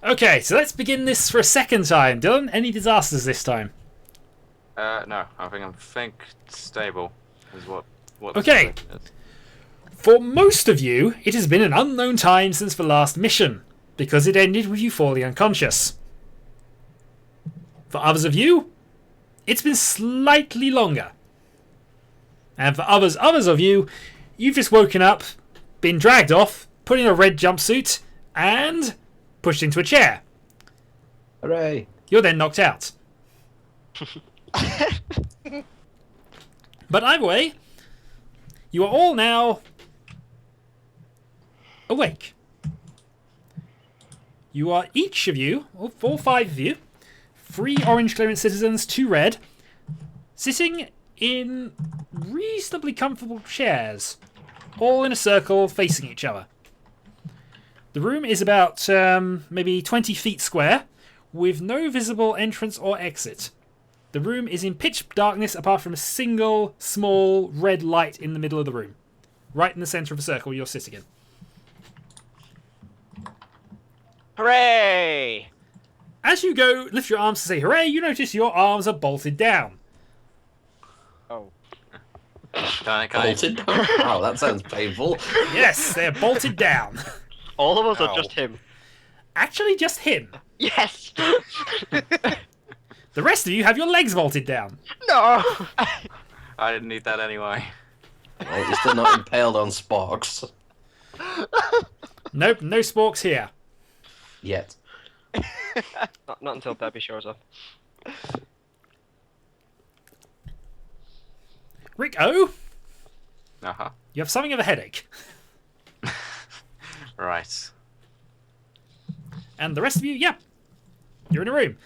Okay, so let's begin this for a second time. Dylan, any disasters this time? No, I think stable is what Okay. the is. For most of you, it has been an unknown time since the last mission, because it ended with you falling unconscious. For others of you, it's been slightly longer. And for others of you, you've just woken up, been dragged off, put in a red jumpsuit, and pushed into a chair. Hooray! You're then knocked out. But either way, you are all now awake. You are each of you, all five of you, 3 orange clearance citizens, 2 red, sitting in reasonably comfortable chairs, all in a circle facing each other. The room is about maybe 20 feet square, with no visible entrance or exit. The room is in pitch darkness apart from a single small red light in the middle of the room. Right in the centre of the circle you're sitting in. Hooray! As you go, lift your arms to say hooray, you notice your arms are bolted down. Oh. Can I Bolted down? Wow, that sounds painful. Yes, they're bolted down. All of us Ow. are just him. Actually, just him. Yes! The rest of you have your legs bolted down. No! I didn't need that anyway. Well, you're still not impaled on sparks. Nope, no sporks here. Yet. not until Debbie shows up. Rick-O, Uh-huh. you have something of a headache. Right. And the rest of you, yeah, you're in a room.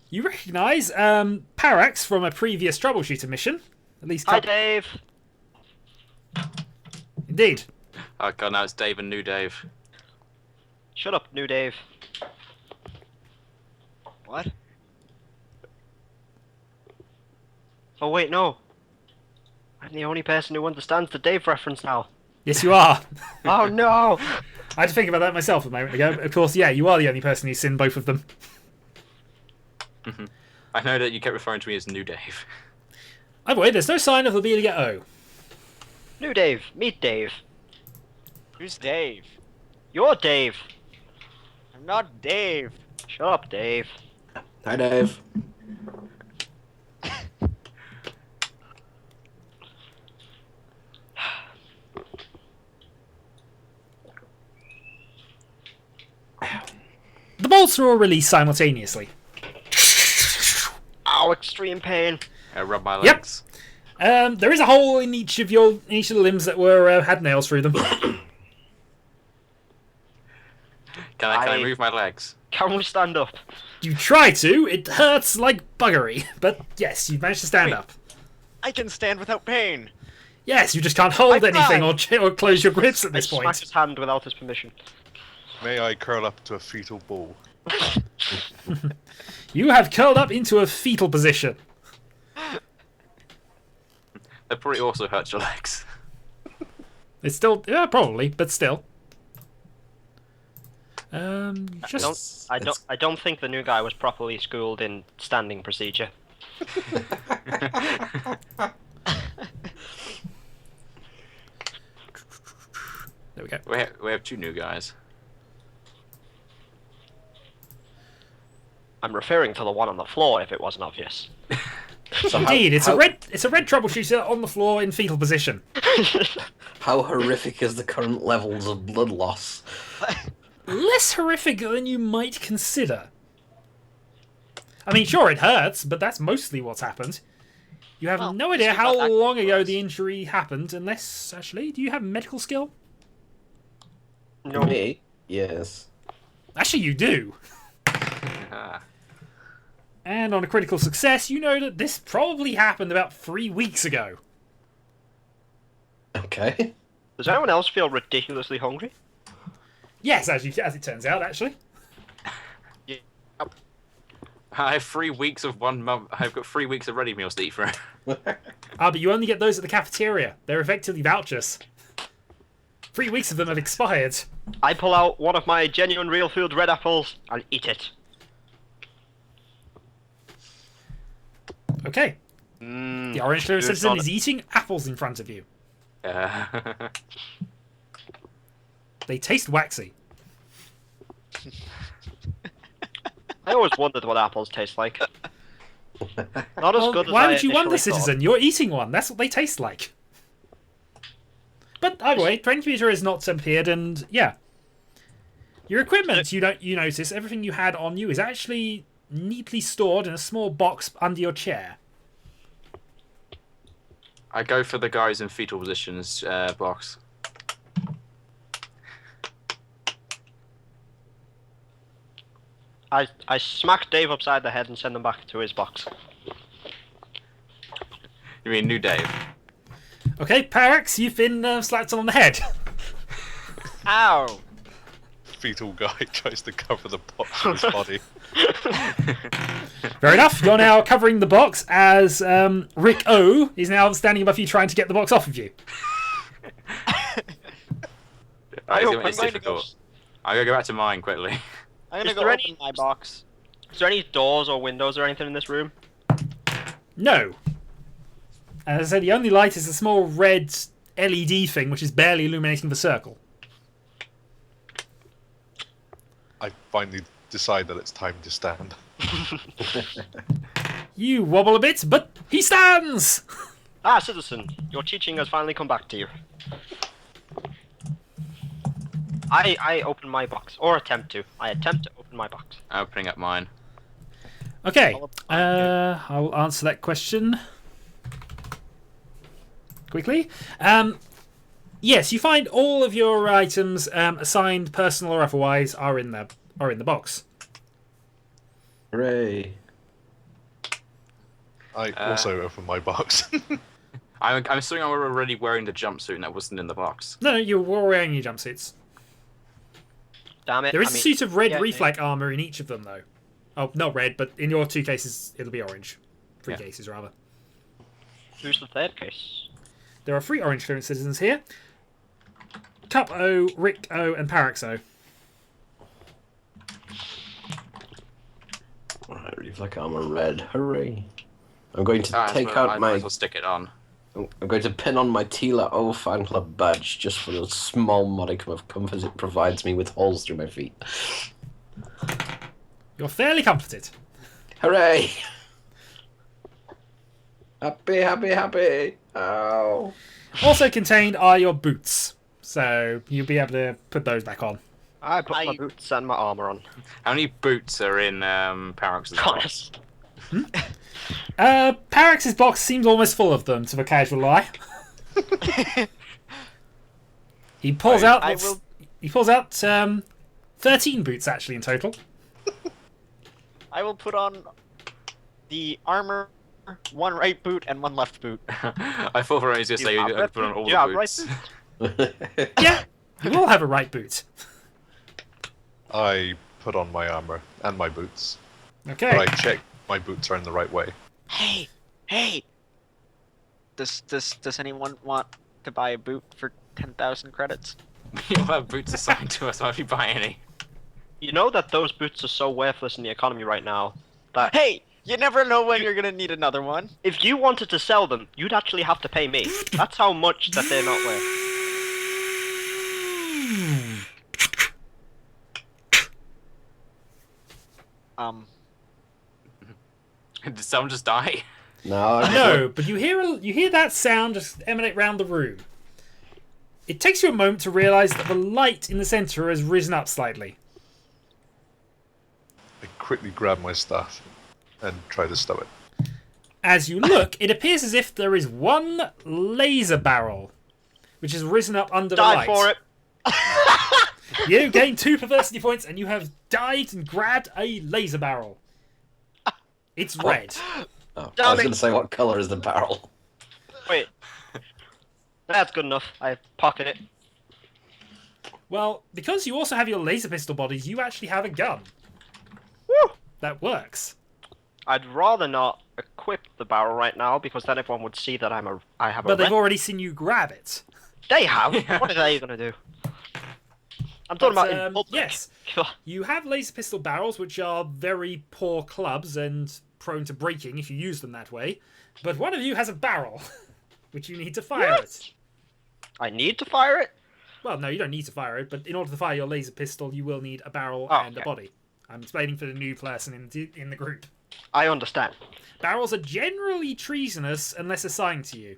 You recognise Parax from a previous troubleshooter mission. At least Hi, Dave! Indeed. Oh god, now it's Dave and New Dave. Shut up, new Dave. What? Oh wait, no. I'm the only person who understands the Dave reference now. Yes, you are. Oh no! I had to think about that myself a moment ago. Of course, yeah, you are the only person who's seen both of them. I know that you kept referring to me as New Dave. Either way, there's no sign of Lobellia-O. New Dave, meet Dave. Who's Dave? You're Dave. I'm not Dave. Shut up, Dave. Hi, Dave. The bolts are all released simultaneously. Ow, extreme pain. I rub my Yep. legs. There is a hole in each of the limbs that were had nails through them. Can I I- move my legs? Can we stand up? You try to, it hurts like buggery, but yes, you managed to stand Wait. up. I can stand without pain. Yes, you just can't hold I anything tried. or close your grips at I this smacked point. his hand without his permission. May I curl up to a fetal ball? You have curled up into a fetal position. That probably also hurts your legs. It's still, yeah, probably, but still. Just I don't think the new guy was properly schooled in standing procedure. there we go. We have 2 new guys. I'm referring to the one on the floor, if it wasn't obvious. So Indeed, how, it's a red troubleshooter on the floor in fetal position. How horrific is the current levels of blood loss? Less horrific than you might consider. I mean, sure, it hurts, but that's mostly what's happened. You have Well, no idea it's how not that long ago gross. the injury happened, unless, actually, do you have medical skill? No. Me? Yes. Actually, you do. Ah. And on a critical success, you know that this probably happened about 3 weeks ago. Okay. Does anyone else feel ridiculously hungry? Yes, as it turns out, actually. I have 3 weeks of 1 month. I've got 3 weeks of ready meals to eat for. Ah, but you only get those at the cafeteria. They're effectively vouchers. 3 weeks of them have expired. I pull out one of my genuine real food red apples. I'll eat it. Okay. The orange clearance good citizen on is it. eating apples in front of you. Uh, They taste waxy. I always wondered what apples taste like. Not as Well, good as why I would you wonder, initially thought. citizen? You're eating one. That's what they taste like. But either way, train computer has not appeared, and yeah, your equipment. You notice everything you had on you is actually neatly stored in a small box under your chair. I go for the guys in fetal positions box. I smack Dave upside the head and send him back to his box. You mean New Dave? Okay, Parax, you've been slapped on the head. Ow! Fetal guy tries to cover the box with his body. Fair enough. You're now covering the box as Rick-O is now standing above you, trying to get the box off of you. Right, hope it's I'm going to go- difficult. I'm gonna go back to mine quickly. I'm gonna Is go there open any- my box. Is there any doors or windows or anything in this room? No. As I said, the only light is a small red LED thing, which is barely illuminating the circle. I finally decide that it's time to stand. You wobble a bit, but he stands! Ah, citizen, your teaching has finally come back to you. I open my box, or attempt to. I attempt to open my box. I'm opening up mine. Okay, I'll answer that question quickly. Yes, you find all of your items, assigned personal or otherwise, are in the box. Hooray. I also open my box. I'm assuming I'm already wearing the jumpsuit and that wasn't in the box. No, you're wearing your jumpsuits. Damn it. There is I a mean, suit of red yeah, reflect armor in each of them, though. Oh, not red, but in your 2 cases, it'll be orange. 3 Yeah. cases, rather. Who's the third case? There are 3 orange clearance citizens here. Cup-O, Rick-O, and Parax-O. Alright, reflect armor red. Hooray. I'm going to Ah, take I out might my... as well stick it on. I'm going to pin on my Tila-O fan club badge just for the small modicum of comfort it provides me with holes through my feet. You're fairly comforted. Hooray! Happy, happy, happy! Ow. Also contained are your boots. So you'll be able to put those back on. I put my boots and my armor on. How many boots are in Parax's box? Parax's box seems almost full of them, to the casual eye. He pulls out. He pulls out 13 boots actually in total. I will put on the armor, 1 right boot and 1 left boot. I thought I was going to say have you left put on boot? all You the have boots. right Yeah, you all have a right boot. I put on my armor and my boots. Okay. But I check my boots are in the right way. Hey, hey! Does anyone want to buy a boot for 10,000 credits? You'll have boots assigned to us. Why don't you buy any? You know that those boots are so worthless in the economy right now that Hey, you never know when you're gonna need another one. if you wanted to sell them, you'd actually have to pay me. That's how much that they're not worth. Did someone just die? No, No, but you hear that sound just emanate round the room. It takes you a moment to realise that the light in the centre has risen up slightly. I quickly grab my stuff and try to stow it. As you look, it appears as if there is one laser barrel, which has risen up under the Die light. for it. You gain 2 perversity points, and you have dived and grabbed a laser barrel. It's red. Oh, I Damn was it. going to say, what colour is the barrel? Wait. That's good enough. I pocket it. Well, because you also have your laser pistol bodies, you actually have a gun. Woo! That works. I'd rather not equip the barrel right now because then everyone would see that I have a. But they've red- already seen you grab it. They have. What are they gonna do? I'm talking But, about in public. yes. You have laser pistol barrels, which are very poor clubs and prone to breaking if you use them that way. But one of you has a barrel, which you need to fire it. I need to fire it? Well, no, you don't need to fire it, but in order to fire your laser pistol, you will need a barrel and a body. I'm explaining for the new person in the group. I understand. Barrels are generally treasonous unless assigned to you.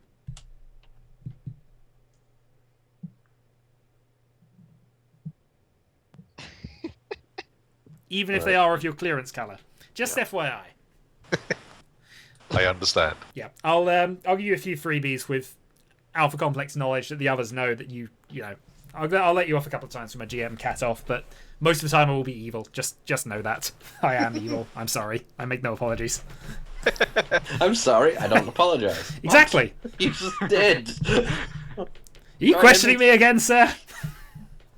Even if they are of your clearance colour. Just FYI. I understand. Yeah, I'll give you a few freebies with Alpha Complex knowledge that the others know that you know. I'll let you off a couple of times from my GM cat off, but most of the time I will be evil. Just know that. I am evil. I'm sorry. I make no apologies. I'm sorry, I don't apologize. Exactly. You just did. Are you questioning me again, sir?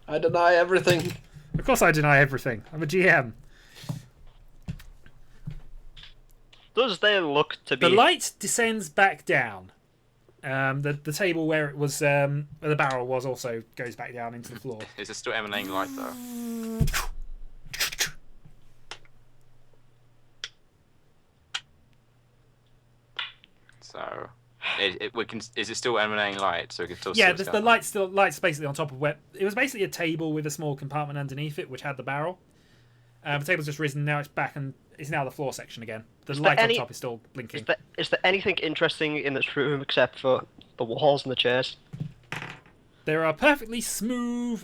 I deny everything. Of course I deny everything. I'm a GM. Does there look to be... The light descends back down. The table where it was, where the barrel was, also goes back down into the floor. Is it still emanating light though? So, is it still emanating light? So we can still see what's the going on? light's basically on top of where it was basically a table with a small compartment underneath it, which had the barrel. The table's just risen. Now it's back and it's now the floor section again. The light on top is still blinking. Is there anything interesting in this room except for the walls and the chairs? There are perfectly smooth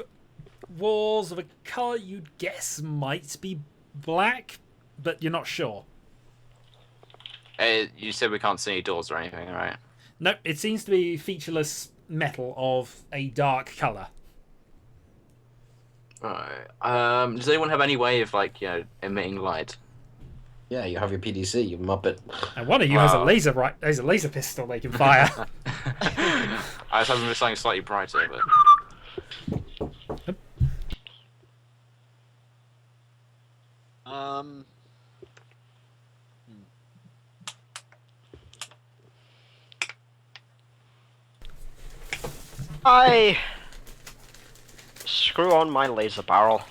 walls of a colour you'd guess might be black, but you're not sure. You said we can't see any doors or anything, right? No, it seems to be featureless metal of a dark colour. Alright. Does anyone have any way of, like, emitting light? Yeah, you have your PDC, you muppet. And one of you has a laser pistol they can fire. I was hoping for something slightly brighter, but... I screw on my laser barrel.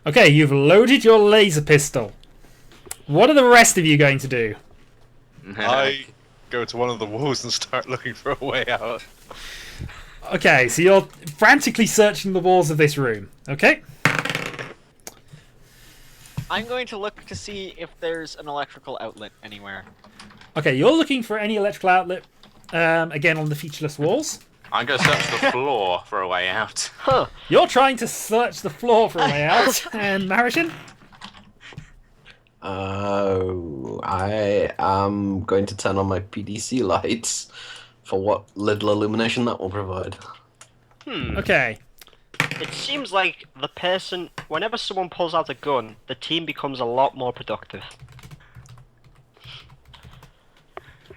Okay, you've loaded your laser pistol. What are the rest of you going to do? I go to one of the walls and start looking for a way out. Okay, so you're frantically searching the walls of this room. Okay? I'm going to look to see if there's an electrical outlet anywhere. Okay, you're looking for any electrical outlet, again on the featureless walls. I'm going to search the floor for a way out. Huh. You're trying to search the floor for a way out. And Marajin? I am going to turn on my PDC lights for what little illumination that will provide. Okay. It seems like whenever someone pulls out a gun, the team becomes a lot more productive.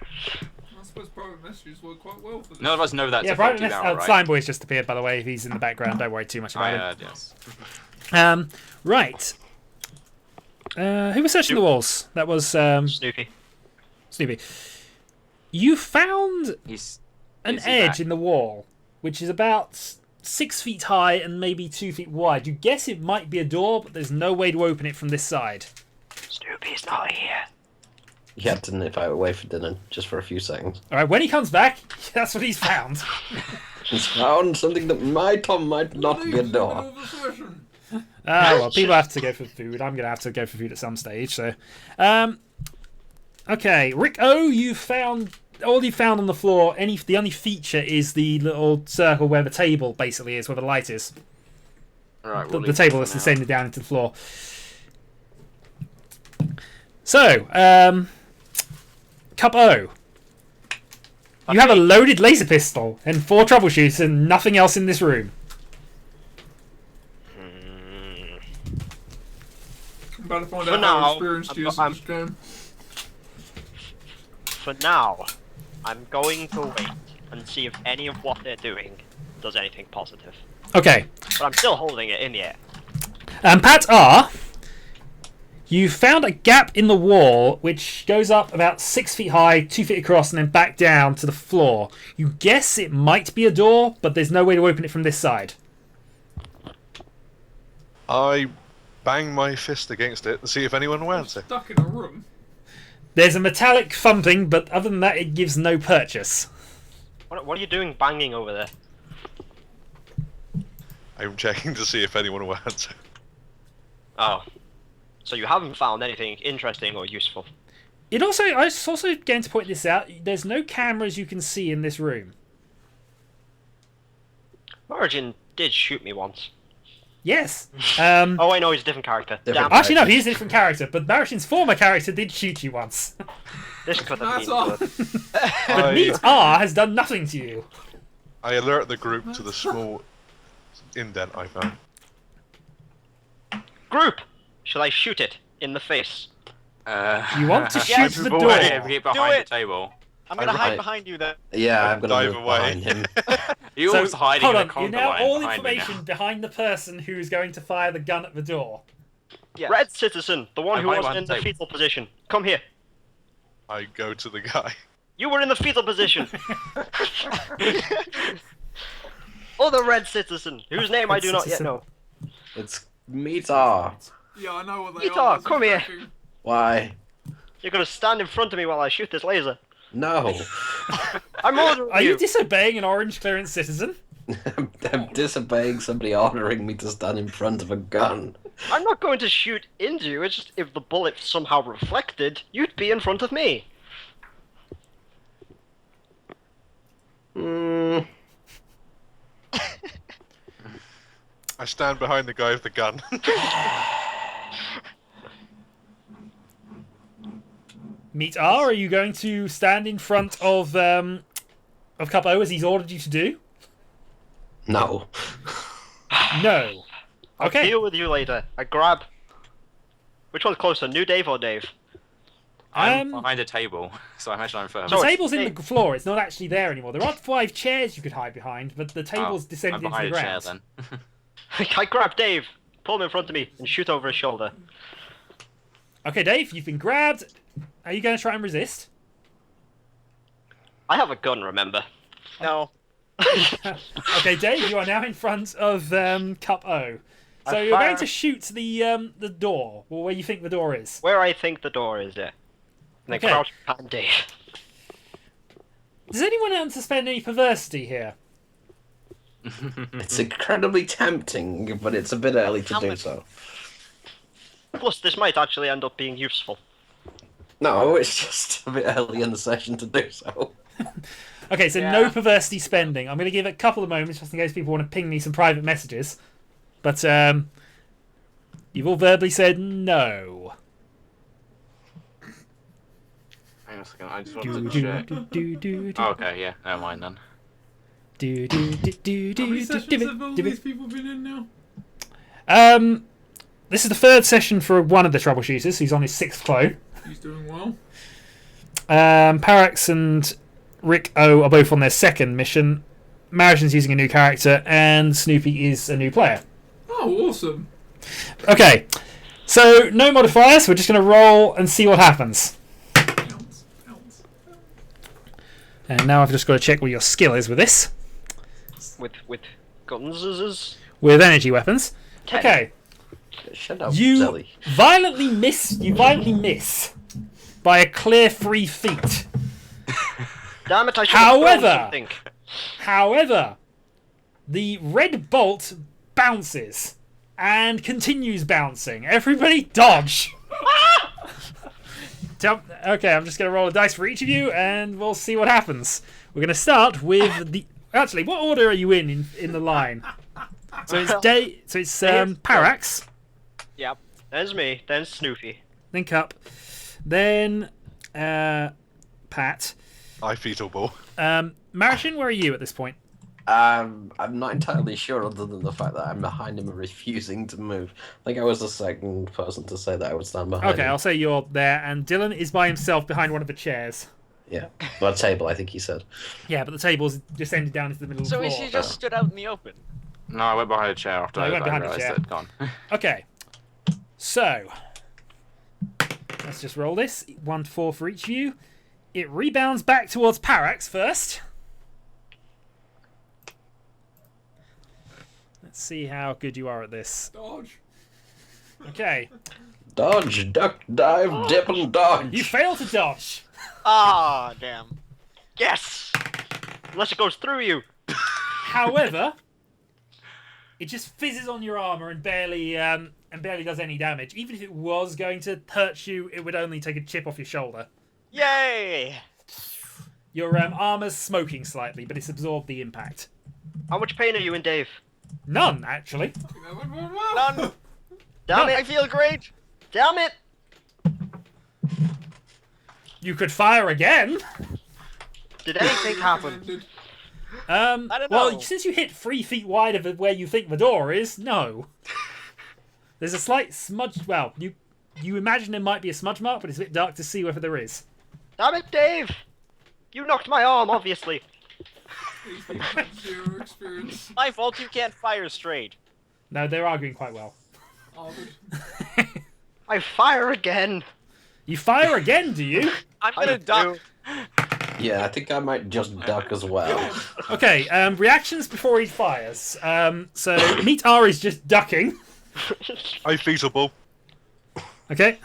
I suppose private messages work quite well for this. None of us know that's Yeah, a private faulty barrel, right? Slime Boy's just appeared, by the way. He's in the background. Don't worry too much I about heard, yes. him. Right. Who was searching the walls? That was Snoopy. Snoopy. You found Is an he edge back? in the wall, which is about 6 feet high and maybe 2 feet wide. You guess it might be a door, but there's no way to open it from this side. Snoopy's not here. He had to nip out away for dinner just for a few seconds. All right, when he comes back, that's what he's found. He's found something that might or might not be a door. Well, people have to go for food. I'm going to have to go for food at some stage. So, okay, Rick-O, you found all you found on the floor. The only feature is the little circle where the table basically is, where the light is. Right, The we'll leave table it that's for now. descended down into the floor. So, Cup O. You have a loaded laser pistol and 4 troubleshoots and nothing else in this room. I'm about to find For out now, how experienced he is in I'm- this game. For now, I'm going to wait and see if any of what they're doing does anything positive. Okay. But I'm still holding it in the air. Pat-R, you found a gap in the wall which goes up about 6 feet high, 2 feet across, and then back down to the floor. You guess it might be a door, but there's no way to open it from this side. I bang my fist against it and see if anyone will answer. Stuck in a room. There's a metallic thumping, but other than that, it gives no purchase. What are you doing banging over there? I'm checking to see if anyone will answer. Oh. So you haven't found anything interesting or useful? I was also going to point this out. There's no cameras you can see in this room. Marajin did shoot me once. Yes. Oh, I know, he's a different character. Different. Damn. Actually, no, he's a different character, but Marajin's former character did shoot you once. This could have That's been all. good. But Meat-R has done nothing to you. I alert the group to the small indent I found. Group! Shall I shoot it in the face? You want to shoot the door. Get behind it. the table. I'm gonna hide Right. behind you then. Yeah, I'm gonna dive move away. behind him. You're So, always hiding hold in on, the you're conga now line all behind me information now. behind the person who's going to fire the gun at the door. Yes. Red citizen, the one I'm who hiding wasn't in behind the the table. fetal position. Come here. I go to the guy. You were in the fetal position. Other red citizen, whose name I do not yet citizen. know. It's Meat-R. Yeah, I know what they Peter, are. that's come here. attacking. Why? You're gonna stand in front of me while I shoot this laser. No. I'm ordering Are you. you disobeying an orange clearance citizen? I'm disobeying somebody ordering me to stand in front of a gun. I'm not going to shoot into you. It's just if the bullet somehow reflected, you'd be in front of me. Hmm. I stand behind the guy with the gun. Meat-R, are you going to stand in front of Cup O as he's ordered you to do? No. No. I'll Okay. deal with you later. I grab. Which one's closer, New Dave or Dave? I'm behind a table, so I imagine I'm first. The So- table's in Hey. the floor. It's not actually there anymore. There are 5 chairs you could hide behind, but the table's I'm descended into the behind a chair ground. then. I grab Dave, pull him in front of me, and shoot over his shoulder. Okay, Dave, you've been grabbed. Are you going to try and resist? I have a gun, remember? No. Okay, Dave, you are now in front of Cup O. So I you're going fire- to shoot the door, or where you think the door is. Where I think the door is, yeah. And then Okay. crouch behind Dave. Does anyone want to spend any perversity here? It's incredibly tempting, but it's a bit early to do Helmet. so. Plus, this might actually end up being useful. No, it's just a bit early in the session to do so. Okay, so no Yeah. perversity spending. I'm going to give it a couple of moments just in case people want to ping me some private messages. But you've all verbally said no. Hang on a second, I just want Do, to do, check. do, do, do, do. Oh, okay, yeah, never mind then. Do, do, do, do, How many do, sessions do, have all do, these people been in now? This is the 3rd session for one of the troubleshooters who's on his 6th clone. He's doing well. Parax and Rick-O are both on their 2nd mission. Marajin's using a new character, and Snoopy is a new player. Oh, awesome. Okay, so no modifiers. We're just going to roll and see what happens. Pounds, pounds. And now I've just got to check what your skill is with this. With guns. With energy weapons. 10. Okay, Shut up, you Zelly. violently miss by a clear 3 feet. Damn it, I should have thrown However- something. However, the red bolt bounces and continues bouncing. Everybody dodge. Okay, I'm just going to roll a dice for each of you, and we'll see what happens. We're going to start with the. Actually, what order are you in the line? So it's Parax, Yep. There's me, then Snoopy. then Cup, then Pat. I fetal ball. Marajin, where are you at this point? I'm not entirely sure, other than the fact that I'm behind him and refusing to move. I think I was the 2nd person to say that I would stand behind Okay, him. I'll say you're there, and Dylan is by himself behind one of the chairs. Yeah. Well, table, I think he said. Yeah, but the table's descended down into the middle of So the is floor. she just stood out in the open? No, I went behind a chair after No, you I went behind a realised chair. it had gone. Okay, so let's just roll this. 1 to 4 for each of you. It rebounds back towards Parax first. Let's see how good you are at this. Dodge. Okay. Dodge, duck, dive, dip, and dodge. You fail to dodge. Ah, damn. Yes! Unless it goes through you. However, it just fizzes on your armor and barely does any damage. Even if it was going to hurt you, it would only take a chip off your shoulder. Yay! Your armor's smoking slightly, but it's absorbed the impact. How much pain are you in, Dave? None, actually. None. Damn I it! feel great. Damn it! You could fire again. Did anything happen? I don't Well, know. since you hit 3 feet wide of where you think the door is, no. There's a slight smudge. Well, you imagine there might be a smudge mark, but it's a bit dark to see whether there is. Damn it, Dave! You knocked my arm, obviously. These people have zero experience. My fault you can't fire straight. No, they're arguing quite well. Harvard. I fire again. You fire again, do you? I'm gonna duck. Yeah, I think I might just duck as well. Okay, reactions before he fires. So, Meat R is just ducking. I feasible. Okay,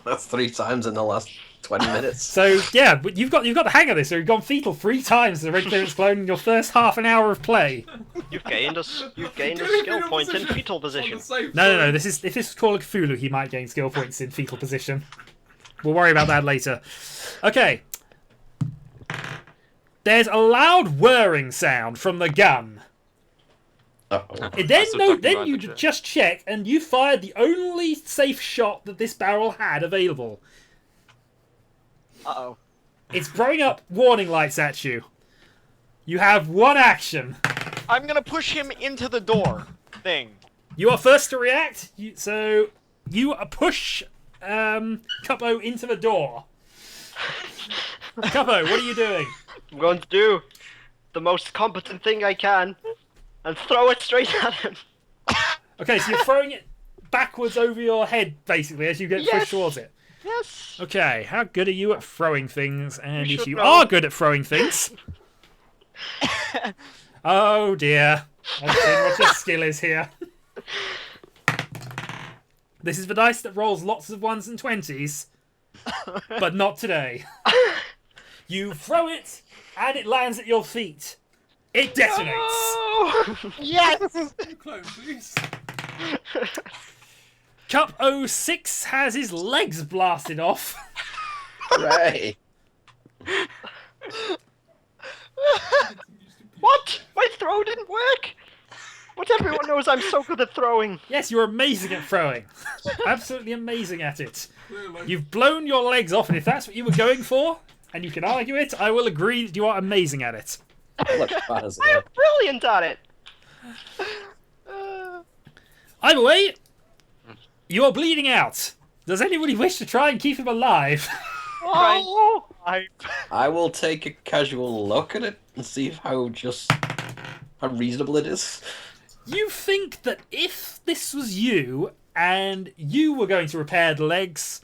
That's 3 times in the last 20 minutes. so yeah, but you've got the hang of this. So you've gone fetal 3 times as a red clearance clone in your first half an hour of play. You've gained a skill point in fetal position. No. This is if this is Call of Cthulhu, he might gain skill points in fetal position. We'll worry about that later. Okay. There's a loud whirring sound from the gun. Uh-oh. And then That's a ducky then right you there. just check, and you fired the only safe shot that this barrel had available. Uh-oh. It's throwing up warning lights at you. You have 1 action. I'm gonna push him into the door thing. You are first to react. So you push Cuppo into the door. Cuppo, what are you doing? I'm going to do the most competent thing I can and throw it straight at him. Okay, so you're throwing it backwards over your head, basically, as you get pushed Yes. towards it. Yes. Okay, how good are you at throwing things? And You if should you know. are good at throwing things... Oh dear. I've seen what your skill is here. This is the dice that rolls lots of 1s and 20s, but not today. You throw it, and it lands at your feet. It detonates. Oh, yes. Clone, please. Cup 06 has his legs blasted off. Hooray! What? My throw didn't work. But everyone knows I'm so good at throwing. Yes, you're amazing at throwing. Absolutely amazing at it. Clearly. You've blown your legs off, and if that's what you were going for, and you can argue it, I will agree that you are amazing at it. Look, Baz I am brilliant at it. Either way, you are bleeding out. Does anybody wish to try and keep him alive? Oh, I will take a casual look at it and see how reasonable it is. You think that if this was you, and you were going to repair the legs,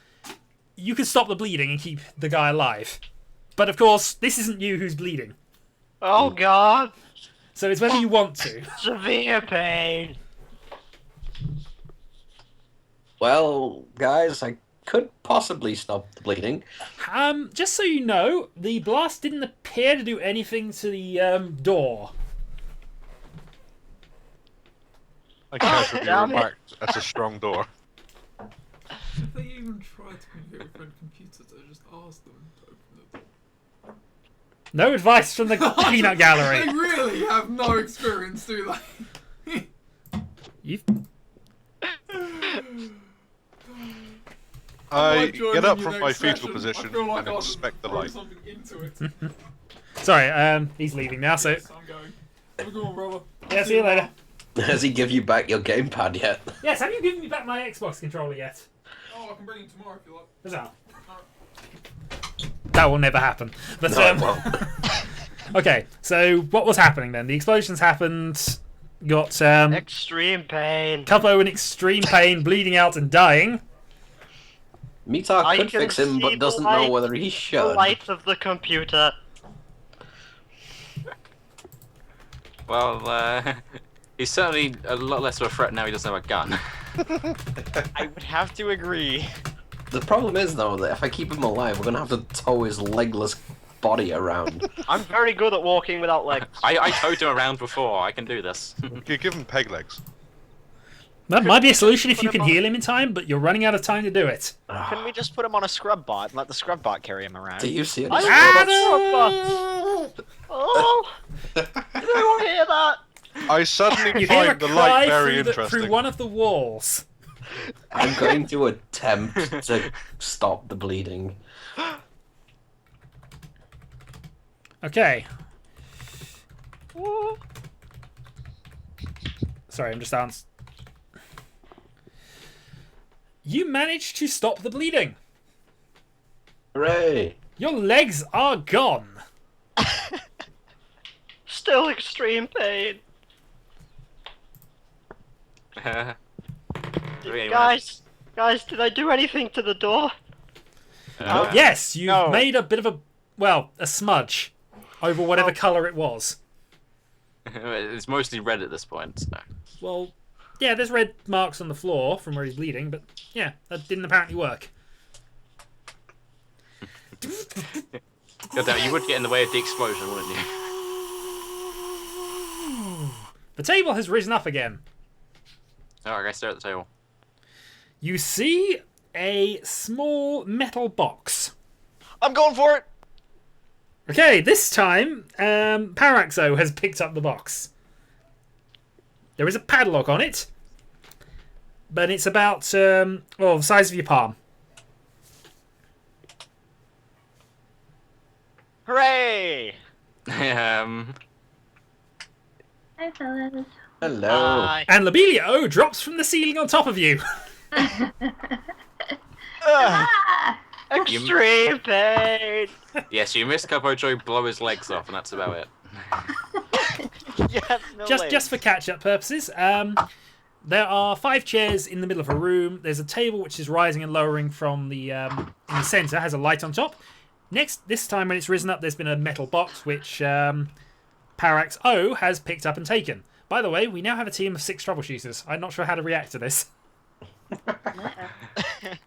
you could stop the bleeding and keep the guy alive. But of course, this isn't you who's bleeding. oh God. So it's whether you want to. Severe pain. Well, guys, I could possibly stop the bleeding. Just so you know, the blast didn't appear to do anything to the door. I casually damn it. remarked, that's a strong door. If they even try to communicate with friend computers, I just ask them to open the No advice from the peanut They gallery. really have no experience, do they? You've... I might join get up in from your my next fetal session. position I feel like and I'll inspect the throw light. something into it. Sorry, he's leaving now, so... Yes, I'm going. Have a good one, brother. Yeah, see you later. Has he give you back your gamepad yet? Yes, have you given me back my Xbox controller yet? Oh, I can bring it tomorrow if you like. Is that? That will never happen. But, No, it won't. okay, so what was happening then? The explosions happened, got Extreme pain. Cuppo in extreme pain, bleeding out and dying. Meatar I could can fix him, see but the doesn't light- know whether he The should. light of the computer. Well, He's certainly a lot less of a threat now he doesn't have a gun. I would have to agree. The problem is, though, that if I keep him alive, we're gonna have to tow his legless body around. I'm very good at walking without legs. I towed him around before, I can do this. You give him peg legs. That might be a solution if put you him can on- heal him in time, but you're running out of time to do it. Can we just put him on a scrub bot and let the scrub bot carry him around? Do you see it? I love scrub bots. Oh! Did anyone hear that? I suddenly You hear a find the cry light very through, interesting. through one of the walls. I'm going to attempt to stop the bleeding. Okay. Sorry, I'm just answering. You managed to stop the bleeding. Hooray! Your legs are gone. Still extreme pain. Guys, did I do anything to the door? Yes, you've No. made a bit of a smudge over whatever colour it was. It's mostly red at this point. So. Well, yeah, there's red marks on the floor from where he's bleeding, but yeah, that didn't apparently work. God damn it, you would get in the way of the explosion, wouldn't you? The table has risen up again. Alright, guys, stare at the table. You see a small metal box. I'm going for it! Okay, this time, Parax-O has picked up the box. There is a padlock on it, but it's about, the size of your palm. Hooray! um, Hi, fellas. Hello. Hi. And Lobellia-O drops from the ceiling on top of you. Ah! Extreme pain. yes, you missed Capo Joy blow his legs off, and that's about it. Yes, no Just for catch-up purposes, there are 5 chairs in the middle of a room. There's a table which is rising and lowering from the in the centre, has a light on top. This time when it's risen up, there's been a metal box which Parax-O has picked up and taken. By the way, we now have a team of 6 troubleshooters. I'm not sure how to react to this.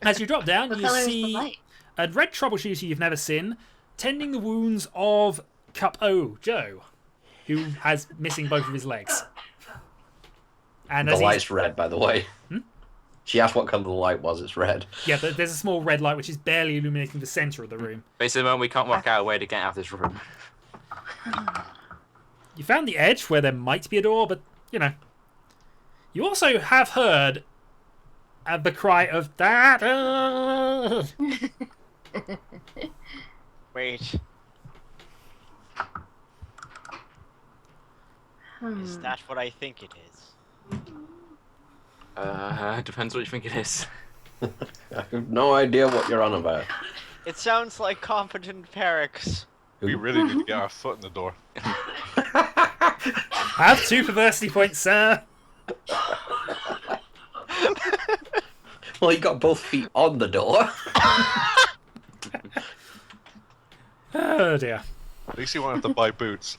As you drop down, What you colour is the see light? a red troubleshooter you've never seen, tending the wounds of Cup-O Joe, who has missing both of his legs. And The as light's red, by the way. She asked what colour the light was. It's red. yeah, there's a small red light which is barely illuminating the centre of the room. Basically, the moment we can't work out a way to get out of this room. You found the edge where there might be a door, but, you know. You also have heard the cry of that. Wait, is that what I think it is? Depends what you think it is. I have no idea what you're on about. It sounds like competent Parax. We really need to get our foot in the door. Have 2 perversity points, sir. Well, you got both feet on the door. Oh, dear. At least you won't have to buy boots.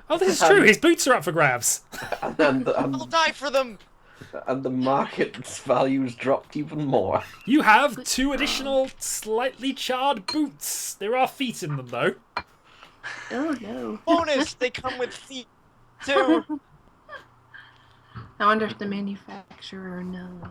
Oh, this is true. His boots are up for grabs. and, I'll die for them! and the market's values dropped even more. You have 2 additional slightly charred boots. There are feet in them, though. Oh no. Bonus! They come with feet, too! I wonder if the manufacturer knows.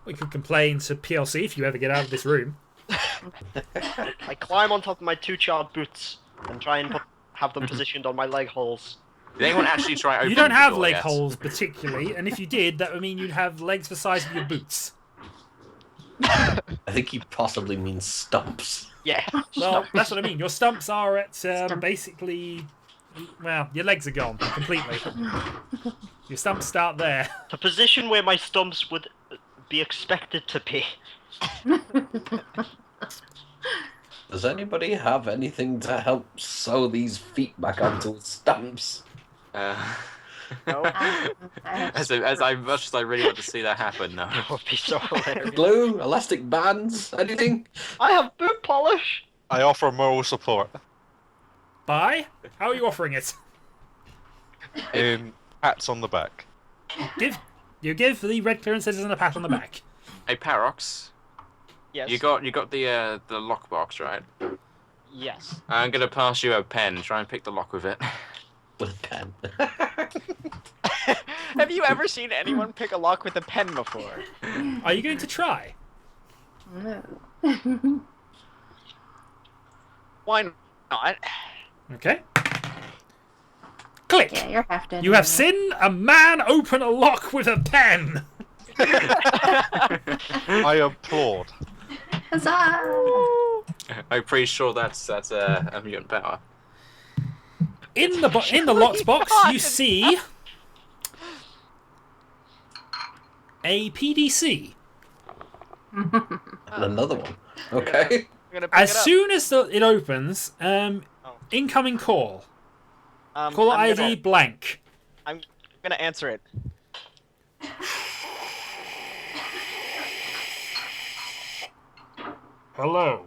We could complain to PLC if you ever get out of this room. I climb on top of my 2 charred boots and try and have them positioned on my leg holes. Did anyone actually try opening You don't the have door leg yet? holes particularly, and if you did, that would mean you'd have legs the size of your boots. I think he possibly means stumps. Yeah. Well, that's what I mean. Your stumps are at basically, well, your legs are gone completely. Your stumps start there. The position where my stumps would be expected to be. Does anybody have anything to help sew these feet back onto his stumps? No, as much as I really want to see that happen, no. That would be so hilarious. Glue, elastic bands, anything? I have boot polish! I offer moral support. Bye? How are you offering it? in pats on the back. You give the red clearance citizen a pat on the back. Hey, Parax. Yes. You got the lockbox, right? Yes. I'm gonna pass you a pen. Try and pick the lock with it. With a pen. Have you ever seen anyone pick a lock with a pen before? Are you going to try? No. Why not? Okay. Click. Yeah, you're half dead. You have anyway. seen a man open a lock with a pen. I applaud. Huzzah! I'm pretty sure that's a mutant power. In the locked box, you see a PDC. And another one. Okay. I'm gonna pick As it up. soon as it opens, incoming call. Call I'm ID blank. I'm gonna answer it. Hello.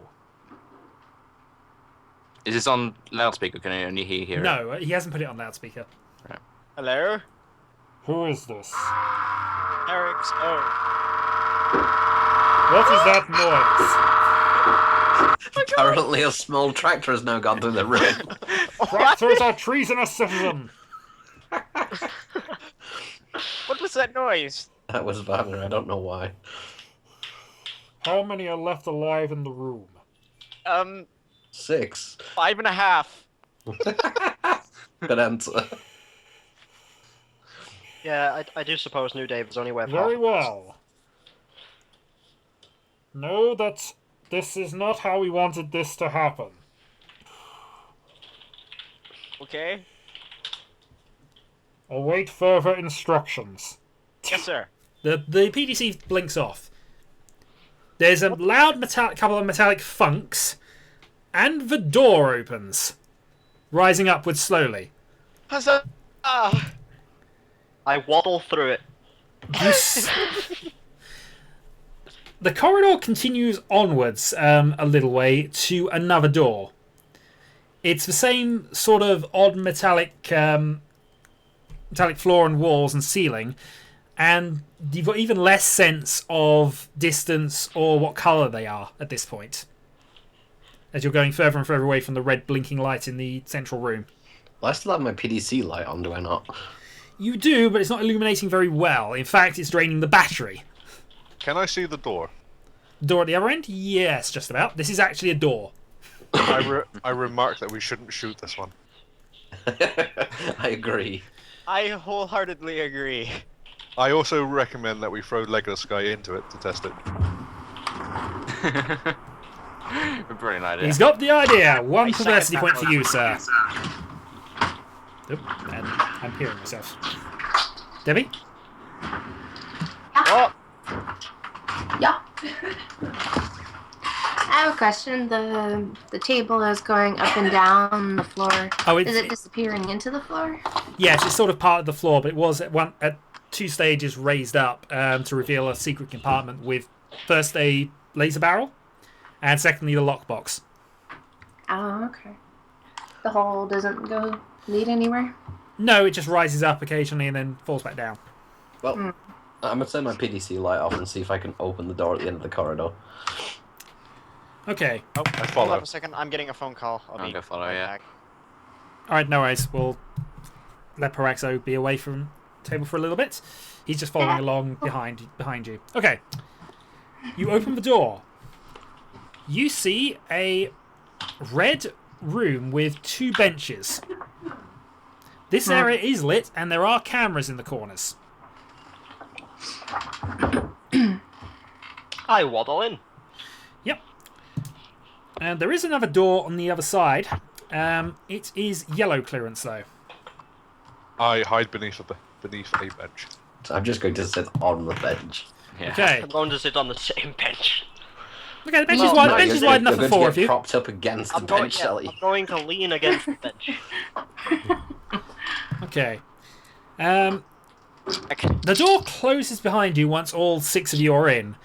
Is this on loudspeaker? Can I only hear it? No, he hasn't put it on loudspeaker. Hello? Who is this? Parax-O. What is that noise? Apparently a small tractor has now gone through the room. Tractors are treasonous citizen. What was that noise? That was Wagner, I don't know why. How many are left alive in the room? 6. 5.5. Good answer. Yeah, I do suppose New Dave is only worth Very half. well. No, this is not how we wanted this to happen. Okay. Await further instructions. Yes, sir. The PDC blinks off. There's a loud couple of metallic thunks, and the door opens, rising upwards slowly. Huzzah! I waddle through it. The corridor continues onwards a little way to another door. It's the same sort of odd metallic floor and walls and ceiling, and you've got even less sense of distance or what colour they are at this point, as you're going further and further away from the red blinking light in the central room. Well, I still have my PDC light on, do I not? You do, but it's not illuminating very well. In fact, it's draining the battery. Can I see the door? Door at the other end? Yes, just about. This is actually a door. I remark that we shouldn't shoot this one. I agree. I wholeheartedly agree. I also recommend that we throw Legolas Guy into it to test it. Brilliant idea. He's got the idea. One I second perversity that point for one. you, sir. Oop, and I'm hearing myself. Debbie? Oh, Yeah. I have a question. The table is going up and down the floor. Oh, Is it disappearing into the floor? yes, it's sort of part of the floor, but it was at 2 stages raised up to reveal a secret compartment with first a laser barrel, and secondly the lockbox. Oh, okay. The hole doesn't go lead anywhere? No, it just rises up occasionally and then falls back down. Well, I'm going to turn my PDC light off and see if I can open the door at the end of the corridor. Okay. oh, I hold follow. on a second. I'm getting a phone call. I'll go follow, right yeah. back. Alright, no worries. We'll let Parax-O be away from the table for a little bit. He's just following along behind you. Okay. You open the door. You see a red room with 2 benches. This area is lit, and there are cameras in the corners. I waddle in. Yep. And there is another door on the other side. It is yellow clearance, though. I hide beneath a bench. So I'm just going to sit on the bench. Yeah. Okay. I'm going to sit on the same bench. Okay, the bench is Well, wide, no, the bench You're is gonna- wide enough you're for going 4 to of get you. propped up against the I'm going, bench, Sally. I'm going to lean against the bench. Okay. The door closes behind you once all 6 of you are in.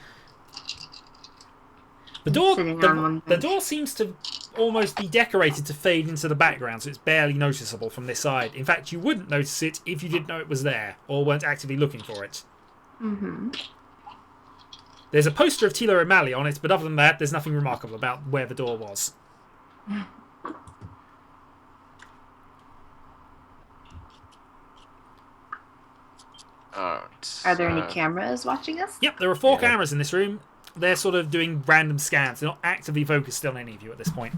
The door, Sitting on one the bench. door seems to almost be decorated to fade into the background, so it's barely noticeable from this side. In fact, you wouldn't notice it if you didn't know it was there, or weren't actively looking for it. Mm-hmm. There's a poster of Tila O'Malley on it, but other than that, there's nothing remarkable about where the door was. Alright. Are there any cameras watching us? Yep, there are 4 cameras in this room. They're sort of doing random scans. They're not actively focused on any of you at this point.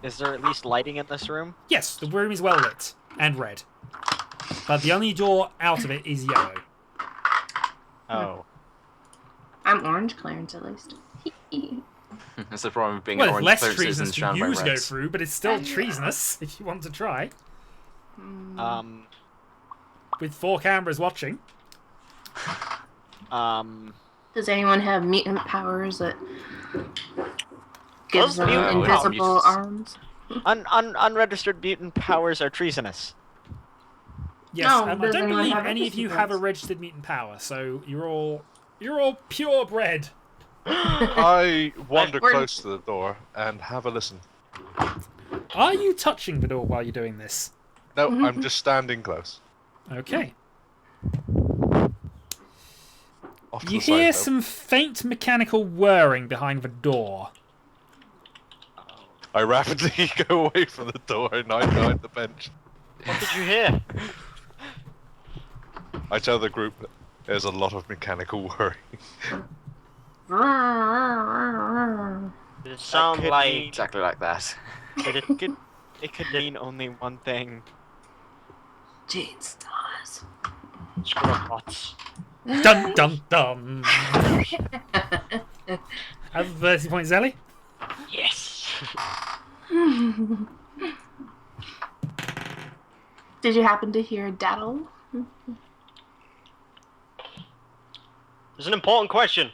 Is there at least lighting in this room? Yes, the room is well lit and red. But the only door out of it is yellow. Oh. I'm orange clearance, at least. That's the problem with being Well, an it's orange less clearance treasonous and for surrounded you by to go reds. through, but it's still treasonous if you want to try. With 4 cameras watching. Does anyone have mutant powers that gives them mutant invisible powers? arms? Unregistered mutant powers are treasonous. Yes, No, I does don't anyone believe have any of you registered have a ones? registered mutant power, so you're all purebred. I wander We're- close to the door and have a listen. Are you touching the door while you're doing this? No, I'm just standing close. Okay. Off to You the side, hear though. some faint mechanical whirring behind the door. I rapidly go away from the door and hide behind the bench. What did you hear? I tell the group there's a lot of mechanical whirring. Did it sound could like... mean- Exactly like that. It could mean only one thing. Jade stars. Scrubbots? Dun dun dun. Have 30 points, Zelly. Yes! Did you happen to hear daddle? There's an important question.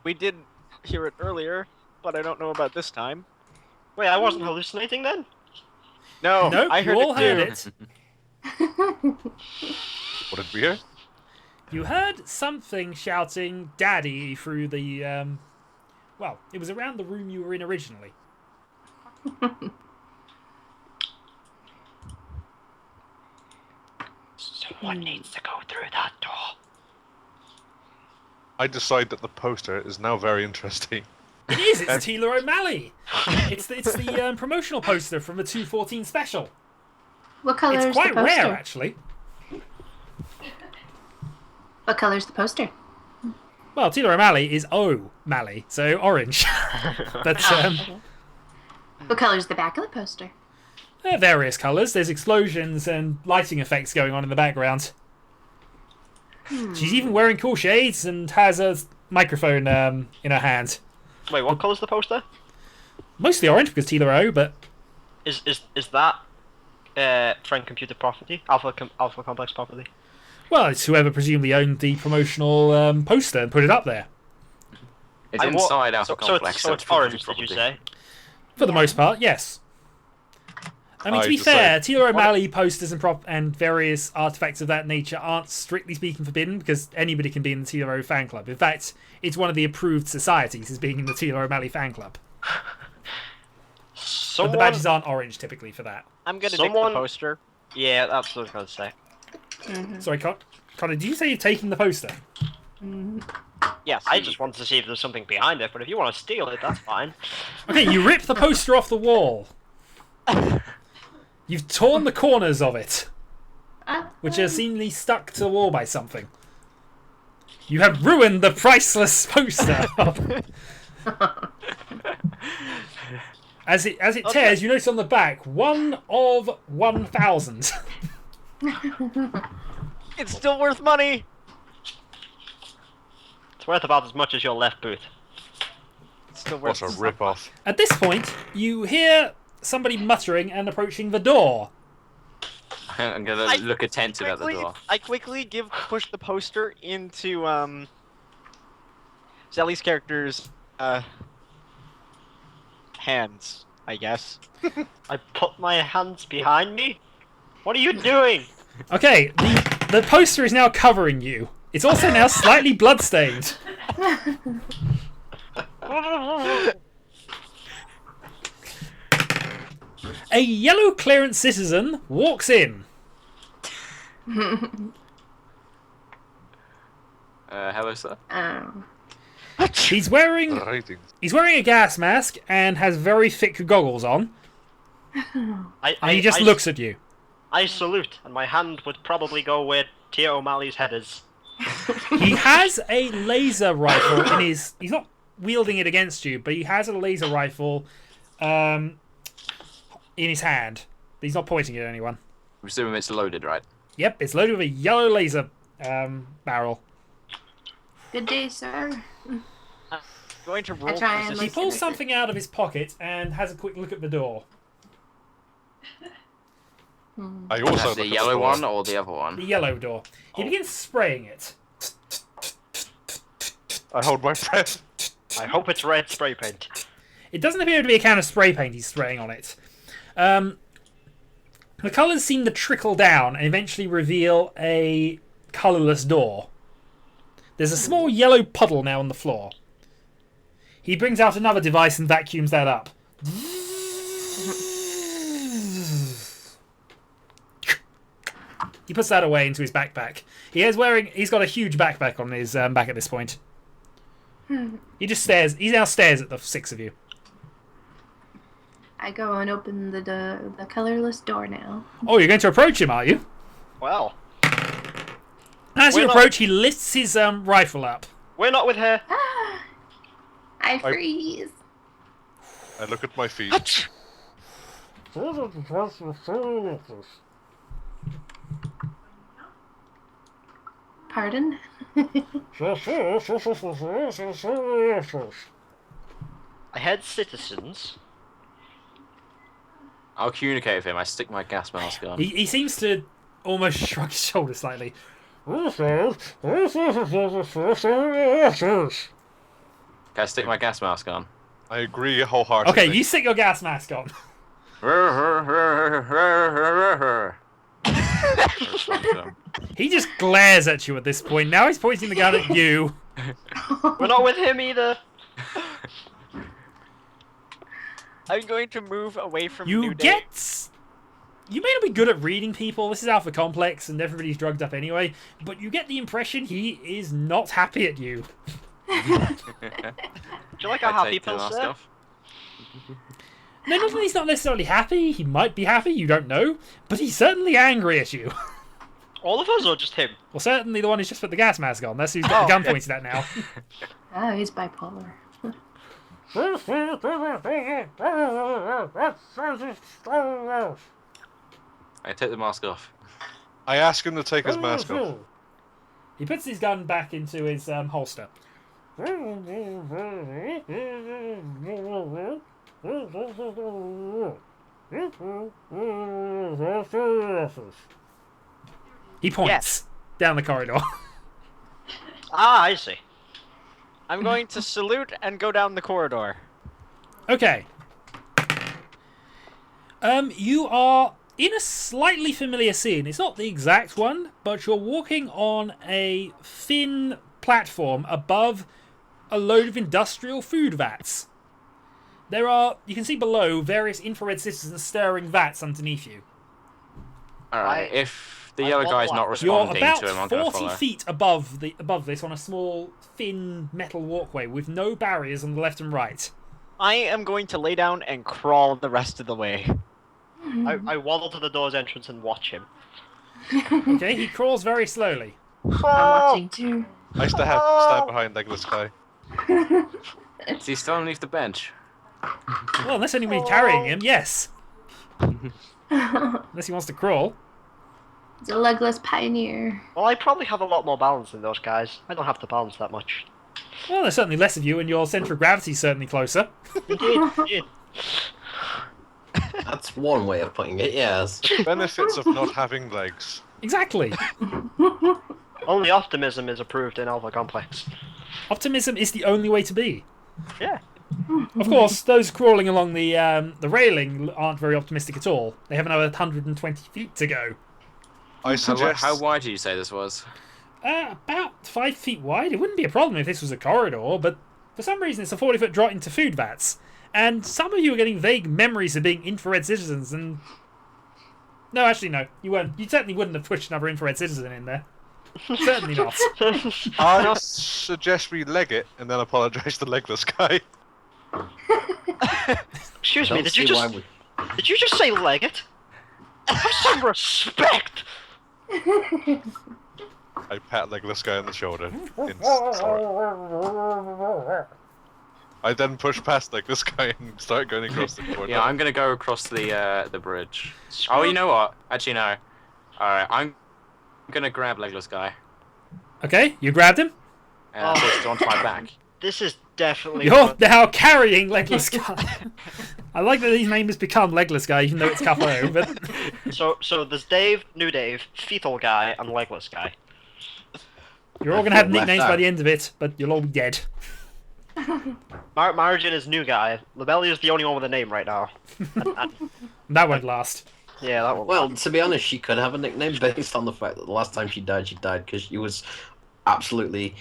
We did hear it earlier, but I don't know about this time. Wait, I wasn't hallucinating then? No, Nope, I you heard all it heard too. it. What did we hear? You heard something shouting "Daddy" through the, well, it was around the room you were in originally. Someone needs to go through that door. I decide that the poster is now very interesting. It is, it's Tila O'Malley. It's the promotional poster from the 214 special. What color It's is quite the poster? rare, actually. What color is the poster? Well, Tila O'Malley is O'Malley, so orange. But What color is the back of the poster? there are various colours. There's explosions and lighting effects going on in the background. She's even wearing cool shades and has a microphone in her hand. Wait, what colour's the poster? Mostly orange because Tila O, but Is that Friend Computer property? Alpha Complex property? well, it's whoever presumably owned the promotional poster and put it up there. It's inside Alpha Complex. So it's orange, did you say? For the most part, yes. I mean, to I be fair, decide- Tila O'Malley posters and various artifacts of that nature aren't strictly speaking forbidden because anybody can be in the Tila O fan club. In fact, it's one of the approved societies as being in the Tila O'Malley fan club. But the badges aren't orange typically for that. I'm gonna take the Someone- poster. Yeah, that's what I was going to say. Sorry, Connor, did you say you're taking the poster? Yes. I just wanted to see if there's something behind it, but if you want to steal it, that's fine. Okay, you rip the poster off the wall. You've torn the corners of it, which are seemingly stuck to the wall by something. You have ruined the priceless poster. As it tears, you notice on the back 1 of 1,000. It's still worth money. It's worth about as much as your left boot. It's still worth. What a rip-off. At this point, you hear somebody muttering and approaching the door. I'm gonna look attentive at the door. I quickly push the poster into Zelly's character's hands, I guess. I put my hands behind me? What are you doing? Okay, the poster is now covering you. It's also now slightly bloodstained. A yellow clearance citizen walks in. Hello, sir. He's wearing a gas mask and has very thick goggles on. And he just looks at you. I salute, and my hand would probably go where Tia O'Malley's head is. He has a laser rifle in his... He's not wielding it against you, but he has a laser rifle in his hand. He's not pointing it at anyone. I'm assuming it's loaded, right? Yep, it's loaded with a yellow laser barrel. Good day, sir. I'm going to roll. try and He look pulls at it. something out of his pocket and has a quick look at the door. I also That's look the at yellow door. one or the other The one? yellow door. He begins spraying it. I hold my breath. I hope it's red spray paint. It doesn't appear to be a can of spray paint he's spraying on it. The colours seem to trickle down and eventually reveal a colourless door. There's a small yellow puddle now on the floor. He brings out another device and vacuums that up. He puts that away into his backpack. He's got a huge backpack on his back at this point. He just stares. He now stares at the six of you. I go and open the colorless door now. Oh, you're going to approach him, are you? Well, As you We're not- approach, he lifts his rifle up. we're not with her. I freeze. I look at my feet. Pardon? I had citizens. I'll communicate with him. I stick my gas mask on. He seems to almost shrug his shoulders slightly. Can I stick my gas mask on? I agree wholeheartedly. Okay, you stick your gas mask on. He just glares at you at this point. Now he's pointing the gun at you. We're not with him either. I'm going to move away from You New Day. get... You may not be good at reading people. This is Alpha Complex and everybody's drugged up anyway. But you get the impression he is not happy at you. Would you like a I happy take the pill, mask sir? off. No, not that he's not necessarily happy. He might be happy, you don't know. But he's certainly angry at you. All of us or just him? Well, certainly the one who's just put the gas mask on. That's who's got the gun okay. pointed at now. Oh, he's bipolar. I take the mask off. I ask him to take his mask off. He puts his gun back into his holster. He points Yes. down the corridor. Ah, I see. I'm going to salute and go down the corridor. Okay. You are in a slightly familiar scene. It's not the exact one, but you're walking on a thin platform above a load of industrial food vats. There are, you can see below, various infrared citizens stirring vats underneath you. Alright, if the I yellow want guy's one. not You're responding about to him, I'm going to 40 follow. feet above this on a small, thin metal walkway with no barriers on the left and right. I am going to lay down and crawl the rest of the way. I waddle to the door's entrance and watch him. Okay, he crawls very slowly. I'm watching too. I stand behind Legolas Guy. Is he still underneath the bench? Well, unless anybody's carrying him, yes. Unless he wants to crawl. He's a legless pioneer. Well, I probably have a lot more balance than those guys. I don't have to balance that much. Well, there's certainly less of you, and your centre of gravity's certainly closer. Indeed. That's one way of putting it, yes. Benefits of not having legs. Exactly. Only optimism is approved in Alpha Complex. Optimism is the only way to be. Yeah. Of course, those crawling along the railing aren't very optimistic at all. They have another 120 feet to go. I suggest How wide did you say this was? About 5 feet wide. It wouldn't be a problem if this was a corridor, but for some reason it's a 40-foot drop into food vats. And some of you are getting vague memories of being infrared citizens, and... No, actually, no. You weren't. You certainly wouldn't have pushed another infrared citizen in there. Certainly not. I suggest we leg it and then apologise to the legless guy. Excuse me, Don't did see you why just say leg it? Have some respect! I pat legless guy on the shoulder. Sorry. I then push past legless guy and start going across the corridor. Yeah, I'm gonna go across the bridge. Oh, you know what? Actually, no. Alright, I'm gonna grab legless guy Okay, you grabbed him. and push it onto my back. This is definitely... You're now carrying Legless Guy. I like that his name has become Legless Guy, even though it's Capo, but... So there's Dave, New Dave, Fetal Guy, and Legless Guy. You're all going to have Left nicknames by out. the end of it, but you'll all be dead. Marajin is New Guy. Lobellia is the only one with a name right now. And- That won't last. yeah, that one. Well, to be honest, she could have a nickname based on the fact that the last time she died because she was absolutely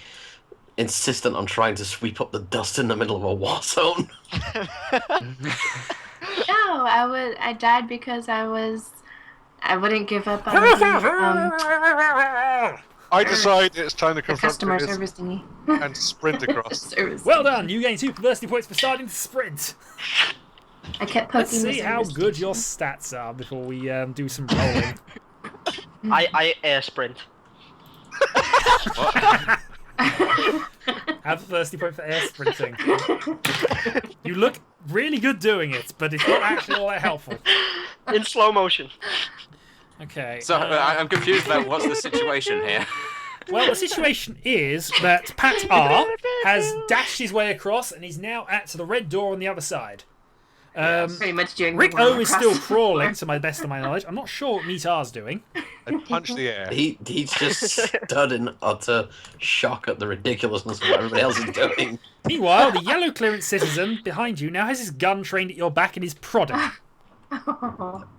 insistent on trying to sweep up the dust in the middle of a war zone. No, I died because I wouldn't give up on the I decide it's time to confront customer Riz service thingy. and sprint across. Service Well thingy. done, you gain 2 perversity points for starting to sprint. I kept poking Let's the see how service good thingy. your stats are before we do some rolling. I air sprint. Have a thirsty point for air sprinting. You look really good doing it, but it's not actually all that helpful. In slow motion. Okay. So I'm confused about what's the situation here. Well, the situation is that Pat-R has dashed his way across and he's now at the red door on the other side. Pretty much doing the Rick-O run is across still the crawling, floor. to my best of my knowledge. I'm not sure what Meat-R's doing. I punch the air. He's just stood in utter shock at the ridiculousness of what everybody else is doing. Meanwhile, the yellow clearance citizen behind you now has his gun trained at your back and is prodding.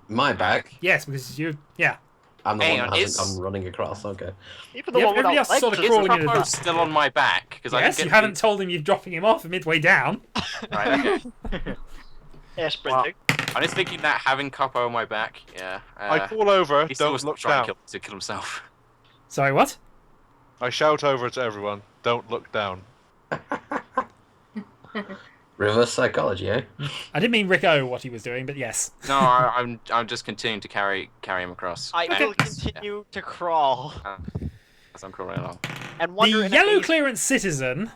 My back. Yes, because you... Yeah. I'm the Hang one on, that is- hasn't gone running across. Okay. Even the Yeah, one everybody without else is sort of legs. Is crawling in Capo advance. still on my back? Because Yes, you haven't told him you're dropping him off midway down. Right, okay. Air sprinting. I'm just thinking that having Capo on my back, yeah. I call over, He still don't look trying down. to kill himself. Sorry, what? I shout over to everyone, don't look down. Reverse psychology, eh? I didn't mean Rick-O what he was doing, but yes. No, I'm just continuing to carry him across. I will continue to crawl As I'm crawling along. and wonder The if yellow these- clearance citizen...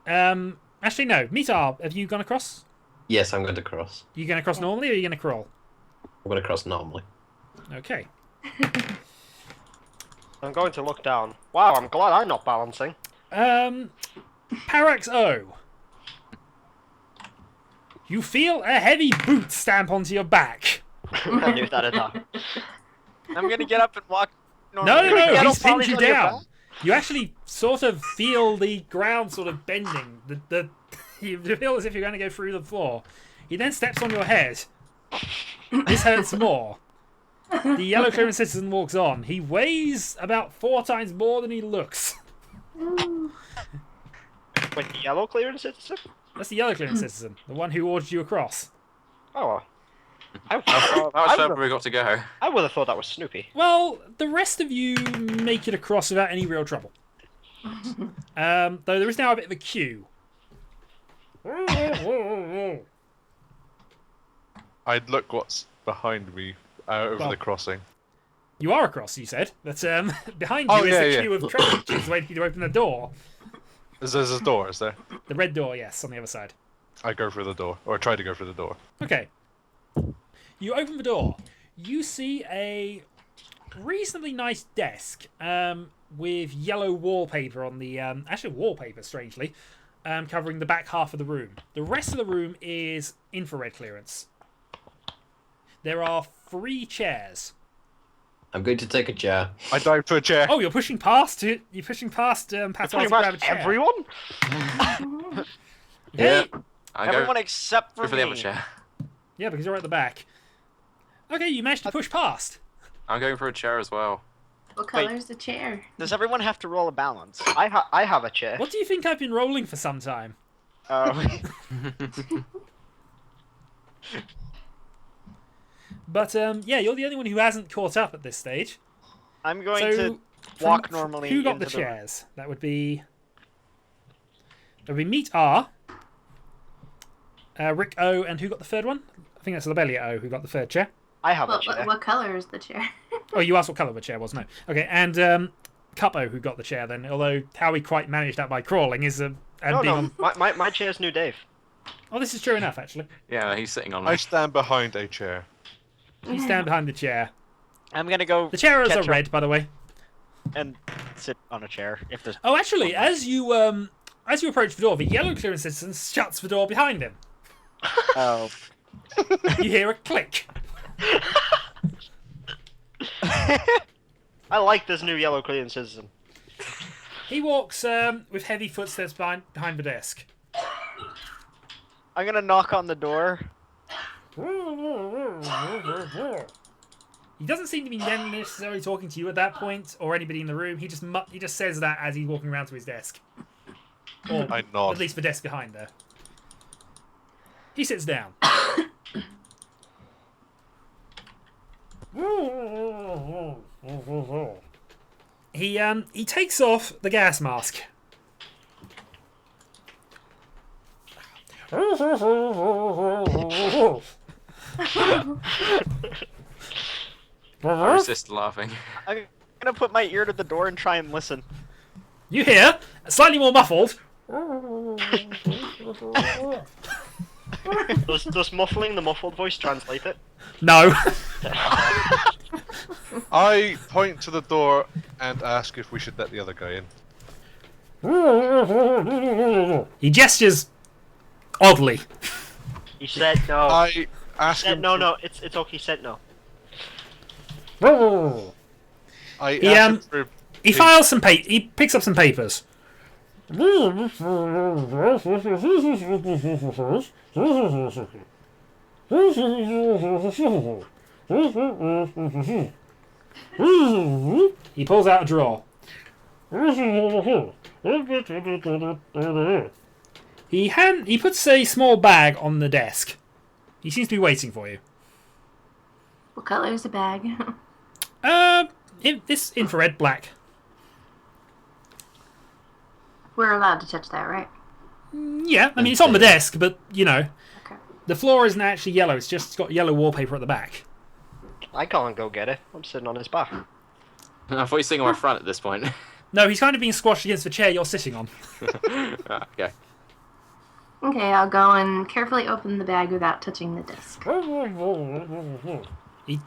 Actually, no. Meat-R, have you gone across? Yes, I'm going to cross. You going to cross normally, or are you going to crawl? I'm going to cross normally. Okay. I'm going to look down. Wow, I'm glad I'm not balancing. Parax-O. You feel a heavy boot stamp onto your back. I knew that had happened. I'm gonna get up and walk. No, no, normally. no, Yellow he's pinned polish you on your down. back? You actually sort of feel the ground sort of bending. You feel as if you're going to go through the floor. He then steps on your head. This hurts more. The yellow clearance citizen walks on. He weighs about 4 times more than he looks. Wait, the yellow clearance citizen? That's the yellow clearance citizen, the one who ordered you across. Oh, well. That was where we got to go. I would have thought that was Snoopy. Well, the rest of you make it across without any real trouble. Though there is now a bit of a queue. I'd look what's behind me over Well. the crossing. You are across, you said. But behind you Oh, is yeah, the yeah. queue of trenches waiting to open the door. There's a door, is there? The red door, yes, on the other side. I go through the door, or try to go through the door. Okay. You open the door. You see a reasonably nice desk with yellow wallpaper on the... actually, wallpaper, strangely, covering the back half of the room. The rest of the room is infrared clearance. There are 3 chairs. I'm going to take a chair. I dive to a chair. Oh, you're pushing past it. You're pushing past Pat-R Pretty to grab a much chair. everyone? Yeah. I Everyone go except for for me. the other chair. Yeah, because you're at the back. Okay, you managed to push past. I'm going for a chair as well. What color's the chair? Does everyone have to roll a balance? I have a chair. What do you think I've been rolling for some time? Oh. But yeah, you're the only one who hasn't caught up at this stage. I'm going So, to walk normally. Who got into the chairs? That would be Meat R, Rick-O, and who got the third one? I think that's Lobellia-O who got the third chair. I have a chair. What color is the chair? Oh, you asked what colour the chair was? No. Okay, and Cup-O who got the chair then, although how he quite managed that by crawling is No, my chair's new Dave. Oh, this is true enough, actually. Yeah, he's sitting on I it. stand behind a chair. You stand behind the chair. I'm gonna go. The chairs catch are red, by the way. up and sit on a chair if there's. Oh, actually, as you approach the door, the yellow clearance citizen shuts the door behind him. Oh. You hear a click. I like this new yellow clearance citizen. He walks with heavy footsteps behind the desk. I'm gonna knock on the door. He doesn't seem to be necessarily talking to you at that point, or anybody in the room. He just says that as he's walking around to his desk, or I nod. at least the desk behind there. He sits down. He takes off the gas mask. I resist laughing. I'm gonna put my ear to the door and try and listen. You hear, slightly more muffled. Does muffling the muffled voice translate it? No. I point to the door and ask if we should let the other guy in. He oddly. He said no. I ask Said him. no. It's okay. He said no. I He, ask him for He files some He picks up some papers. He pulls out a drawer. He puts a small bag on the desk. He seems to be waiting for you. What color is the bag? This infrared black. We're allowed to touch that, right? Yeah, I mean it's on the desk, but you know, Okay. the floor isn't actually yellow. It's just got yellow wallpaper at the back. I can't go get it. I'm sitting on his back. I thought he was sitting on my front at this point. No, he's kind of being squashed against the chair you're sitting on. Okay. Okay, I'll go and carefully open the bag without touching the disc.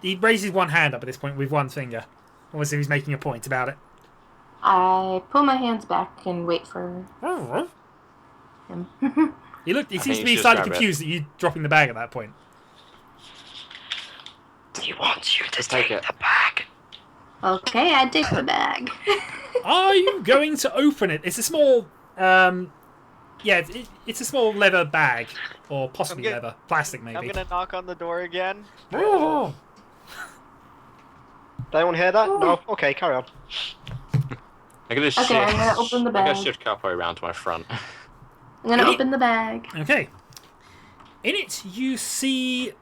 He raises one hand up at this point with one finger. Almost as if he's making a point about it. I pull my hands back and wait for him. He I seems think to you be should slightly grab it. confused that you dropping the bag at that point. He wants you to Just take it. the bag. Okay, I take the bag. Are you going to open it? It's a small, it's a small leather bag, or possibly Okay. leather, plastic maybe. I'm gonna knock on the door again. Did anyone hear that? No? Okay, carry on. I'm gonna shift. Okay, I'm gonna open the I'm gonna bag. shift Capo around to my front. I'm gonna open the bag. Okay. In it, you see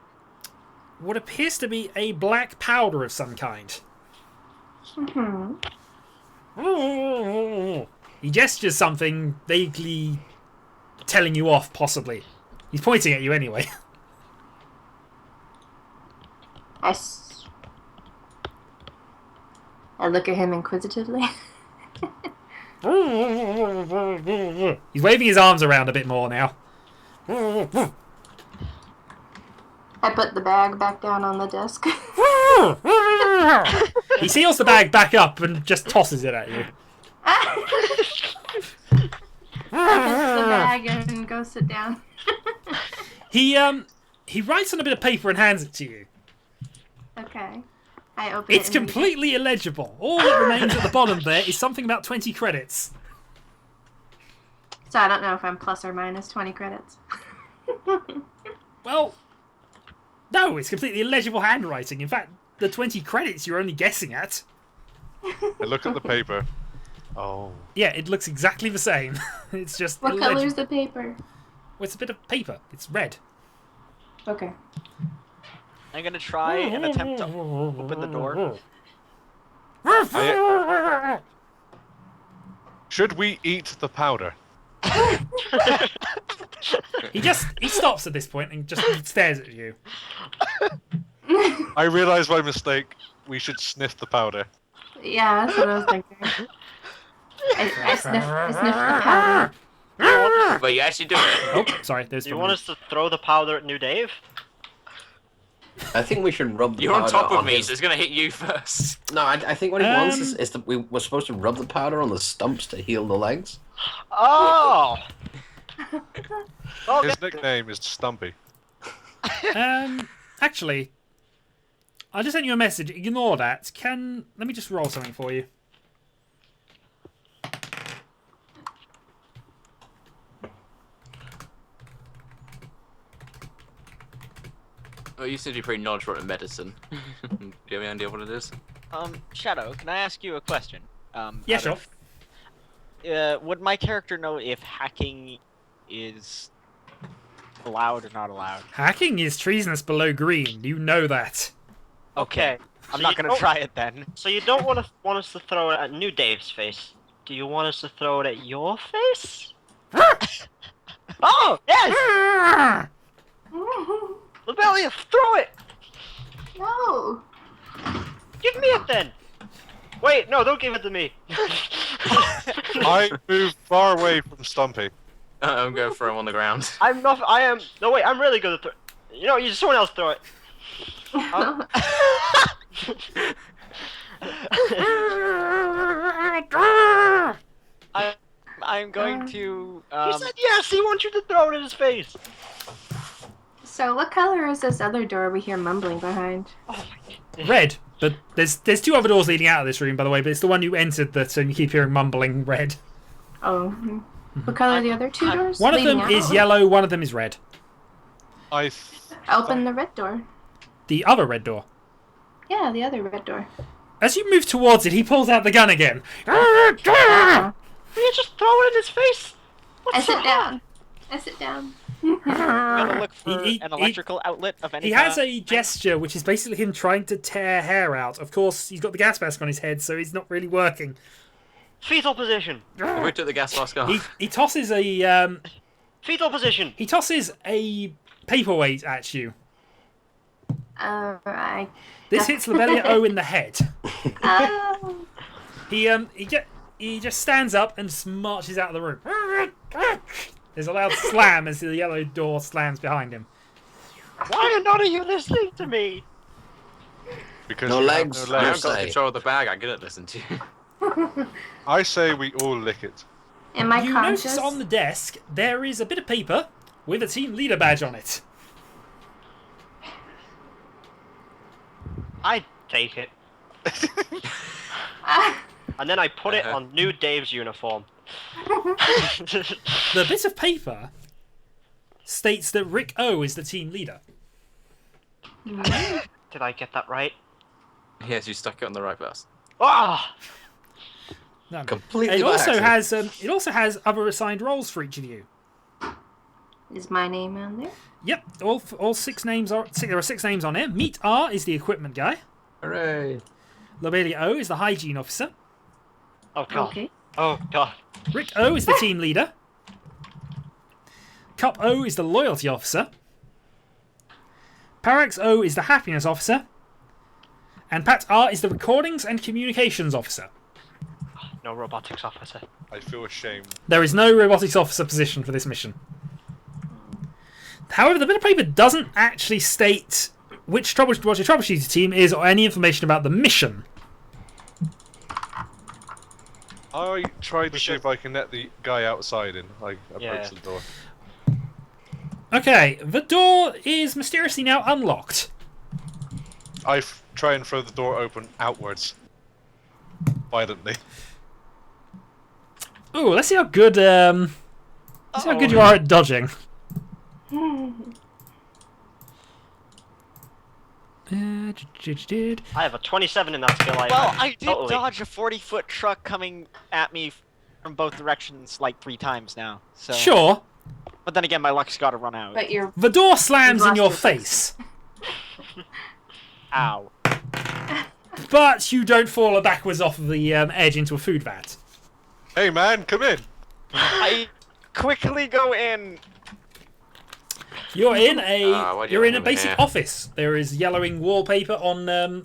what appears to be a black powder of some kind. He gestures something, vaguely telling you off, possibly. He's pointing at you anyway. I look at him inquisitively. He's waving his arms around a bit more now. I put the bag back down on the desk. He seals the bag back up and just tosses it at you. I put the bag and go sit down. He writes on a bit of paper and hands it to you. Okay. I open It's it. and- completely illegible. All that remains at the bottom there is something about 20 credits. So I don't know if I'm plus or minus 20 credits. Well, no, it's completely illegible handwriting. In fact, the 20 credits you're only guessing at. I look at the paper. Oh. Yeah, it looks exactly the same. It's just What illegible. color is the paper? Well, it's a bit of paper. It's red. Okay. I'm gonna try and attempt to open the door. Should we eat the powder? He stops at this point and just stares at you. I realised my mistake. We should sniff the powder. Yeah, that's what I was thinking. I sniffed the powder. But you actually do it. Oh, sorry. There's. Do you want us to throw the powder at New Dave? I think we should rub the You're on powder top of me, his- so it's gonna hit you first. No, I think what he wants is that we're supposed to rub the powder on the stumps to heal the legs. Oh! His nickname is Stumpy. Actually, I just sent you a message. Ignore that. Let me just roll something for you. Well, you said you're pretty knowledgeable in medicine. Do you have any idea what it is? Shadow, can I ask you a question? Yeah, out sure. Would my character know if hacking is allowed or not allowed? Hacking is treasonous below green. You know that. Okay, I'm So not you gonna don't- try it then. So you don't want us to throw it at New Dave's face? Do you want us to throw it at your face? Oh yes! Lobellia, throw it! No. Give me it then! Wait, no, don't give it to me. I moved far away from Stumpy. I'm going to throw him on the ground. I'm not. I am. No, wait. I'm really good at throw. You know, someone else throw it. I'm going to. He said yes. He wants you to throw it in his face. So what color is this other door we hear mumbling behind? Red. But there's two other doors leading out of this room, by the way. But it's the one you entered that you keep hearing mumbling red. Oh. What color are the other two doors? One of them leading is out? yellow. One of them is red. Open the red door. The other red door. Yeah, the other red door. As you move towards it, he pulls out the gun again. Uh-huh. Will you just throw it in his face? I sit down. I sit down. I'm gonna look for He- an electrical outlet of any He kind. has a gesture, which is basically him trying to tear hair out. Of course, he's got the gas mask on his head, so he's not really working. Fetal position. We took the gas mask off. He tosses a Fetal position. he tosses a paperweight at you. I. This hits Lobellia-O in the head. Oh. He just stands up and just marches out of the room. There's a loud slam as the yellow door slams behind him. Why are none of you listening to me? Because No you have legs. no I I legs. haven't got say. control of the bag. I couldn't listen to you. I say we all lick it. Am I You conscious? notice on the desk there is a bit of paper with a team leader badge on it. I take it. And then I put it on New Dave's uniform. The bit of paper states that Rick-O is the team leader. Did I get that right? Yes, you stuck it on the right place. Ah! No. Completely It by also accident. has other assigned roles for each of you. Is my name on there? Yep, all 6 names are. There are 6 names on here. Meat-R is the equipment guy. Hooray. Lobellia-O is the hygiene officer. Oh god. Okay. Oh god. Rick-O is the team leader. Cup-O is the loyalty officer. Parax-O is the happiness officer. And Pat-R is the recordings and communications officer. No robotics officer. I feel ashamed. There is no robotics officer position for this mission. However, the bit of paper doesn't actually state what your troubleshooter team is or any information about the mission. I tried to see if I can let the guy outside in. I approached Yeah. the door. Okay, the door is mysteriously now unlocked. I try and throw the door open outwards. Violently. Ooh, let's see how good you are at dodging. I have a 27 in that skill. Well, I did totally. dodge a 40-foot truck coming at me from both directions like 3 times now. So. Sure. But But then again, my luck's got to run out. But you're. The door slams You've in your lost your face. face, Ow. but you don't fall backwards off of the edge into a food vat. Hey man, come in. I quickly go in. You're in why do you you're in a have him basic here? office. There is yellowing wallpaper on the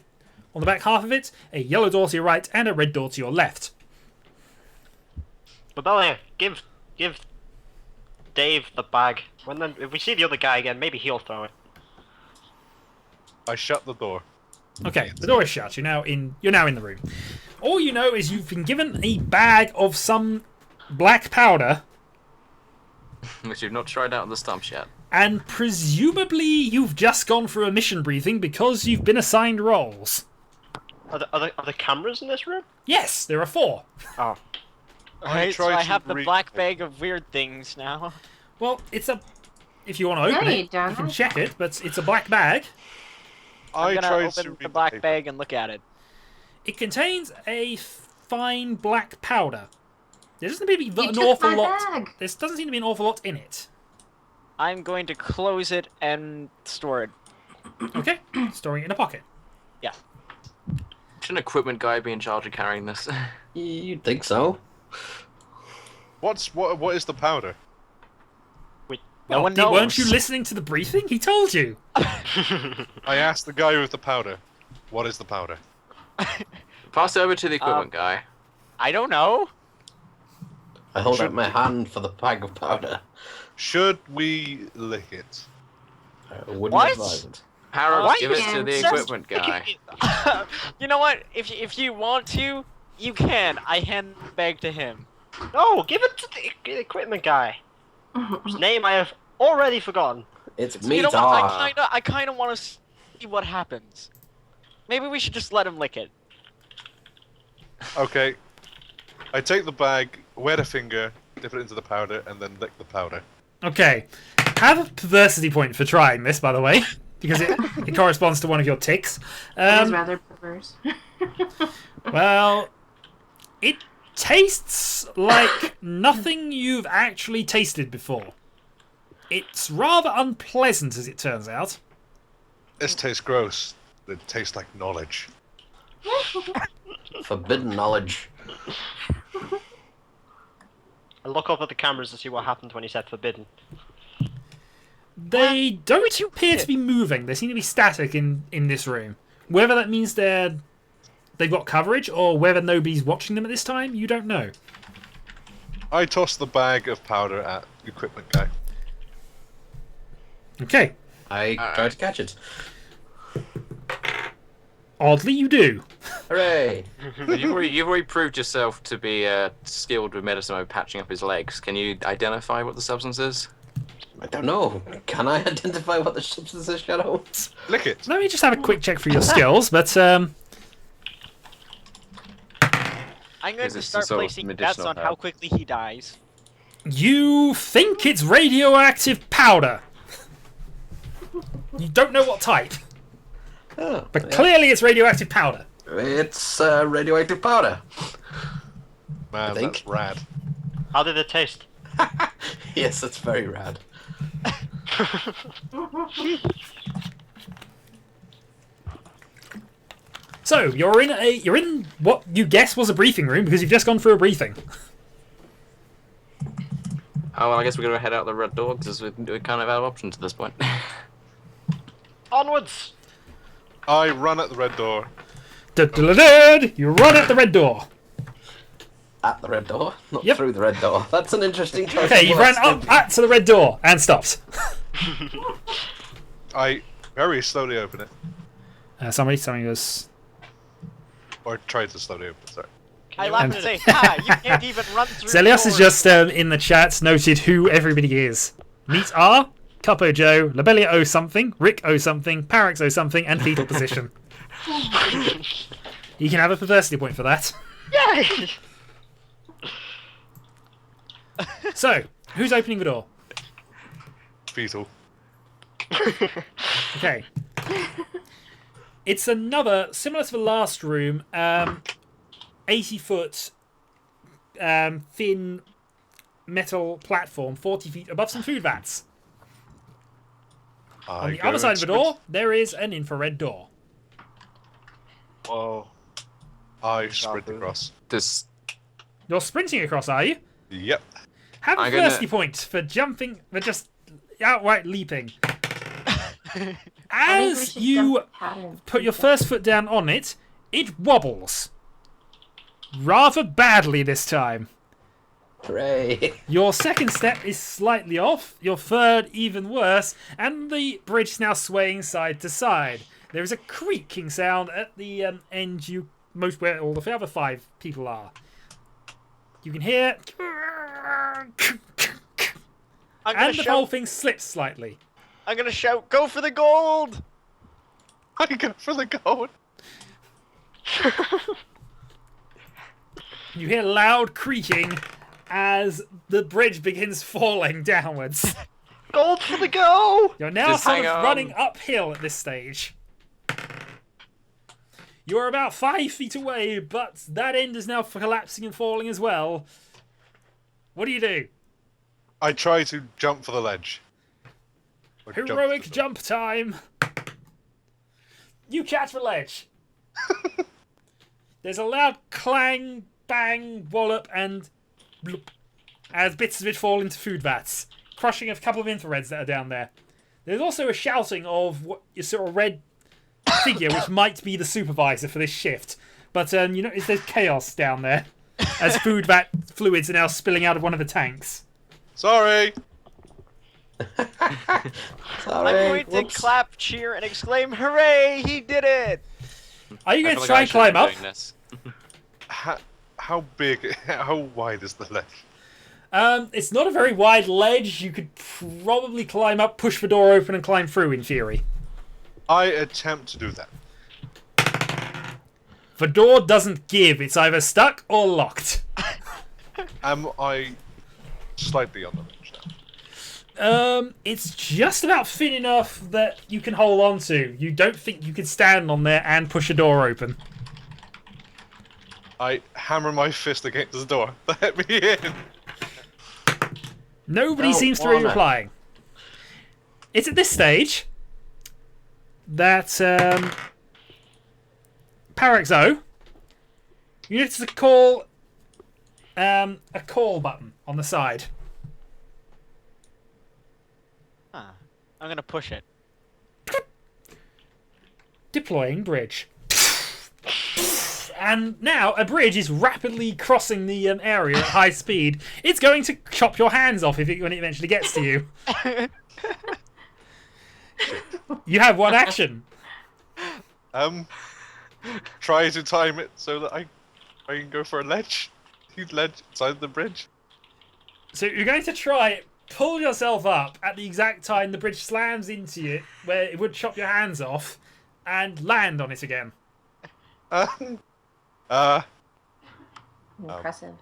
back half of it, a yellow door to your right, and a red door to your left. Lobellia, give Dave the bag. If we see the other guy again, maybe he'll throw it. I shut the door. Okay, the door is shut. You're now in the room. All you know is you've been given a bag of some black powder, Which you've not tried out on the stumps yet. and presumably you've just gone through a mission briefing because you've been assigned roles. Are the cameras in this room? Yes, there are 4. Oh. Alright, so tried I to have the read black it. bag of weird things now. Well, it's a. If you want to open No, it, you don't. you can check it, but it's a black bag. I I'm gonna tried to open read the black paper. bag and look at it. It contains a fine black powder. There doesn't seem to be You an took awful my lot. bag. There doesn't seem to be an awful lot in it. I'm going to close it and store it. Okay, storing it in a pocket. Yeah. Should an equipment guy be in charge of carrying this? You'd think so. What is the powder? No one Weren't knows. you listening to the briefing? He told you. I asked the guy with the powder. What is the powder? Pass it over to the equipment guy. I don't know. I hold out my hand for the bag of powder. Should we lick it? I wouldn't What? advise it. Parax, What? give it to the Yeah. equipment guy. You know what? If you want to, you can. I hand the bag to him. No, give it to the equipment guy. Whose name I have already forgotten. It's me, You know what? Tar. I kind of want to see what happens. Maybe we should just let him lick it. Okay. I take the bag, wet a finger, dip it into the powder, and then lick the powder. Okay. Have a perversity point for trying this, by the way, because it corresponds to one of your ticks. It is rather perverse. Well, it tastes like nothing you've actually tasted before. It's rather unpleasant, as it turns out. This tastes gross. It tastes like knowledge. Forbidden knowledge. I look up at the cameras to see what happened when he said forbidden. They don't appear to be moving. They seem to be static in this room. Whether that means they've got coverage or whether nobody's watching them at this time, you don't know. I toss the bag of powder at the equipment guy. Okay. I try to catch it. Oddly, you do. Hooray! You've already proved yourself to be skilled with medicine by patching up his legs. Can you identify what the substance is? I don't know. Can I identify what the substance is, Shadow? Lick it. Let me just have a quick check for your skills, but I'm going Is to this some start sort of placing bets medicinal on how herb? quickly he dies. you think it's radioactive powder. You don't know what type, Oh, but clearly it's radioactive powder. it's radioactive powder. Man, think. that's rad. How did it taste? Yes, it's very rad. So you're in what you guess was a briefing room because you've just gone through a briefing. Oh, well, I guess we're going to head out the red door because we kind of have options at this point. Onwards! I run at the red door. You run at the red door. At the red door, not Yep. through the red door. That's an interesting choice. Okay, of you words, ran up Snoopy. to the red door and stopped. I very slowly open it. Somebody goes. Or try to slowly open it, sorry. I laugh and say, ha! You can't even run through Xelios the has door." just in the chat noted who everybody is. Meet R, Cupo Joe, Lobellia-O something, Rick-O something, Parax-O something, and fetal position. You can have a perversity point for that. Yay! So, who's opening the door? Fetal. Okay. It's another, similar to the last room, 80-foot, thin, metal platform 40 feet above some food vats. On the go other side of the and door, there is an infrared door. Whoa. I sprint across. This. You're sprinting across, are you? Yep. Have a I'm gonna- thirsty point for jumping, for just outright leaping. As you put your first foot down on it, it wobbles. Rather badly this time. Hooray! Your second step is slightly off, your third even worse, and the bridge is now swaying side to side. There is a creaking sound at the end where all the other 5 people are. You can hear... And the whole thing slips slightly. I'm gonna shout, "Go for the gold!" I go for the gold. You hear loud creaking as the bridge begins falling downwards. Gold for the go! You're now Just sort hang of on. running uphill at this stage. You're about 5 feet away, but that end is now collapsing and falling as well. What do you do? I try to jump for the ledge. Or Heroic for the- jump time. You catch the ledge. There's a loud clang, bang, wallop, and bloop as bits of it fall into food vats, crushing a couple of infrareds that are down there. There's also a shouting of what you sort of red figure, which might be the supervisor for this shift. But you notice there's chaos down there as food vat fluids are now spilling out of one of the tanks. Sorry. I'm Sorry. going to Whoops. clap, cheer, and exclaim, "Hooray! He did it!" Are you I going to feel try like I and should climb be up? doing this. How big? How wide is the ledge? It's not a very wide ledge. You could probably climb up, push the door open, and climb through, in theory. I attempt to do that. The door doesn't give. It's either stuck or locked. Am I slightly on the ledge now? It's just about thin enough that you can hold on to. You don't think you can stand on there and push a door open. I hammer my fist against the door. Let me in. Nobody No, seems to be why not? replying. It's at this stage that Parax-O, you need to call a call button on the side. Huh. I'm gonna push it. Deploying bridge. And now a bridge is rapidly crossing the area at high speed. It's going to chop your hands off when it eventually gets to you. You have one action. Try to time it so that I can go for a ledge. Ledge inside the bridge. So you're going to try pull yourself up at the exact time the bridge slams into you, where it would chop your hands off, and land on it again. Impressive.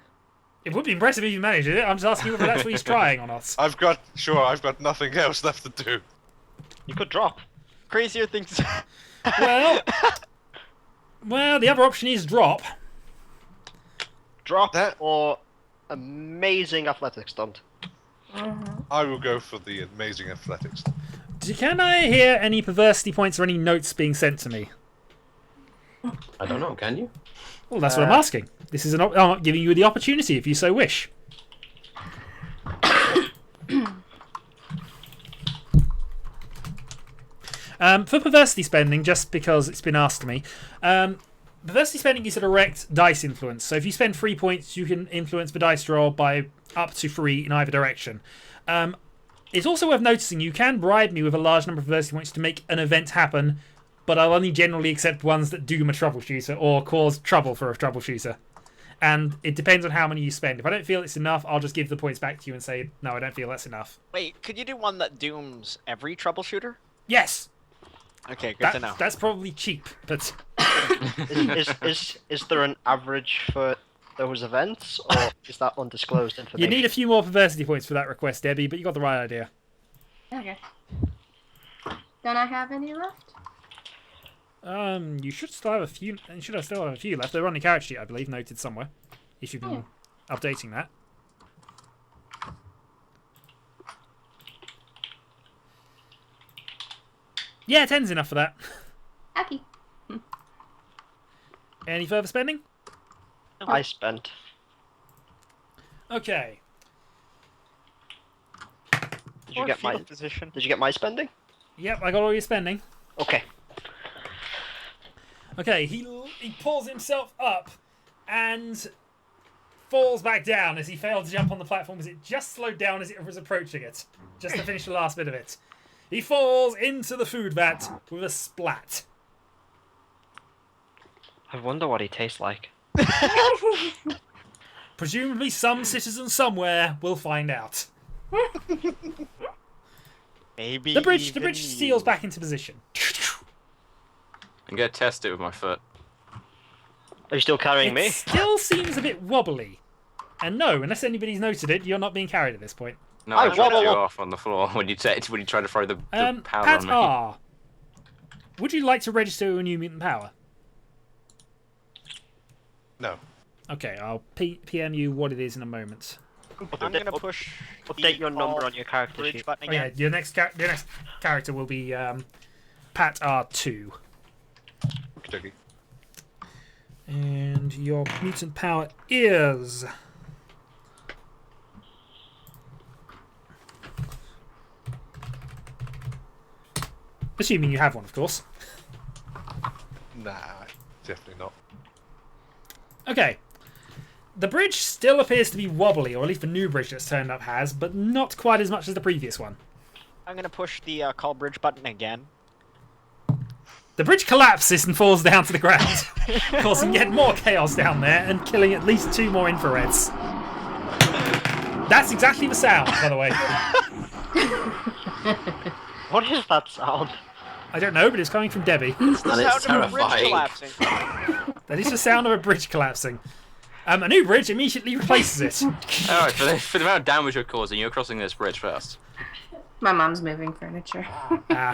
It would be impressive if you managed it. I'm just asking whether that's what he's trying or not. I've got nothing else left to do. You could drop. Crazier things. Well, the other option is drop. Drop That- or amazing athletics stunt. I will go for the amazing athletics. Can I hear any perversity points or any notes being sent to me? I don't know. Can you? Well, that's what I'm asking. This is I'm giving you the opportunity if you so wish. For perversity spending, just because it's been asked to me, perversity spending is a direct dice influence. So if you spend 3 points, you can influence the dice roll by up to 3 in either direction. It's also worth noticing you can bribe me with a large number of perversity points to make an event happen, but I'll only generally accept ones that doom a troubleshooter or cause trouble for a troubleshooter. And it depends on how many you spend. If I don't feel it's enough, I'll just give the points back to you and say, no, I don't feel that's enough. Wait, could you do one that dooms every troubleshooter? Yes! Okay, good to know. That's probably cheap, but Is there an average for those events, or is that undisclosed you information? need a few more perversity points for that request, Debbie, but you got the right idea. Okay. Don't I have any left? You should still have a few. You should have still have a few left. They're on the character sheet, I believe, noted somewhere. If you've been updating that. Yeah, 10's enough for that. Happy. Any further spending? I spent. Okay. Did you get my position? Did you get my spending? Yep, I got all your spending. Okay. Okay, he pulls himself up and falls back down as he failed to jump on the platform as it just slowed down as it was approaching it. Just to finish the last bit of it. He falls into the food vat with a splat. I wonder what he tastes like. Presumably some citizen somewhere will find out. Maybe The bridge even seals you. back into position. I'm gonna test it with my foot. Are you still carrying It me? still seems a bit wobbly. And no, unless anybody's noted it, you're not being carried at this point. No, I I dropped you wobble. off on the floor when you try to throw the power on me. Pat-R, would you like to register a new mutant power? No. Okay, I'll PM you what it is in a moment. I'm gonna push. Update your the number all on your character bridge sheet. button Oh, yeah, again. your next character will be Pat-R2. Okey-dokey. And your mutant power is... Assuming you have one, of course. Nah, definitely not. Okay. The bridge still appears to be wobbly, or at least the new bridge that's turned up has, but not quite as much as the previous one. I'm gonna push the call bridge button again. The bridge collapses and falls down to the ground, causing yet more chaos down there and killing at least 2 more infrareds. That's exactly the sound, by the way. What is that sound? I don't know, but it's coming from Debbie. And it's Sound of a bridge terrifying. collapsing. That is the sound of a bridge collapsing. A new bridge immediately replaces it. Alright, for the amount of damage you're causing, you're crossing this bridge first. My mom's moving furniture.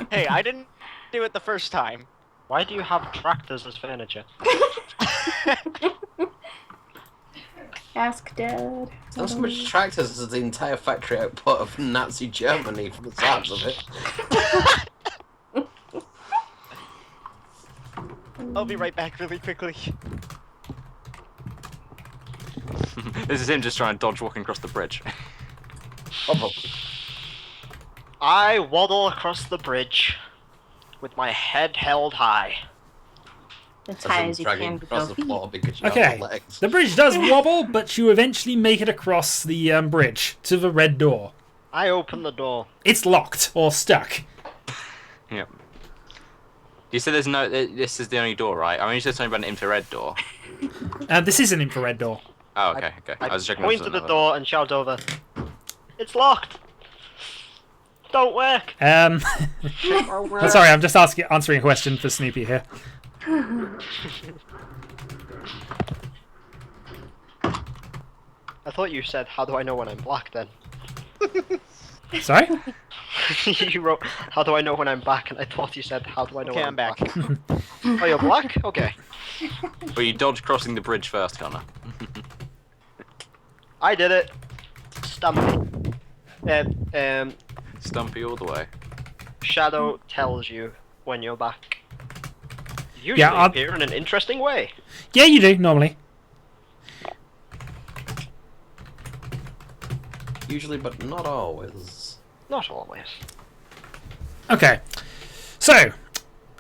Hey, I didn't do it the first time. Why do you have tractors as furniture? Ask Dad. Not so much tractors as the entire factory output of Nazi Germany from the sounds of it. I'll be right back really quickly. This is him just trying to dodge walking across the bridge. I waddle across the bridge with my head held high. As As high in as you dragging can with across both the feet. floor because you Okay, have no legs. the bridge does wobble, but you eventually make it across the bridge to the red door. I open the door. It's locked or stuck. Yep. You said there's no. This is the only door, right? I mean, you said something about an infrared door. This is an infrared door. Oh, okay, okay. I was checking. Point to the door and shout over. It's locked. Don't work. I'm sorry, I'm just answering a question for Snoopy here. I thought you said, "How do I know when I'm black?" Then Sorry? you wrote, "How do I know when I'm back?" And I thought you said, "How do I know Okay, when I'm back. Oh, you're black? Okay. Well, you dodged crossing the bridge first, Connor. I did it. Stumpy. Stumpy all the way. Shadow tells you when you're back. You usually Yeah, I'll- appear in an interesting way. Yeah, you do, normally. Usually, but not always. Not always. Okay. So,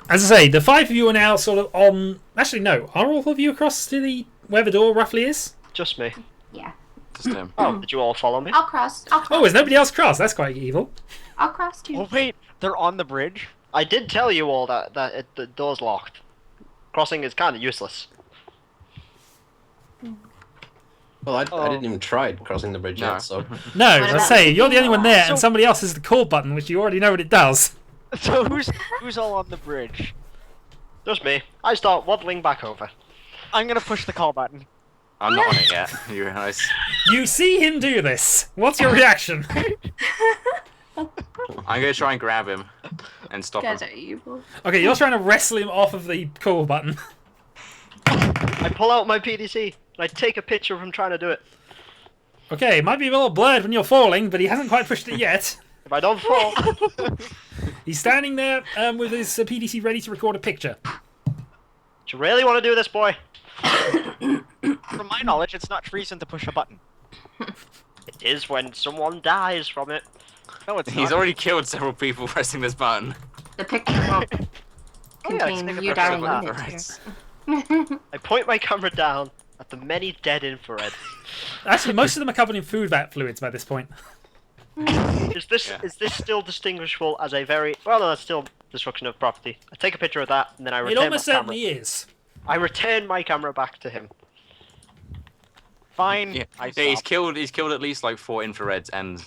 as I say, the 5 of you are now sort of on... Actually, no. Are all of you across to the where the door roughly is? Just me. Yeah. Just him. Oh, did you all follow me? I'll cross. I'll cross. Oh, is nobody else crossed? That's quite evil. I'll cross too. Oh wait, they're on the bridge. I did tell you all that the door's locked. Crossing is kind of useless. Well, I Oh. didn't even try crossing the bridge No. yet, so... No, as I about- say, you're the only one there, So- and somebody else has the call button, which you already know what it does. So who's all on the bridge? Just me. I start waddling back over. I'm gonna push the call button. I'm not on it yet. You realise? You see him do this. What's your reaction? I'm gonna try and grab him and stop You guys him. are evil. Okay, you're trying to wrestle him off of the call button. I pull out my PDC and I take a picture of him trying to do it. Okay, it might be a little blurred when you're falling, but he hasn't quite pushed it yet. If I don't fall, He's standing there with his PDC ready to record a picture. Do you really want to do this, boy? From my knowledge, it's not treason to push a button. It is when someone dies from it. No, it's He's not. already killed several people pressing this button. The picture won't Oh, yeah, contain take a you picture dying of in that. it. I point my camera down at the many dead infrared. Actually, most of them are covered in food vat fluids by this point. Is this still distinguishable as a very well? No, that's still destruction of property. I take a picture of that and then I It return almost my camera. certainly is. I return my camera back to him. Fine. Yeah, I he's stop. killed. He's killed at least like 4 infrareds and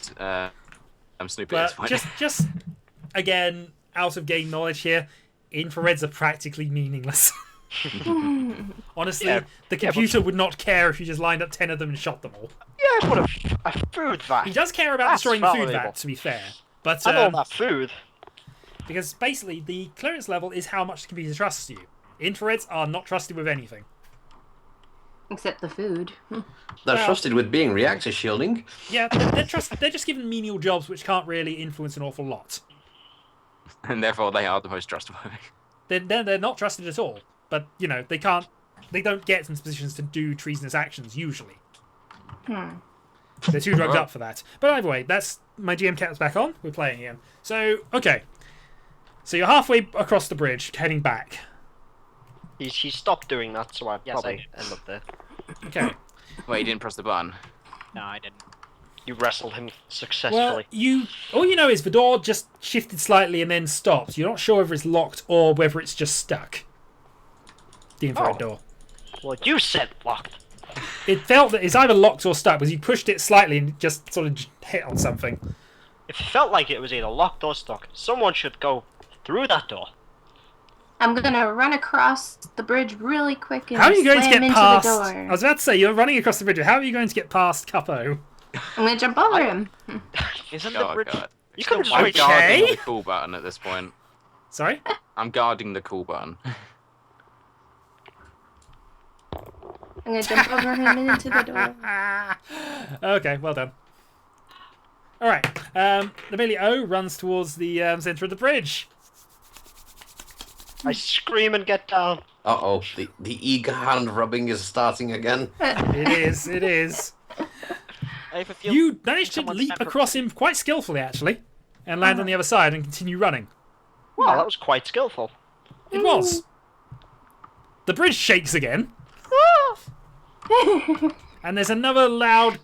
Snoopy at this But point. just again, out of game knowledge here, infrareds are practically meaningless. Honestly, Yeah, the computer would not care if you just lined up 10 of them and shot them all. Yeah, but a food vat. He does care about That's destroying the food valuable. vat, to be fair. But I know that food. because basically the clearance level is how much the computer trusts you. Infrareds are not trusted with anything. Except the food. They're Well- trusted with being reactor shielding. Yeah, they're just given menial jobs which can't really influence an awful lot. And therefore they are the most trustworthy. They're not trusted at all. But you know they don't get into positions to do treasonous actions usually. They're too drugged up for that. But either way, that's my GM cap's back on. We're playing again. So okay, so you're halfway across the bridge, heading back. He stopped doing that, so I Yes, probably end up there. Okay. Wait, he didn't press the button. No, I didn't. You wrestled him Well, successfully. all you know is the door just shifted slightly and then stopped. You're not sure whether it's locked or whether it's just stuck. The infrared door. Well, you said locked. It felt that it's either locked or stuck because you pushed it slightly and it just sort of hit on something. If it felt like it was either locked or stuck, someone should go through that door. I'm gonna run across the bridge really quick and How are you going to slam get into past? the I door. was about to say you're running across the bridge. How are you going to get past Capo? I'm gonna jump over him. Isn't the Oh bridge? god. You could have just I'm waited. guarding the cool button at this point. Sorry. I'm guarding the cool button. I'm gonna jump over him and into the door. Okay, well done. All right. Lobellia-O runs towards the center of the bridge. I scream and get down. Uh-oh, the eager hand rubbing is starting again. It is. It is. I have a feeling You managed to someone's leap sent for- across him quite skillfully, actually, and land on the other side and continue running. Wow, that was quite skillful. It was. The bridge shakes again, and there's another loud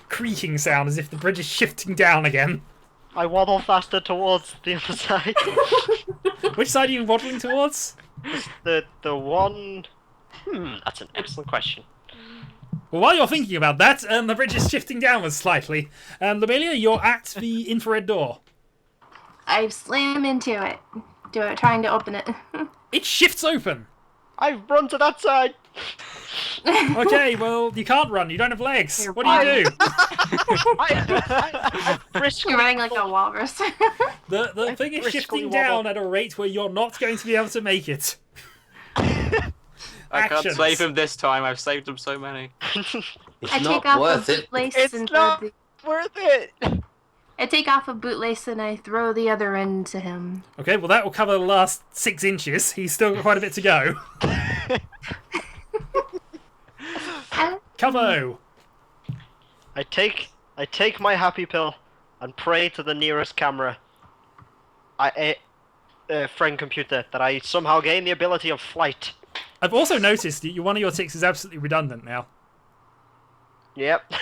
creaking sound as if the bridge is shifting down again. I waddle faster towards the other side. Which side are you waddling towards? the one. That's an excellent question. Well, while you're thinking about that, the bridge is shifting downwards slightly. Lobelia, you're at the infrared door. I slam into it, trying to open it. It shifts open. I run to that side. Okay, well, you can't run. You don't have legs. You're What do you do? I briskly You're running like a walrus. The thing is briskly shifting wobble. down at a rate where you're not going to be able to make it. I can't Actions. save him this time. I've saved him so many. It's I not take off worth a it. bootlace It's and not- throw worth it. I take off a bootlace and I throw the other end to him. Okay, well, that will cover the last 6 inches. He's still got quite a bit to go. Covo! I take my happy pill and pray to the nearest camera. Friend computer, that I somehow gain the ability of flight. I've also noticed that one of your ticks is absolutely redundant now. Yep.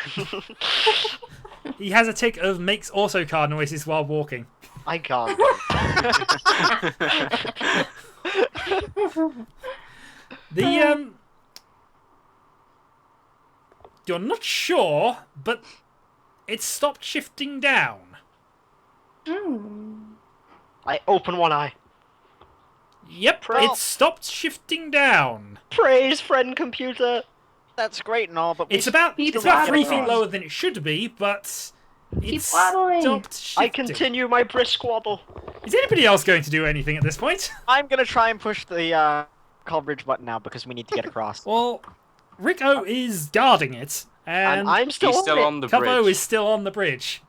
He has a tick of makes autocar noises while walking. I can't. You're not sure, but it stopped shifting down. I open one eye. Yep, it stopped shifting down. Praise, friend computer. That's great and all, but we It's about Keep 3 waddling. feet lower than it should be, but it waddling. stopped shifting. I continue my brisk waddle. Is anybody else going to do anything at this point? I'm gonna try and push the call bridge button now because we need to get across. Well, Rick-O is guarding it, And and I'm still He's on still it. on the Capo bridge. is still on the bridge.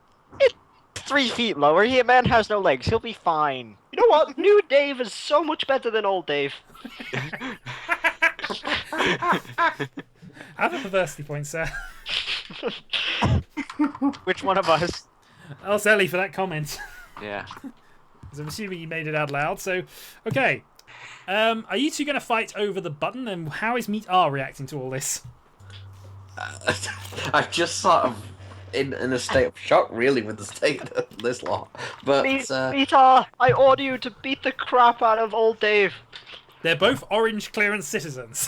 3 feet lower. He man has no legs. He'll be fine. You know what? New Dave is so much better than old Dave. Have a perversity point, sir. Which one of us? Oh, Zelly for that comment. Yeah. Because I'm assuming you made it out loud. So, okay. Are you two going to fight over the button? And how is Meat R reacting to all this? I'm just sort of in a state of shock, really, with the state of this lot. But Peter, I order you to beat the crap out of old Dave. They're both orange clearance citizens.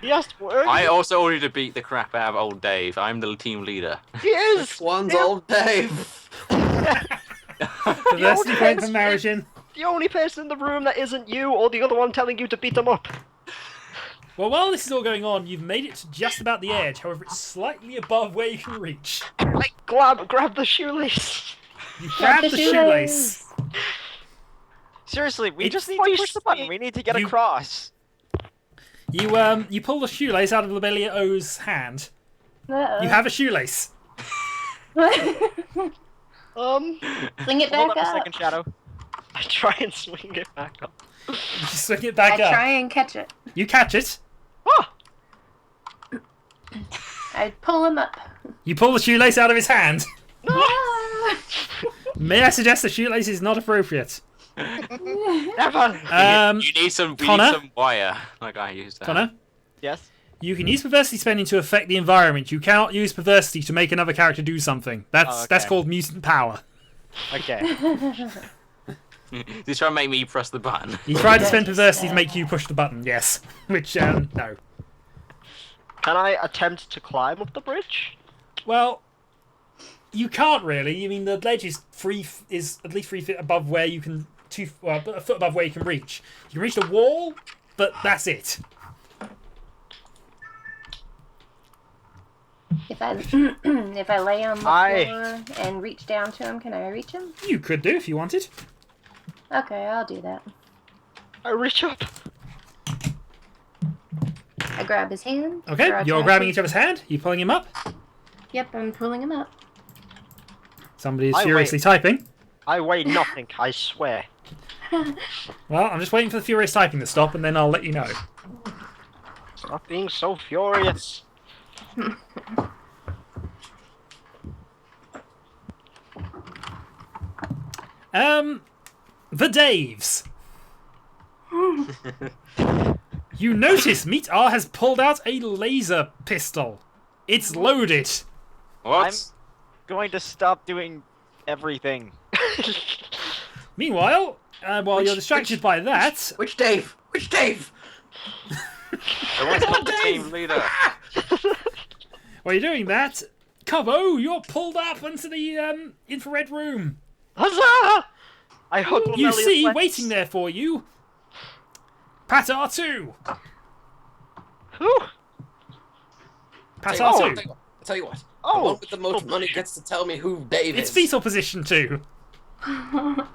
Yes, I also ordered to beat the crap out of old Dave. I'm the team leader. he is. which one's old Dave? Perversity point from Marajin. The only person in the room that isn't you or the other one telling you to beat them up. Well, while this is all going on, you've made it to just about the edge. However, it's slightly above where you can reach. Like, grab the shoelace. You grab the shoelace. Seriously, we It's just need to push the button. We need to get You- across. You pull the shoelace out of Lobellia-O's hand. Uh-oh. You have a shoelace. Swing it Hold back up a up. second, Shadow. I try and swing it back up. You swing it back I up. try and catch it. You catch it. Ah! I pull him up. You pull the shoelace out of his hand. Ah! May I suggest the shoelace is not appropriate? Never. You need some Connor? wire, like I used. Connor, Yes? you can use perversity spending to affect the environment. You cannot use perversity to make another character do something. That's Oh, that's okay. called mutant power. Okay. He's trying to make me press the button. You tried to spend perversity to make you push the button, yes. Which, no. Can I attempt to climb up the bridge? Well, you can't really. I mean, the ledge is is at least 3 feet above where you can, a foot above where you can reach. You can reach the wall, but that's it. If I if I lay on the floor and reach down to him, can I reach him? You could do if you wanted. Okay, I'll do that. I reach up. I grab his hand. Okay, or I you're try grabbing to- each other's hand. You pulling him up. Yep, I'm pulling him up. Somebody is I furiously wait. typing. I weigh nothing, I swear. Well, I'm just waiting for the furious typing to stop, and then I'll let you know. Stop being so furious. The Daves. You notice Meat R has pulled out a laser pistol. It's loaded. What? Going to stop doing everything. Meanwhile, while you're distracted by that, Which Dave? Which Dave? Everyone's not the team leader. while you're doing that, Cubbo, you're pulled up into the infrared room. Huzzah! I hug You Lobellia's see, legs. waiting there for you, Pat-R-2. Who? Pat-R-2. I'll tell you what. The Oh, one with the most money gets to tell me who Dave It's is. fetal position 2. How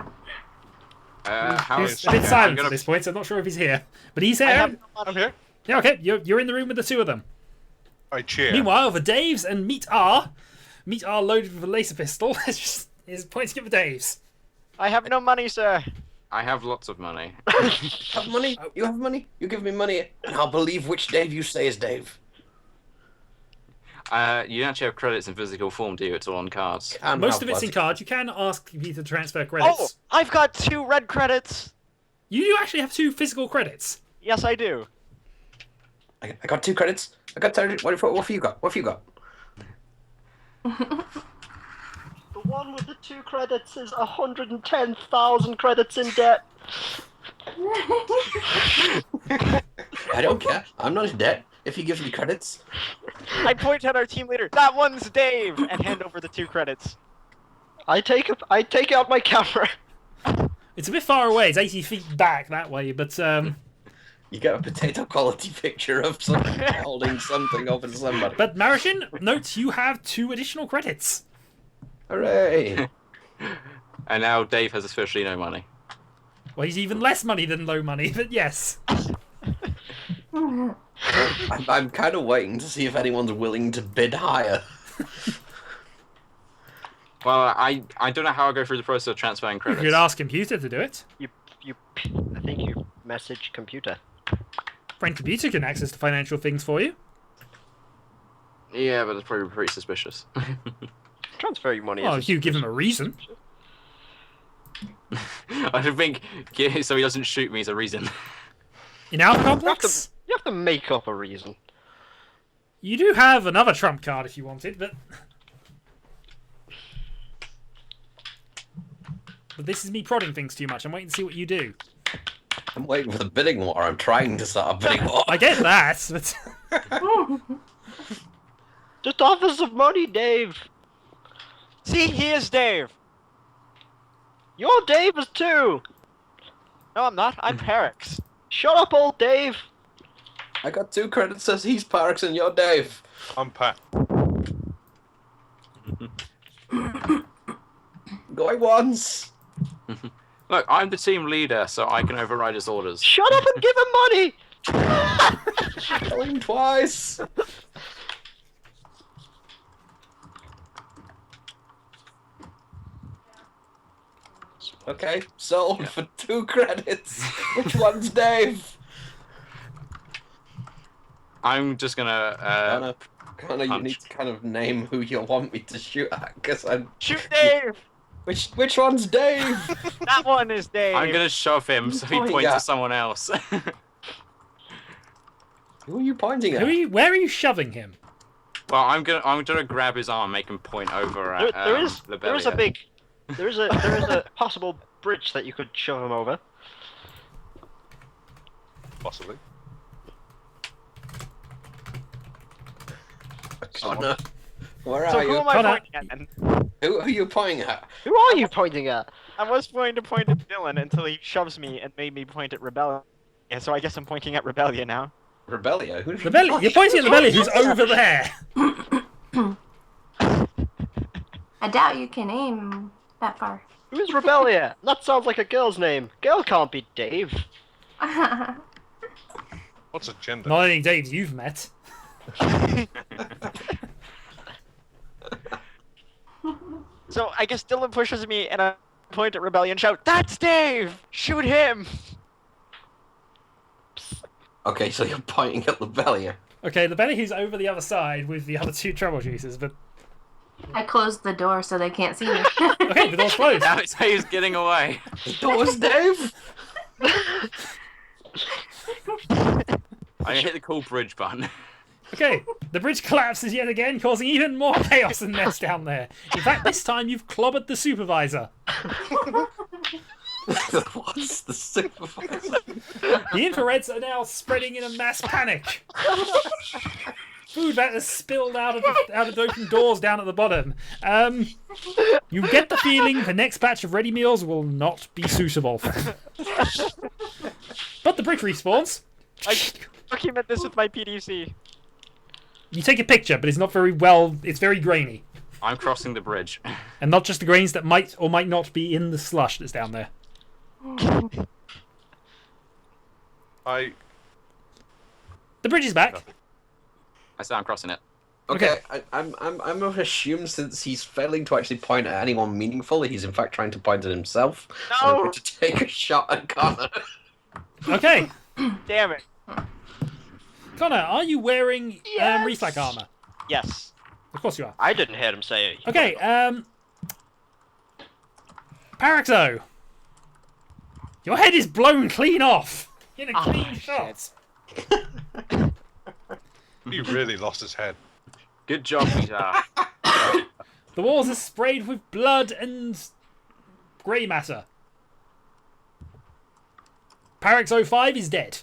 He's is a bit I'm silent gonna- at this point, so I'm not sure if he's here. But he's I here. have I'm here. Yeah, okay, you're in the room with the two of them. I cheer. Meanwhile, the Daves and Meat R loaded with a laser pistol is pointing at the Daves. I have no money, sir. I have lots of money. Have money? You have money? You give me money, and I'll believe which Dave you say is Dave. You don't actually have credits in physical form, do you? It's all on cards. Can Most have of it's in blood. cards. You can ask people to transfer credits. Oh, I've got 2 red credits. You do actually have 2 physical credits. Yes, I do. I got 2 credits. I got 30. What have you got? What have you got? The one with the 2 credits is 110,000 credits in debt. I don't care. I'm not in debt. If he gives me credits. I point at our team leader. That one's Dave, and hand over the 2 credits. I take out my camera. It's a bit far away. It's 80 feet back that way, but You get a potato quality picture of someone holding something over to somebody. Marajin, note you have 2 additional credits. Hooray! And now Dave has officially no money. Well, he's even less money than low money, but yes. I'm kind of waiting to see if anyone's willing to bid higher. Well, I don't know how I go through the process of transferring You credits. could ask computer to do it. I think you message computer. Friend computer can access the financial things for you. Yeah, but it's probably pretty suspicious. Transfer your money. Well, is if you give him a reason. I don't think so he doesn't shoot me is a reason. In our You complex, have to make up a reason. you do have another trump card if you wanted, but this is me prodding things too much. I'm waiting to see what you do. I'm waiting for the bidding war. I'm trying to start a bidding war. I get that, but Just offer some money, Dave. See, he is Dave. You're Dave is too. No, I'm not. I'm Parax. Shut up, old Dave. I got 2 credits, says he's Parax and you're Dave. I'm Pat. Going once. Look, I'm the team leader, so I can override his orders. Shut up and give him money. Going twice. Okay, sold for 2 credits. Which one's Dave? I'm just gonna Connor, you punch. need to kind of name who you want me to shoot at, because I'm... Shoot Dave! Which one's Dave? That one is Dave. I'm gonna shove him so he Oh, points yeah. at someone else. Who are you pointing at? where are you shoving him? Well, I'm gonna grab his arm, make him point over at There is Lobellia. there is a possible bridge that you could shove him over. Possibly. Connor, where So are who you? am I Connor. pointing at then? Who are you pointing at? Who are you pointing at? I was going to point at Dylan until he shoves me and made me point at Rebellia. Yeah, so I guess I'm pointing at Rebellia now. Rebellia? Who's Lobellia, you're pointing at Lobellia, who's over there. I doubt you can aim that far. Who's Rebellia? That sounds like a girl's name. Girl can't be Dave. What's a gender? Not any Daves you've met. So I guess Dylan pushes me and I point at Rebellia and shout, "That's Dave! Shoot him!" Okay, so you're pointing at Lobellia. Okay, Lobellia who's over the other side with the other 2 troubleshooters, but I closed the door so they can't see me. okay, the door's closed. Now it's how he's getting away. The door's Dave? I hit the cool bridge button. Okay, the bridge collapses yet again, causing even more chaos and mess down there. In fact, this time you've clobbered the supervisor. What's the supervisor? The infrareds are now spreading in a mass panic. Food that has spilled out of the open doors down at the bottom. You get the feeling the next batch of ready meals will not be suitable. But the bridge respawns. I document this with my PDC. You take a picture, but it's not very well. It's very grainy, I'm crossing the bridge. and not just the grains that might or might not be in the slush that's down there. I The bridge is back. I said I'm crossing it. Okay, I'm of assume since he's failing to actually point at anyone meaningful, he's in fact trying to point at himself. So I'm No! going to take a shot at Connor. Okay, Damn it. Connor, are you wearing Yes! reflect armor? Yes. Of course you are. I didn't hear him say it. Okay, Parax-O, your head is blown clean off in a clean shot. he really lost his head. Good job, Peter. The walls are sprayed with blood and grey matter. Parax-O-5 is dead.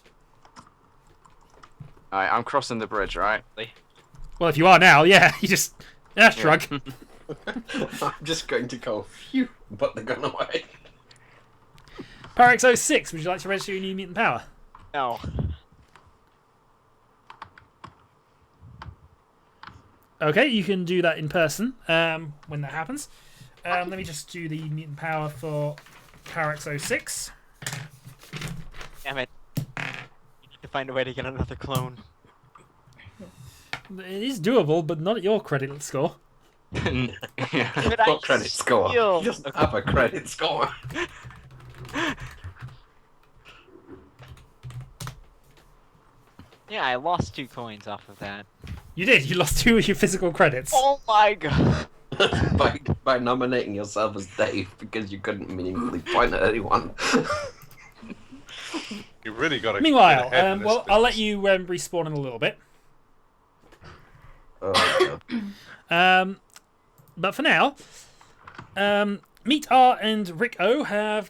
Alright, I'm crossing the bridge, right? Well, if you are now, yeah, you just shrug. I'm just going to go, phew, put the gun away. Parax-O-6, would you like to register your new mutant power? No. Okay, you can do that in person when that happens. Let me just do the mutant power for Parax-O-6. Damn it. I need to find a way to get another clone. It is doable, but not at your credit score. Yeah. Could I What credit score? steal- He doesn't have a credit score. Yeah, I lost 2 coins off of that. You did. You lost 2 of your physical credits. Oh my god. by nominating yourself as Dave because you couldn't meaningfully point at anyone. You really got to. Meanwhile, well, I'll let you respawn in a little bit. Oh, God. But for now, Meat-R and Rick-O are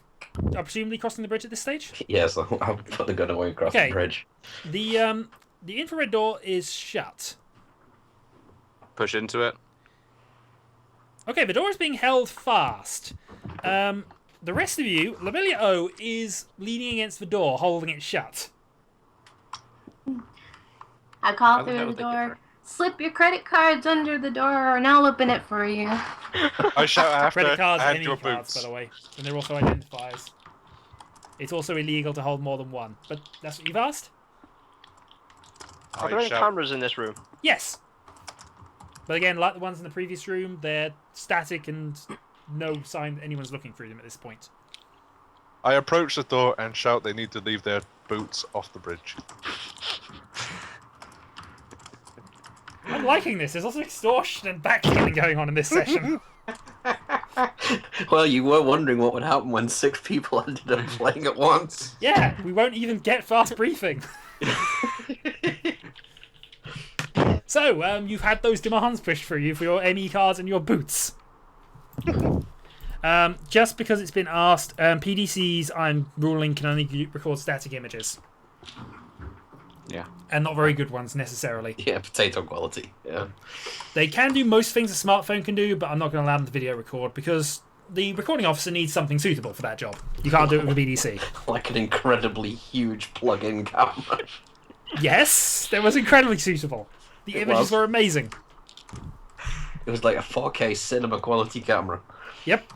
presumably crossing the bridge at this stage. Yes, I'll put the gun away across Okay. the bridge. The infrared door is shut. Push into it. Okay, the door is being held fast. The rest of you, Lobellia-O is leaning against the door, holding it shut. I call How the hell through the did they door. get Slip your credit cards under the door, and I'll open it for you. I shout after Credit cards and and your cards, by boots. the way. And they're also identifiers. It's also illegal to hold more than one. But that's what you've asked? Are there any shout. cameras in this room? Yes. But again, like the ones in the previous room, they're static and no sign that anyone's looking through them at this point. I approach the door and shout they need to leave their boots off the bridge. I'm liking this. There's also extortion and backstabbing going on in this session. Well, you were wondering what would happen when 6 people ended up playing at once. Yeah, we won't even get fast briefing. So, you've had those demands pushed for you for your ME cards and your boots. Just because it's been asked, PDCs, I'm ruling, can only record static images. Yeah. And not very good ones, necessarily. Yeah, potato quality. Yeah. They can do most things a smartphone can do, but I'm not going to allow them to video record because the recording officer needs something suitable for that job. You can't do it with a BDC. Like an incredibly huge plug-in camera. Yes, that was incredibly suitable. The It images was. were amazing. It was like a 4K cinema quality camera. Yep.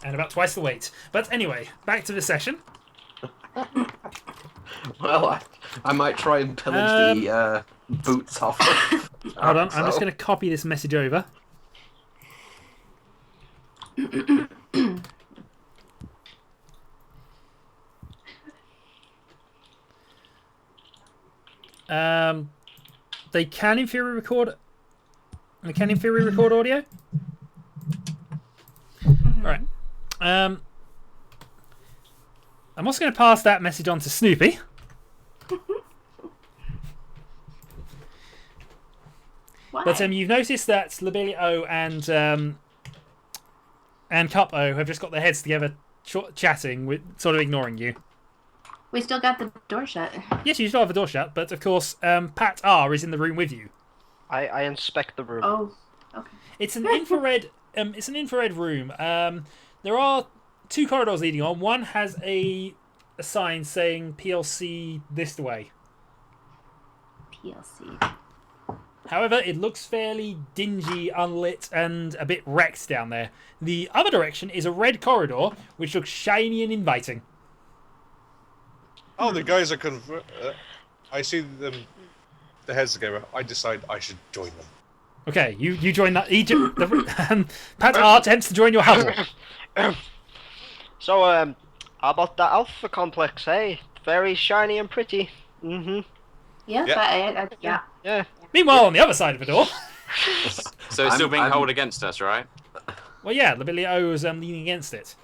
And about twice the weight. But anyway, back to the session. Well, I might try and pillage the boots off. Hold on, I'm just going to copy this message over. They can in theory record. They can in theory record audio. Right. I'm also going to pass that message on to Snoopy. Why? But you've noticed that Lobellia-O and Cup-O have just got their heads together, chatting, with sort of ignoring you. We still got the door shut. Yes, you still have the door shut, but of course, Pat-R is in the room with you. I inspect the room. Oh, okay. It's an infrared. It's an infrared room. There are 2 corridors leading on. One has a sign saying PLC this way. PLC. However, it looks fairly dingy, unlit, and a bit wrecked down there. The other direction is a red corridor, which looks shiny and inviting. Oh, the guys are I see them, the heads together. I decide I should join them. Okay, you join that. Pat-R attempts to join your huddle. So, how about that Alpha Complex, hey? Very shiny and pretty. Mm-hmm. Yeah, Yeah. yeah. Yeah. Meanwhile, on the other side of the door, So it's still being I'm- held against us, right? well, yeah, Lobellia-O is leaning against it.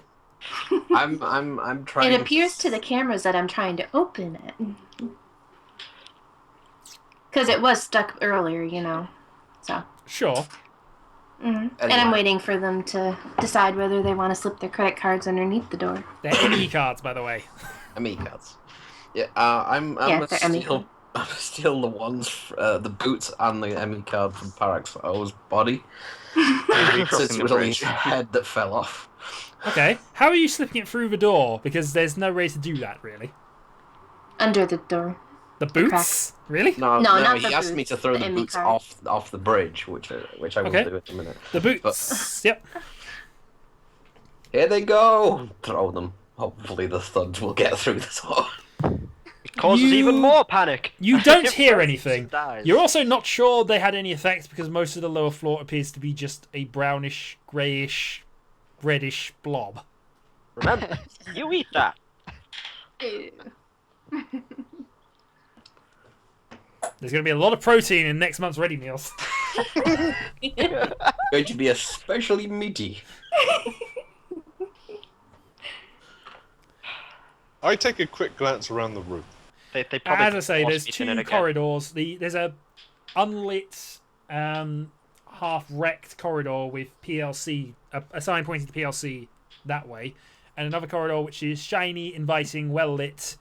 I'm trying. It appears to the cameras that I'm trying to open it. Because it was stuck earlier, you know. So. Sure. And I'm Anyway. waiting for them to decide whether they want to slip their credit cards underneath the door. They're ME cards, by the way. ME cards. Yeah, I'm Yeah, gonna they're ME steal the ones, the boots and the ME card from Parax-O's body. Since Crossing it the was only bridge. his head that fell off. Okay. How are you slipping it through the door? Because there's no way to do that, really. Under the door. The boots? Really? No, No, not he the asked me boots, to throw the the ME boots card. off the bridge, which I will Okay. do in a minute. The boots. Yep. Here they go! Throw them. Hopefully the thuds will get through the door. Causes even more panic. You don't If hear Percy anything. dies. You're also not sure they had any effect because most of the lower floor appears to be just a brownish, greyish, reddish blob. Remember, you eat that. Ew. There's going to be a lot of protein in next month's ready meals. Going to be especially meaty. I take a quick glance around the room. They probably As I say, force there's feed in it two again. corridors. There's a unlit, half-wrecked corridor with PLC, a sign pointing to PLC that way, and another corridor which is shiny, inviting, well lit,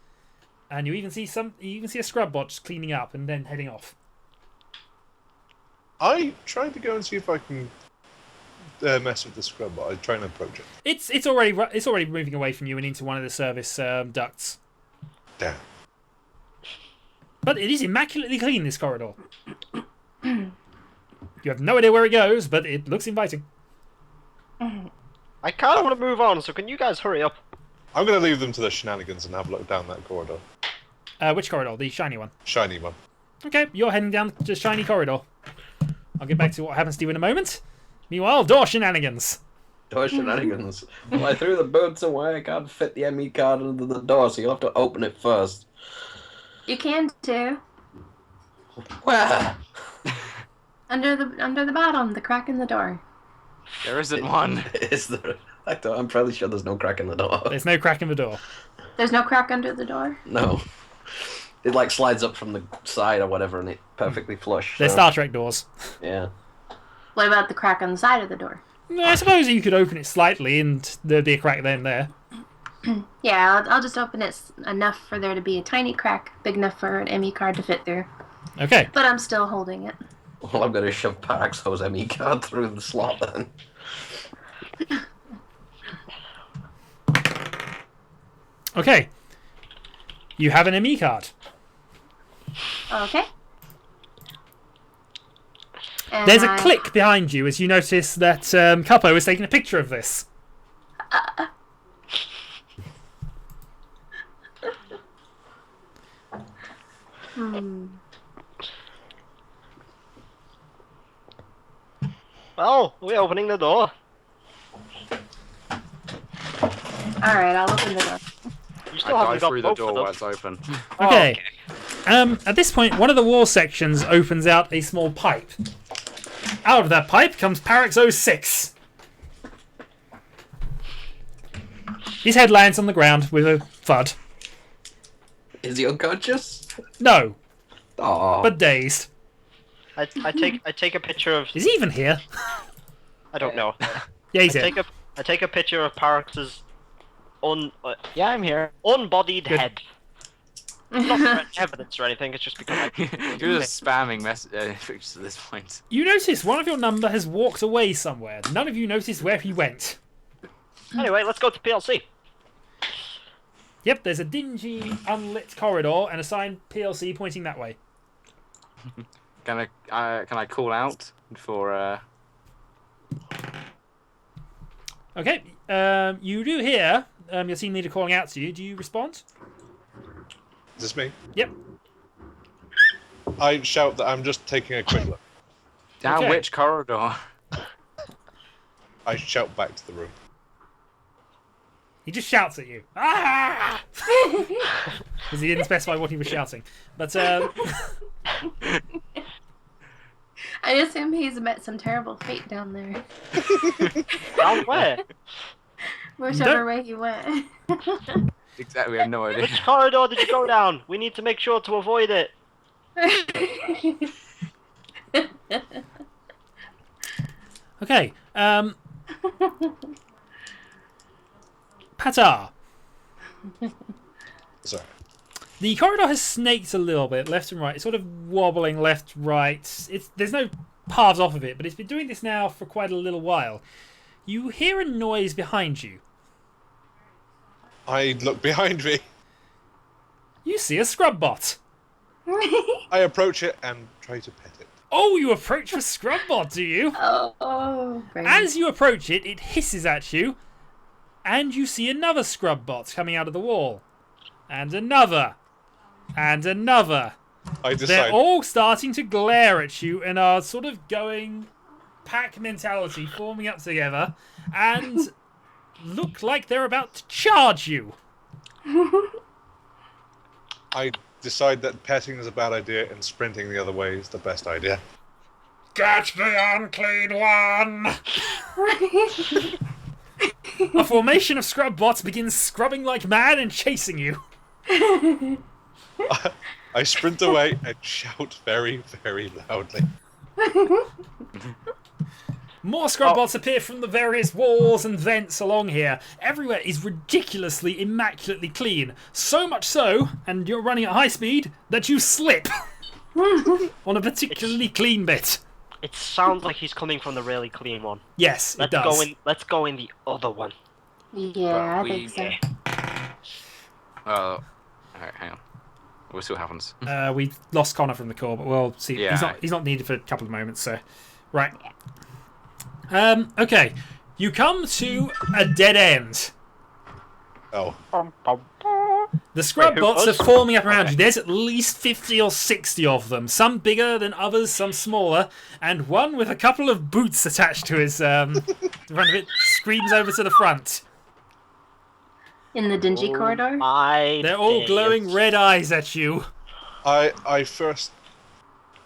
and you even see a scrub bot just cleaning up and then heading off. I try to go and see if I can mess with the scrub, but I try and approach it. It's already moving away from you and into one of the service ducts. Damn. But it is immaculately clean, this corridor. You have no idea where it goes, but it looks inviting. I kind of want to move on, so can you guys hurry up? I'm going to leave them to their shenanigans and have a look down that corridor. Which corridor? The shiny one. Shiny one. Okay, you're heading down the shiny corridor. I'll get back to what happens to you in a moment. Meanwhile, door shenanigans. Door shenanigans. Well, I threw the boots away. I can't fit the ME card under the door, so you'll have to open it first. You can too. Where? Under the bottom, the crack in the door. There isn't one. Is there? I'm fairly sure there's no crack in the door. There's no crack in the door. There's no crack under the door. No. It like slides up from the side or whatever, and it perfectly flush. They're so- Star Trek doors. Yeah. What about the crack on the side of the door? I suppose you could open it slightly and there'd be a crack then there. Yeah, I'll just open it enough for there to be a tiny crack, big enough for an ME card to fit through. Okay. But I'm still holding it. Well, I'm gonna shove Parax-O's ME card through the slot then. Okay. You have an ME card. Okay. And There's a click behind you as you notice that Cuppo is taking a picture of this. Well, we're opening the door. Alright, I'll open the door. You still I haven't dive got through the both door of while them. it's open. Okay. At this point, one of the wall sections opens out a small pipe. Out of that pipe comes Parax-O-6. His head lands on the ground with a thud. Is he unconscious? No, Oh. but dazed. I take a picture of. Is he even here? I don't know. Yeah, he's I here. take a picture of Parax's Yeah, I'm here. unbodied Good. head. Not for evidence or anything. It's just because You're just spamming pictures at this point. You notice one of your number has walked away somewhere. None of you notice where he went. Anyway, let's go to PLC. Yep, there's a dingy, unlit corridor and a sign PLC pointing that way. Can I call out for? Okay, you do hear your team leader calling out to you. Do you respond? Is this me? Yep. I shout that I'm just taking a quick look. Down Okay. which corridor? I shout back to the room. He just shouts at you. Ah! Because he didn't specify what he was shouting. But I assume he's met some terrible fate down there. Down where? Whichever way he went. Exactly, we have no idea. Which corridor did you go down? We need to make sure to avoid it. okay, Pat-R. Sorry. The corridor has snaked a little bit, left and right. It's sort of wobbling left, right. There's no paths off of it, but it's been doing this now for quite a little while. You hear a noise behind you. I look behind me. You see a scrub bot. I approach it and try to pet it. Oh, you approach the scrub bot, do you? Oh, great. As you approach it, it hisses at you, and you see another scrub bot coming out of the wall. And another. And another. I They're decide. all starting to glare at you and are sort of going pack mentality, forming up together, and look like they're about to charge you. I decide that petting is a bad idea and sprinting the other way is the best idea. Catch the unclean one! A formation of scrub bots begins scrubbing like mad and chasing you. I sprint away and shout very, very loudly. More scrub bots appear from the various walls and vents along here. Everywhere is ridiculously, immaculately clean. So much so, and you're running at high speed, that you slip on a particularly clean bit. It sounds like he's coming from the really clean one. Yes, it does. Let's go in the other one. Yeah, I think so. Alright, hang on. We'll see what happens. We lost Connor from the call, but we'll see. Yeah. He's not needed for a couple of moments, so right. Okay, you come to a dead end. Oh. The scrub Wait, who bots are was? forming up around you. There's at least 50 or 60 of them. Some bigger than others, some smaller, and one with a couple of boots attached to his the front of it screams over to the front. In the dingy corridor? They're all glowing red eyes at you. I first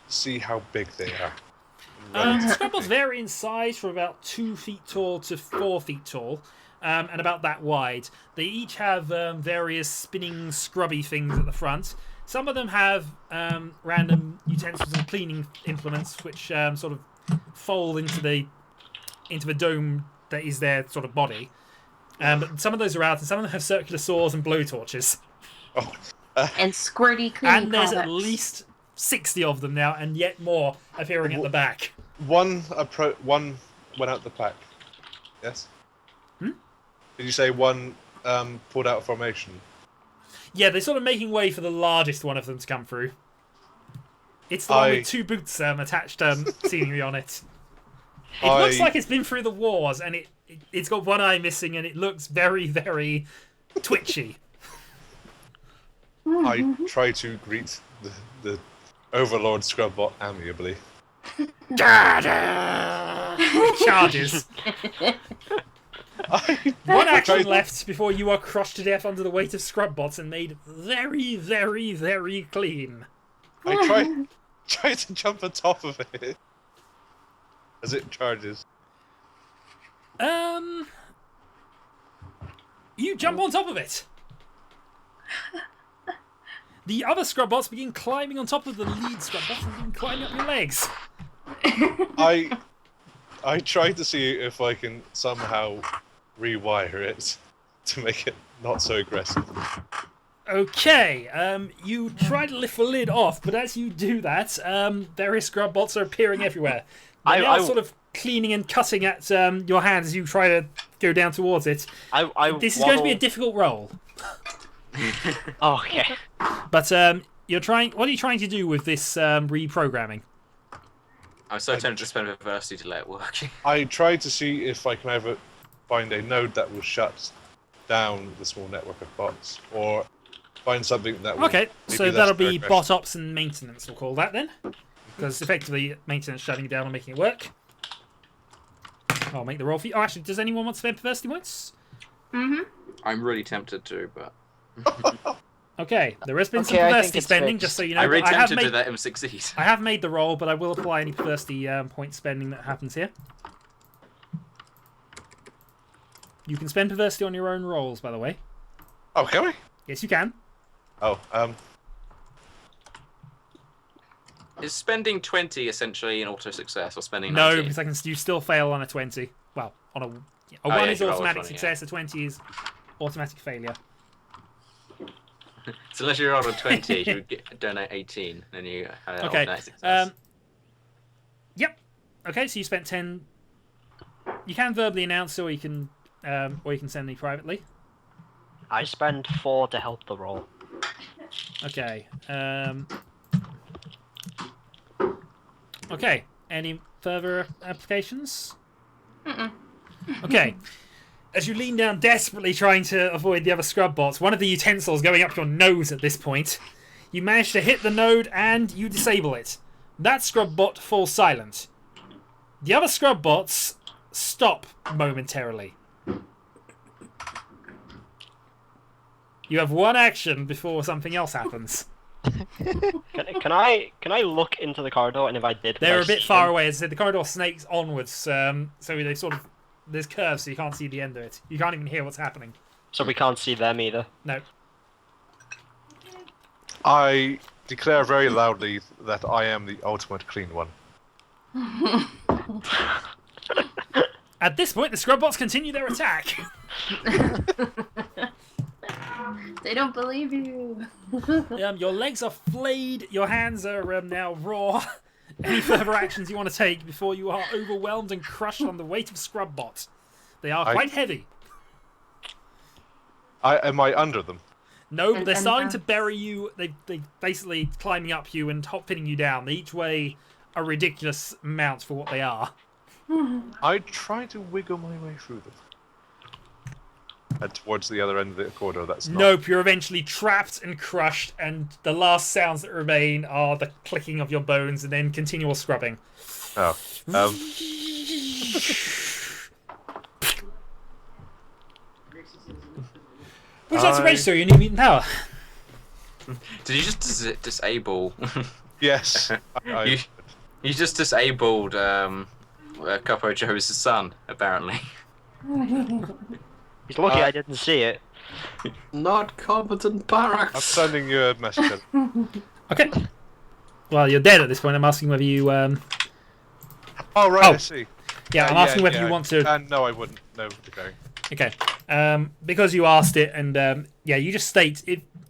see how big they are. Scrub bots vary in size from about 2 feet tall to 4 feet tall. And about that wide. They each have various spinning, scrubby things at the front. Some of them have random utensils and cleaning implements, which sort of fold into the dome that is their sort of body. But some of those are out, and some of them have circular saws and blowtorches. Oh. And squirty cleaning And there's products. at least 60 of them now, and yet more appearing at the back. One went out the back. Yes? Did you say one pulled out of formation? Yeah, they're sort of making way for the largest one of them to come through. It's the one with 2 boots attached seemingly on it. It looks like it's been through the wars, and it's got one eye missing, and it looks very, very twitchy. I try to greet the Overlord Scrubbot amiably. Charges. One action left before you are crushed to death under the weight of scrub bots and made very, very, very clean. I try to jump on top of it as it charges. You jump on top of it. The other scrub bots begin climbing on top of the lead scrub bots and begin climbing up your legs. I try to see if I can somehow rewire it to make it not so aggressive. Okay, you try to lift the lid off, but as you do that, various scrub bots are appearing everywhere. They're now sort of cleaning and cutting at your hands as you try to go down towards it. This is going to be a difficult roll. Okay. But you're trying. What are you trying to do with this reprogramming? I'm so tempted to spend adversity to let it work. I tried to see if I can ever find a node that will shut down the small network of bots, or find something that will... Okay, so maybe that'll less be progress. bot ops and maintenance, we'll call that then. Because effectively, maintenance shutting it down and making it work. I'll make the roll for you. Oh, actually, does anyone want to spend perversity points? I'm really tempted to, but... Okay, there has been some Okay, I think perversity it's spending, fixed. just so you know. I'm really I have tempted to made, let him succeed. I have made the roll, but I will apply any perversity point spending that happens here. You can spend perversity on your own rolls, by the way. Oh, can we? Yes, you can. Oh, Is spending 20 essentially an auto success, or spending No, 19? because you still fail on a 20. Well, on a 1 yeah, is you roll a automatic 20, success, a 20 is automatic failure. So unless you roll a 20, you would donate 18, then you have an Okay. automatic success. Yep. Okay, so you spent 10. You can verbally announce, or you can send me privately. I spend 4 to help the roll. Okay. Okay. Any further applications? Okay. As you lean down desperately trying to avoid the other scrub bots, one of the utensils going up your nose at this point, You manage to hit the node and you disable it. That scrub bot falls silent. The other scrub bots stop momentarily. You have one action before something else happens. Can I look into the corridor, and if I did, They're I a bit see far them? away. As I said, the corridor snakes onwards, so they sort of there's curves, so you can't see the end of it. You can't even hear what's happening. So we can't see them either. No. I declare very loudly that I am the ultimate clean one. At this point, the scrub bots continue their attack. They don't believe you. Your legs are flayed. Your hands are now raw. Any further actions you want to take before you are overwhelmed and crushed on the weight of scrub bots? They are quite heavy. Am I under them? No, but they're And starting to bury you. They basically climbing up you and pinning you down. They each weigh a ridiculous amount for what they are. I try to wiggle my way through them. And towards the other end of the corridor, that's not... Nope, you're eventually trapped and crushed, and the last sounds that remain are the clicking of your bones and then continual scrubbing. Oh. Would you like to register your new mutant power? Did you just disable? Yes. You just disabled Capo Joe's son, apparently. He's lucky I didn't see it. Not competent I'm Parax. sending you a message. Okay. Well, you're dead at this point. I'm asking whether you... Oh, right, Oh. I see. Yeah, I'm asking whether you want to... No, I wouldn't. No, okay. Okay. Because you asked it, and yeah, you just state,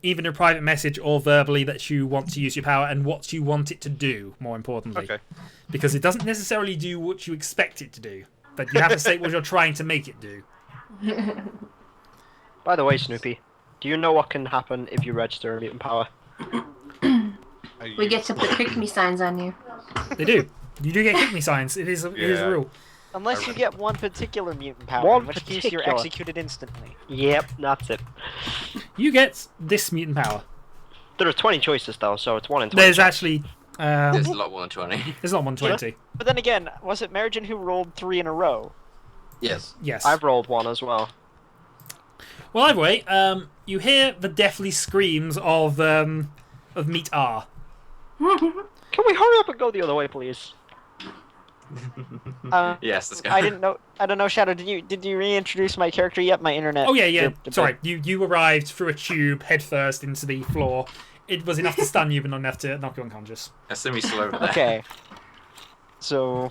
even in a private message or verbally, that you want to use your power and what you want it to do, more importantly. Okay. Because it doesn't necessarily do what you expect it to do, but you have to state what you're trying to make it do. By the way, Snoopy, do you know what can happen if you register a mutant power? We get to put pick me signs on you. They do. You do get kick me signs. It is a rule. Unless you get one particular mutant power, One in which case you're particular. executed instantly. Yep, that's it. You get this mutant power. There are 20 choices though, so it's 1 in 20. There's actually... There's a lot more than 20. there's not 120. But then again, was it Marajin who rolled 3 in a row? Yes. Yes. I've rolled 1 as well. Well, either way, you hear the deathly screams of Meat R. Can we hurry up and go the other way, please? Yes, let's go. I don't know, Shadow. Did you reintroduce my character yet? My internet. Oh yeah. dipped a Sorry, bit. you arrived through a tube headfirst into the floor. It was enough to stun you, but not enough to knock you unconscious. Assume he's still over there. Okay. So,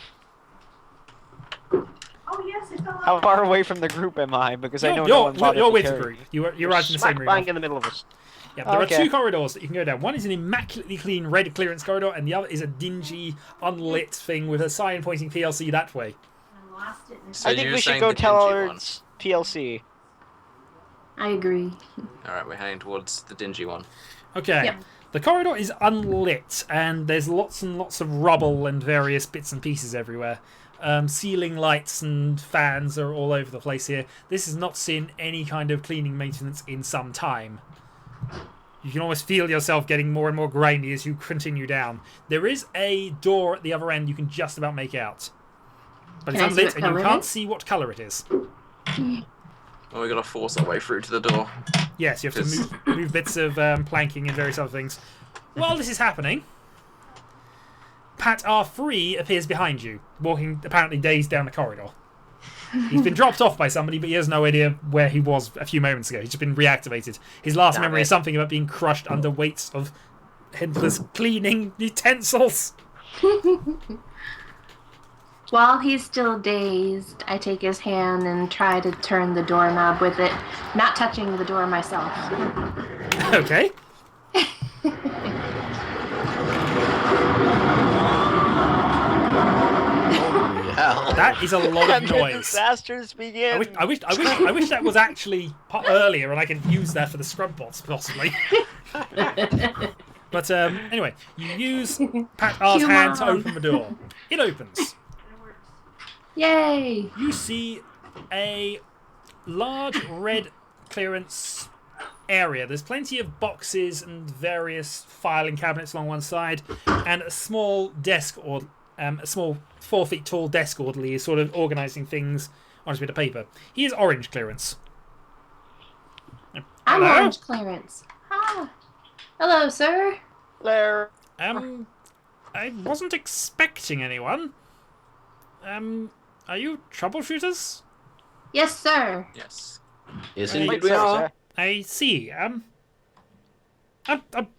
Oh yes, it fell how far away from the group am I? Because I know no You're one bothered you're to with the carry group. me. You arrived in the Smack same room. bang in the middle of us. Yeah, there Okay. are 2 corridors that you can go down. One is an immaculately clean red clearance corridor, and the other is a dingy, unlit thing with a sign pointing PLC that way. I lost it. So I you think were we should saying go the tell dingy our one. PLC. I agree. Alright, we're heading towards the dingy one. Okay. Yep. The corridor is unlit, and there's lots and lots of rubble and various bits and pieces everywhere. Ceiling lights and fans are all over the place here. This has not seen any kind of cleaning maintenance in some time. You can almost feel yourself getting more and more grimy as you continue down. There is a door at the other end you can just about make out. But it's Can I see unlit what and you colour it can't is? see what colour it is. Well, we gotta force our way through to the door. Yes, you have to move bits of planking and various other things. While this is happening, Pat-R-ICK appears behind you, walking apparently dazed down the corridor. He's been dropped off by somebody, but he has no idea where he was a few moments ago. He's just been reactivated. His last Damn memory it. is something about being crushed under weights of endless cleaning utensils. While he's still dazed, I take his hand and try to turn the doorknob with it, not touching the door myself. Okay. Holy hell. That is a lot of And the noise. disasters begin. I wish that was actually earlier and I could use that for the scrub bots, possibly. But anyway, you use Pat-R's hand to open the door. It opens. Yay! You see a large red clearance area. There's plenty of boxes and various filing cabinets along one side, and a small desk, or a small 4 feet tall desk orderly is sort of organising things on a bit of paper. He is orange clearance. I'm Hello? orange clearance. Ah. Hello, sir. There. I wasn't expecting anyone. Are you troubleshooters? Yes, sir. Yes. Yes, Right. indeed we are. I see. I'm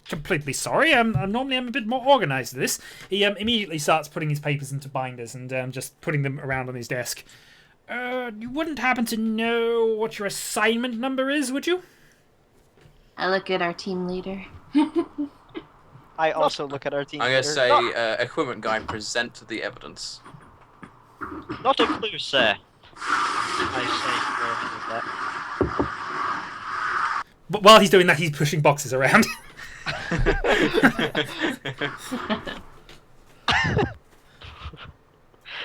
completely sorry. I'm normally a bit more organised than this. He immediately starts putting his papers into binders and just putting them around on his desk. You wouldn't happen to know what your assignment number is, would you? I look at our team leader. I also look at our team. I'm gonna leader. say, equipment guy, present the evidence. Not a clue, sir. I But while he's doing that, he's pushing boxes around.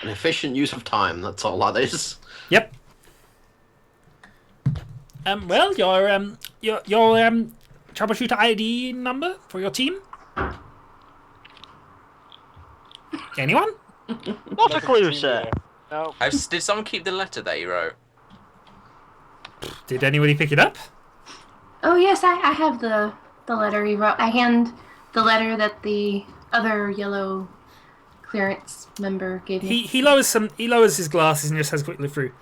An efficient use of time, that's all that is. Yep. Well, your troubleshooter ID number for your team? Anyone? Not a clue, sir. No. Did someone keep the letter that he wrote? Did anybody pick it up? Oh yes, I have the letter he wrote. I hand the letter that the other yellow clearance member gave me. He lowers his glasses and just has a quick look through.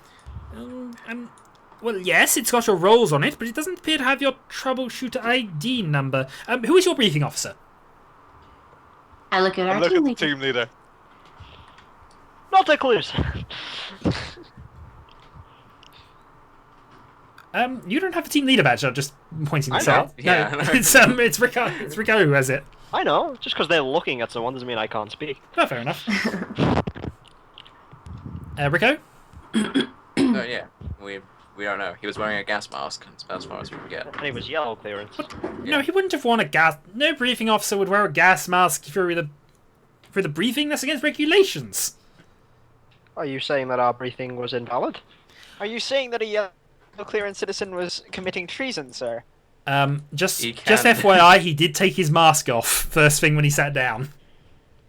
Well, yes, it's got your roles on it, but it doesn't appear to have your troubleshooter ID number. Who is your briefing officer? I look at I our look team at the leader. team leader. Not a clue, sir. You don't have a team leader badge. I'm just pointing this I know, out. yeah, No, I know. it's Rick-R-ARD who has it. I know. Just because they're looking at someone doesn't mean I can't speak. Oh, fair enough. Rico? No, yeah. We don't know. He was wearing a gas mask, as far as we can get. And he was yellow clearance. No, he wouldn't have worn a gas. No briefing officer would wear a gas mask for the briefing. That's against regulations. Are you saying that our briefing was invalid? Are you saying that a yellow clearance citizen was committing treason, sir? Just He can. FYI, he did take his mask off first thing when he sat down.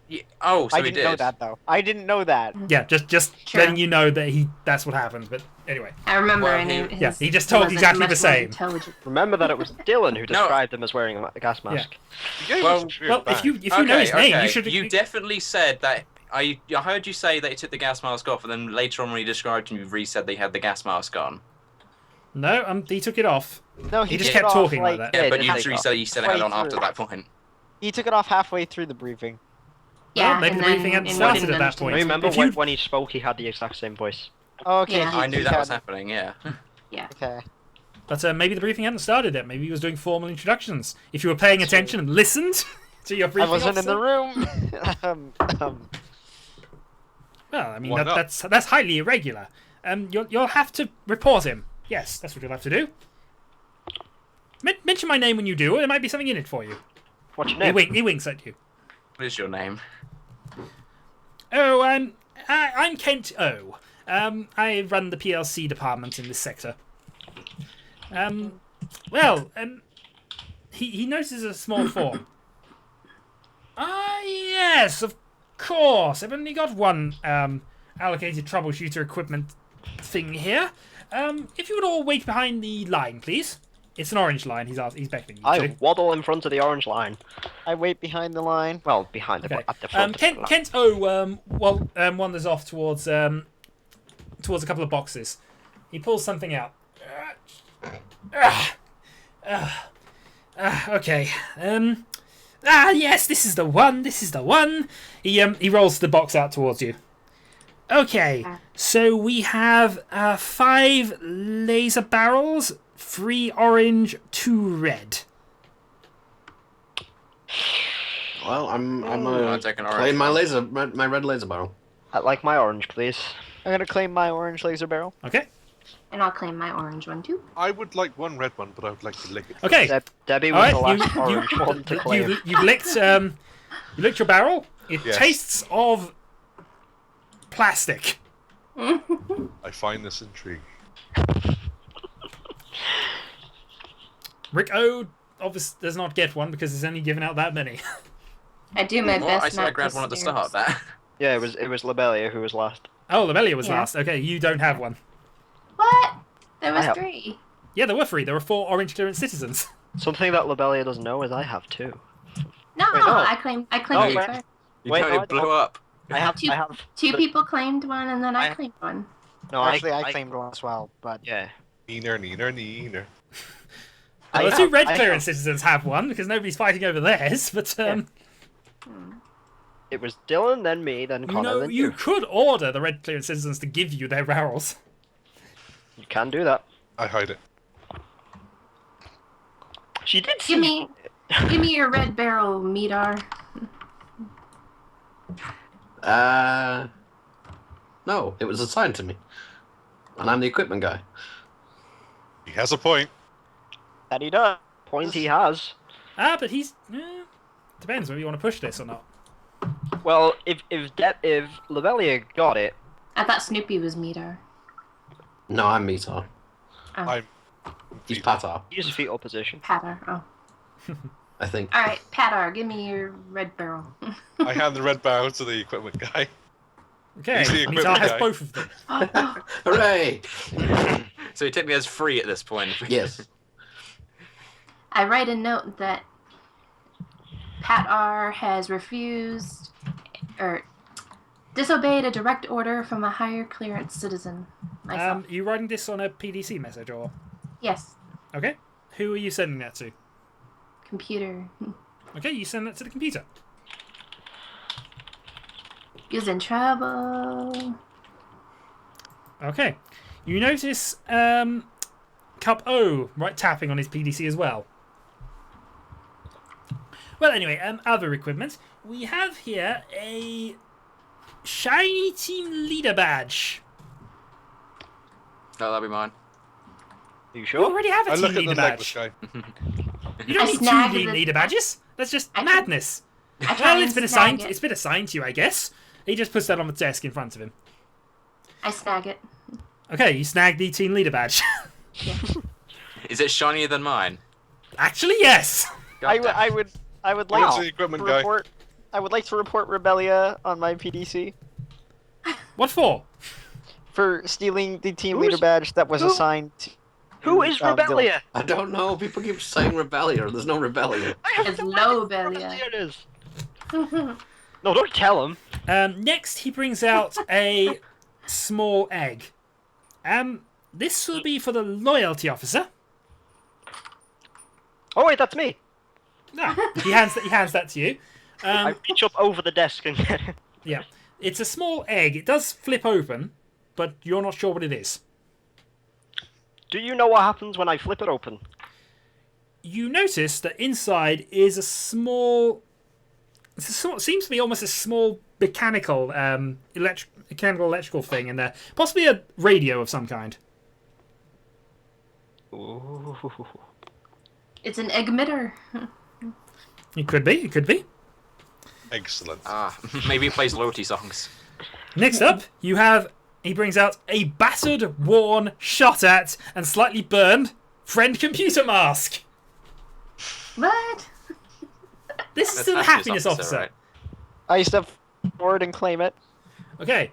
Yeah. Oh, so I he didn't did. know that though. I didn't know that. Yeah, just Sure. letting you know that that's what happened. But anyway, I remember, Well, and he just told wasn't exactly much the more same. intelligent. Remember that it was Dylan who described them as wearing a gas mask. You gave Well- us a true Well, back. if you know his name, you should. You definitely said that. I heard you say that he took the gas mask off, and then later on when he described him, you re-said they had the gas mask on. No, he took it off. No, He just took it kept off, talking like that. Yeah, he but did you take it off. said you had it on Halfway after through. that point. He took it off halfway through the briefing. Yeah, maybe and the then briefing hadn't and started didn't at that understand. point. I remember If you'd- when he spoke, he had the exact same voice. Okay. Yeah. I knew that was had- happening. Yeah. Okay. But maybe the briefing hadn't started yet. Maybe he was doing formal introductions. If you were paying attention and listened to your I briefing wasn't in the officer- room. Well, I mean Why not? that's highly irregular. You'll have to report him. Yes, that's what you'll have to do. Mention my name when you do, or there might be something in it for you. What's your name? He winks at you. What is your name? Oh, I'm Kent O. I run the PLC department in this sector. He notices a small form. Ah, yes, of course. I've only got one allocated troubleshooter equipment thing here. If you would all wait behind the line, please. It's an orange line. He's beckoning you I to. waddle in front of the orange line. I wait behind the line. Well, behind the Okay. at the front. of the line. Kent O wanders off towards a couple of boxes. He pulls something out. Okay. Yes, this is the one. This is the one. He rolls the box out towards you. Okay, so we have 5 laser barrels, 3 orange, 2 red. Well, I'm I'll take an claim orange. my red laser barrel. I'd like my orange, please. I'm gonna claim my orange laser barrel. Okay. And I'll claim my orange one too. I would like one red one, but I would like to lick it. Okay. Debbie All was right. the last orange one to claim. You licked your barrel. It Yes. tastes of plastic. I find this intriguing. Rick-O obviously does not get one because he's only given out that many. I do my What? best. I said I not grabbed to one at the stare. start. That. Yeah, it was Lobellia who was last. Oh, Lobellia was Yeah. last. Okay, you don't have one. What? There was I have- 3. Yeah, there were 3. There were 4 orange clearance citizens. Something that Lobellia doesn't know is I have 2. No, Wait, no. I claimed No, it wait. first. You Wait, totally no, I blew don't. up. I have. Two- I have. Two people claimed one, and then I I- claimed one. No, Actually, I claimed one as well, but Yeah. Neener. Well, the I 2 have- red I clearance have- citizens have one because nobody's fighting over theirs. But It was Dylan, then me, then you Connor, know, then you you. could order the red clearance citizens to give you their barrels. You can do that. I hide it. She did Give me your red barrel, Meadar. No, it was assigned to me. And I'm the equipment guy. He has a point. That he does. Point he has. But he's depends whether you want to push this or not. Well, if Lobellia got it, I thought Snoopy was Meadar. No, I'm Metar. I'm. He's Pat-R, use fetal position. Pat-R. Oh. I think. All right, Pat-R, give me your red barrel. I hand the red barrel to the equipment guy. Okay, He's the Mitar equipment has guy. both of them. Hooray! So you take me as free at this point. Yes. I write a note that Pat-R has refused or disobeyed a direct order from a higher clearance citizen. Myself. You writing this on a PDC message or? Yes, Okay. Who are you sending that to? computer. Okay, you send that to the computer. He's in trouble. Okay. You notice Cup O right tapping on his PDC as well. Well, anyway, other equipment. We have here a shiny team leader badge. No, that'll be mine. Are you You sure? already have a I team look at the leader legless badge. guy. You don't I need 2 snagged team the- leader badges. That's just I can- madness. I try Well, and it's been snag assigned. it. It's been assigned to you, I guess. He just puts that on the desk in front of him. I snag it. Okay, you snagged the team leader badge. Is it shinier than mine? Actually, yes. I God would damn. like What's to the equipment guy? report. I would like to report Rebellia on my PDC What for? for stealing the team Who's- leader badge that was who- assigned. To, Who is Dylan. Rebellia? I don't know. People keep saying Rebellia. There's no Rebellia. It's Lobellia. Here it is. No, don't tell him. Next, he brings out a small egg. This will be for the loyalty officer. Oh wait, that's me. No, he hands that to you. I reach up over the desk and get it. Yeah, it's a small egg. It does flip open, but you're not sure what it is. Do you know what happens when I flip it open? You notice that inside is a small. Seems to be almost a small mechanical, electrical thing in there. Possibly a radio of some kind. Ooh. It's an eggmitter. It could be. It could be. Excellent. Maybe he plays loyalty songs. Next up, you have. He brings out a battered, worn, shot at, and slightly burned friend computer mask. What? This is That's to the happiness happiness officer. right? I step forward and claim it. Okay.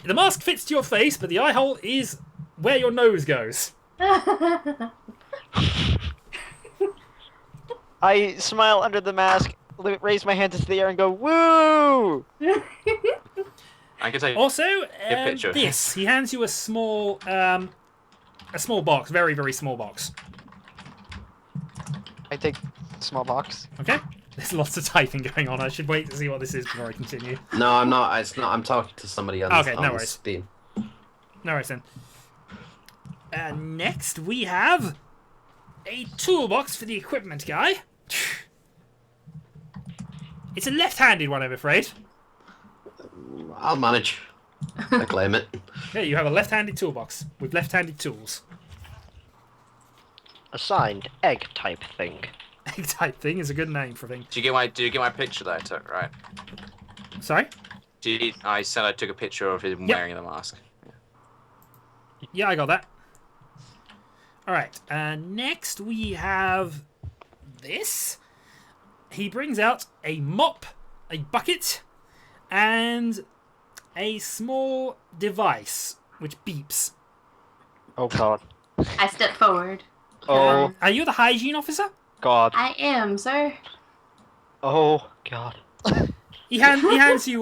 The mask fits to your face, but the eye hole is where your nose goes. I smile under the mask, raise my hands into the air, and go, "Woo!" I can take Also, picture. this. He hands you a small box, very, very small box. I take small box. Okay? There's lots of typing going on. I should wait to see what this is before I continue. No, I'm not. It's not. I'm talking to somebody on, Okay, on no this worries. team. No worries then. Next, we have a toolbox for the equipment guy. It's a left-handed one, I'm afraid. I'll manage. I claim it. Yeah, you have a left-handed toolbox with left-handed tools. Assigned egg type thing. Egg type thing is a good name for a thing. Do you get my picture that I took? Right. Sorry? I said I took a picture of him Yep. wearing the mask. Yeah, I got that. Alright, next we have this. He brings out a mop, a bucket, and a small device which beeps. Oh god. I step forward. Oh Are you the hygiene officer? god. I am, sir. Oh god. He hands you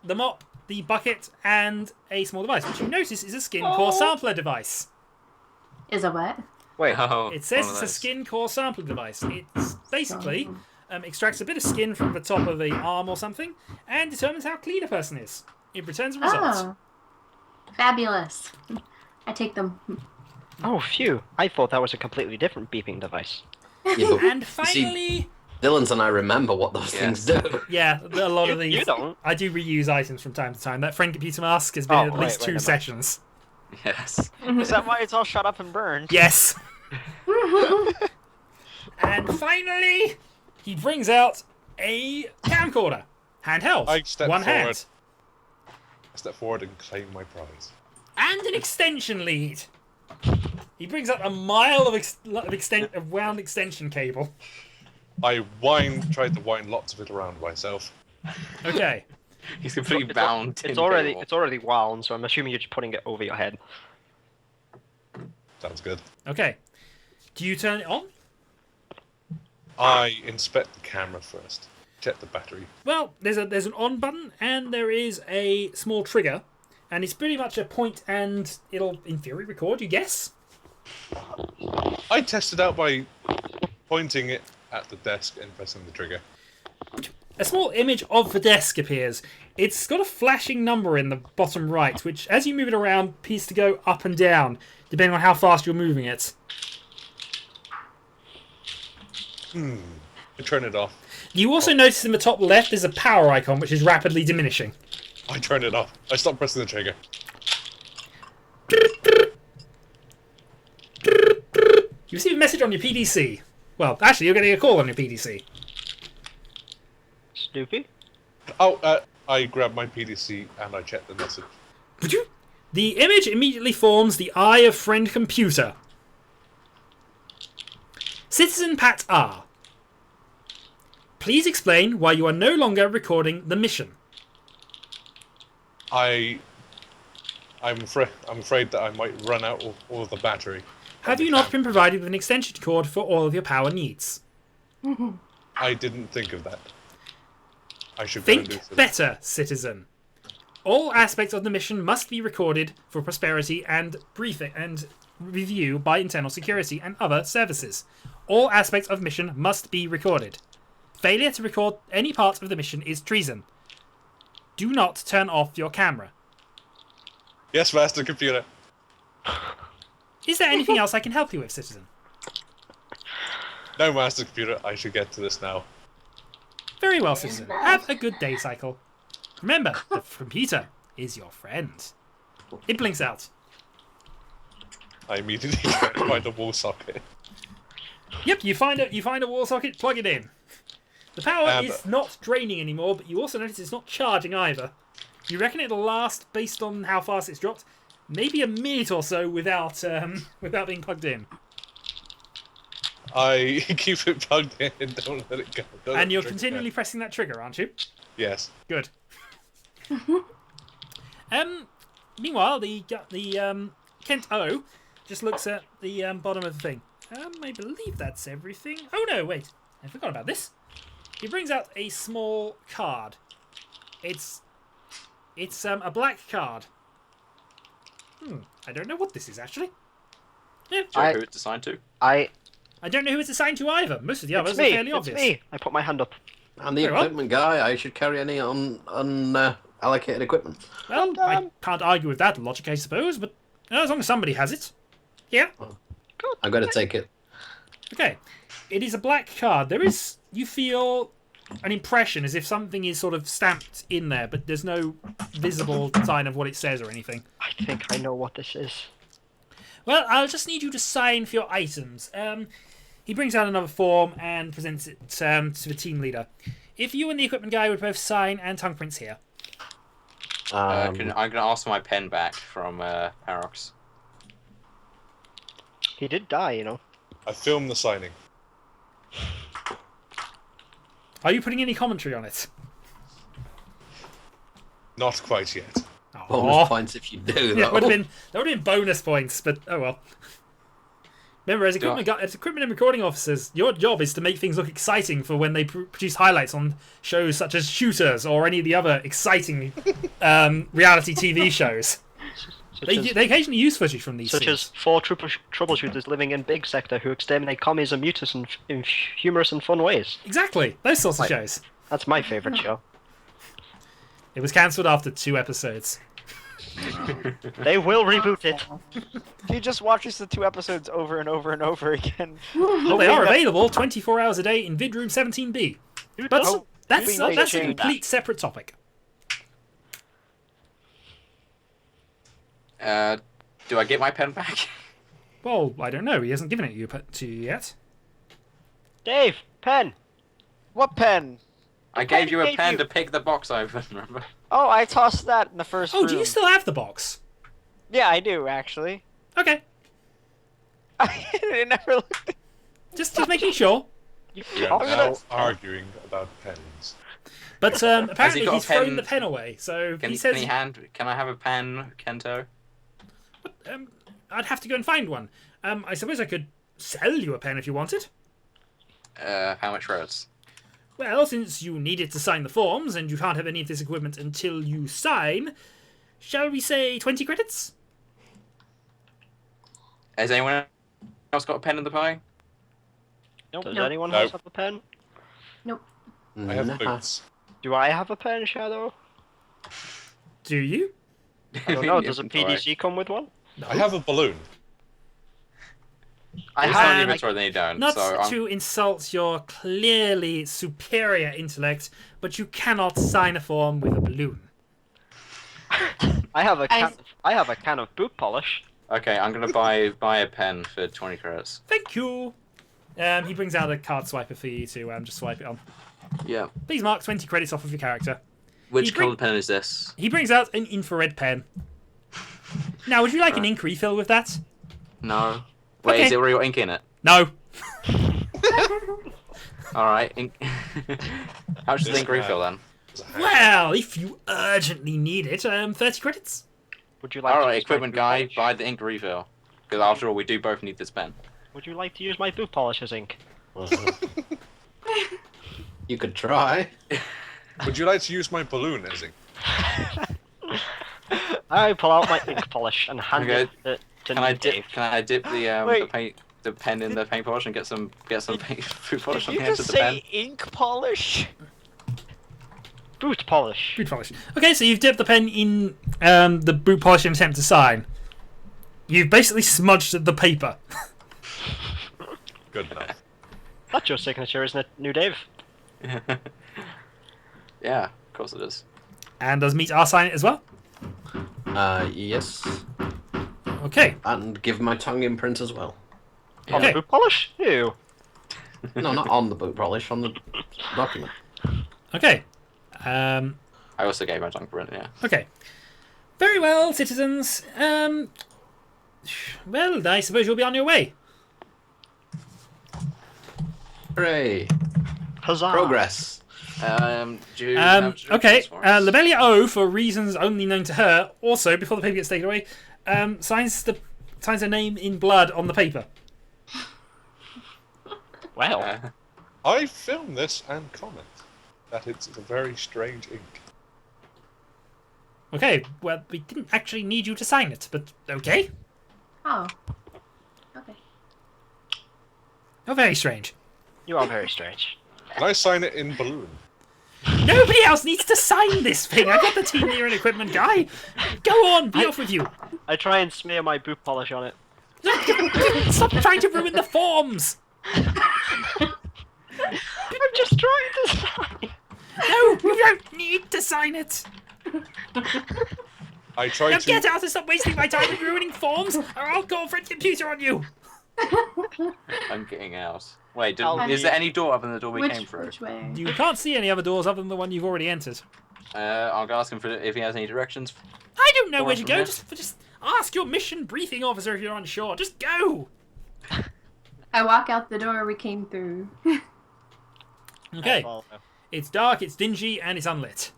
the mop, the bucket, and a small device, which you notice is a skin core sampler device. Is a what? Wait. Oh, It says one of it's a those. skin core sampling device. It's basically extracts a bit of skin from the top of the arm or something and determines how clean a person is. It returns a result. Oh. Fabulous. I take them. Oh phew. I thought that was a completely different beeping device. Yeah, but And you see, finally, Dylan's and I remember what those things do. yeah, a lot of these. You don't. I do reuse items from time to time. That friend computer mask has been Oh, at wait, least wait, two never mind. sessions. Yes. Is that why it's all shut up and burned? Yes. And finally, he brings out a camcorder, handheld, I step one forward. hand, I step forward and claim my prize. and an extension lead. He brings out a mile of wound extension cable. I tried to wind lots of it around myself. Okay. He's completely bound. It's already wound, so I'm assuming you're just putting it over your head. Sounds good. Okay. Do you turn it on? I inspect the camera first. Check the battery. Well, there's an on button and there is a small trigger, and it's pretty much a point and it'll, in theory, record, you guess? I test it out by pointing it at the desk and pressing the trigger. A small image of the desk appears. It's got a flashing number in the bottom right, which, as you move it around, appears to go up and down, depending on how fast you're moving it. I turn it off. You also notice in the top left there's a power icon, which is rapidly diminishing. I turn it off. I stop pressing the trigger. You receive a message on your PDC. Well, actually, you're getting a call on your PDC. Snoopy? Oh, I grab my PDC and I check the message. The image immediately forms the eye of friend computer. Citizen Pat-R. Please explain why you are no longer recording the mission. I'm afraid that I might run out of all of the battery. Have you not been provided with an extension cord for all of your power needs? I didn't think of that. I should go and do Think something. better, citizen. All aspects of the mission must be recorded for prosperity and briefing and review by internal security and other services. All aspects of mission must be recorded. Failure to record any part of the mission is treason. Do not turn off your camera. Yes, Master Computer. Is there anything else I can help you with, citizen? No, Master Computer. I should get to this now. Very well, citizen. Have a good day cycle. Remember, the computer is your friend. It blinks out. I immediately try to find a wall socket. Yep, you find a wall socket, plug it in. The power And- is not draining anymore, but you also notice it's not charging either. You reckon it'll last, based on how fast it's dropped, maybe a minute or so without being plugged in. I keep it plugged in and don't let it go. Don't let And the you're trigger continually go. pressing that trigger, aren't you? Yes. Good. Meanwhile, the Kent O just looks at the bottom of the thing. I believe that's everything. Oh no, wait, I forgot about this. He brings out a small card. It's a black card. I don't know what this is actually. Yeah, Do you know who it's assigned to? I don't know who it's assigned to either. Most of the others It's are me. fairly It's obvious. me. I put my hand up. I'm the Very well. equipment guy. I should carry any allocated equipment. Well, I can't argue with that logic, I suppose, but as long as somebody has it. Yeah. I'm going to take it. Okay. It is a black card. There is, you feel, an impression as if something is sort of stamped in there, but there's no visible sign of what it says or anything. I think I know what this is. Well, I'll just need you to sign for your items. He brings out another form and presents it to the team leader. If you and the equipment guy would both sign and tongue prints here. I'm gonna ask for my pen back from Parax. He did die, you know. I filmed the signing. Are you putting any commentary on it? Not quite yet. Bonus Aw. points if you do, Yeah, though. that would have been bonus points, but oh well. Remember, as equipment and recording officers, your job is to make things look exciting for when they produce highlights on shows such as Shooters or any of the other exciting reality TV shows. They occasionally use footage from these Such scenes. as 4 troubleshooters living in Big Sector who exterminate commies and mutants in humorous and fun ways. Exactly, those sorts of shows. That's my favourite show. It was cancelled after 2 episodes. They will reboot it. He just watches the 2 episodes over and over and over again. Well, they are available 24 hours a day in vidroom 17B. But that's a complete separate topic. Do I get my pen back? Well, I don't know. He hasn't given it to you yet. Dave, pen. What pen? I gave you a pen to pick the box open, remember? Oh, I tossed that in the first room. Oh, do you still have the box? Yeah, I do, actually. Okay. I never looked at Just making sure. We are now arguing about pens. But apparently got a he's thrown pen? the pen away, so Can, he says... can I have a pen, Kento? I'd have to go and find one. I suppose I could sell you a pen if you wanted. How much credits? Well, since you need it to sign the forms, and you can't have any of this equipment until you sign, shall we say 20 credits? Has anyone else got a pen in the pie? Nope. Does Nope. anyone Nope. else have a pen? I have boots. Do I have a pen, Shadow? Do you? I don't know. Does a PDC come with one? I have a balloon. I It's not have. inventory, then you don't. Not so to insult your clearly superior intellect, but you cannot sign a form with a balloon. I have a can. I have a can of boot polish. Okay, I'm gonna buy a pen for 20 credits. Thank you. He brings out a card swiper for you to just swipe it on. Yeah. Please mark 20 credits off of your character. Which colour pen is this? He brings out an infrared pen. Now, would you like an ink refill with that? No. Wait, Okay. is it already got ink in it? No. Alright, ink. How much is the This ink refill then? Well, if you urgently need it, 30 credits. Would you like? to Alright, use my equipment boot guy, polish? buy the ink refill. Because after all, we do both need this pen. Would you like to use my boot polish as ink? You could try. Would you like to use my balloon as ink? I pull out my ink polish and hand Okay. it to Can I Dave. dip? Can I dip the Wait. the pen in the paint polish and get some paint food polish Did on you the end of just the pen? say ink polish? Boot polish. Boot polish. Okay, so you've dipped the pen in the boot polish in an attempt to sign. You've basically smudged the paper. Good enough. That's your signature, isn't it, New Dave? Yeah, of course it is. And does Meet R sign it as well? Yes. Okay. And give my tongue imprint as well. On Okay. the boot polish? Ew. No, not on the boot polish, on the document. Okay. I also gave my tongue print, yeah. Okay. Very well, citizens. Well, I suppose you'll be on your way. Hooray! Huzzah. Progress. Do you have Okay. directions for us? Lobellia-O, for reasons only known to her, also before the paper gets taken away, signs her name in blood on the paper. Well. I film this and comment that it's a very strange ink. Okay. Well, we didn't actually need you to sign it, but okay. Oh. Okay. You're very strange. You are very strange. Can I sign it in balloon? Nobody else needs to sign this thing. I got the team here and equipment guy. Go on, be off with you. I try and smear my boot polish on it. Stop trying to ruin the forms. I'm just trying to sign. No, you don't need to sign it. I tried Now to. get out and stop wasting my time in ruining forms, or I'll call Fred Computer on you. I'm getting out. Wait, I'll is there any door other than the door we Which came through? way? You can't see any other doors other than the one you've already entered. I'll ask him if he has any directions. I don't know where to from go. here. Just ask your mission briefing officer if you're unsure. Just go. I walk out the door we came through. Okay. I follow. It's dark, it's dingy, and it's unlit.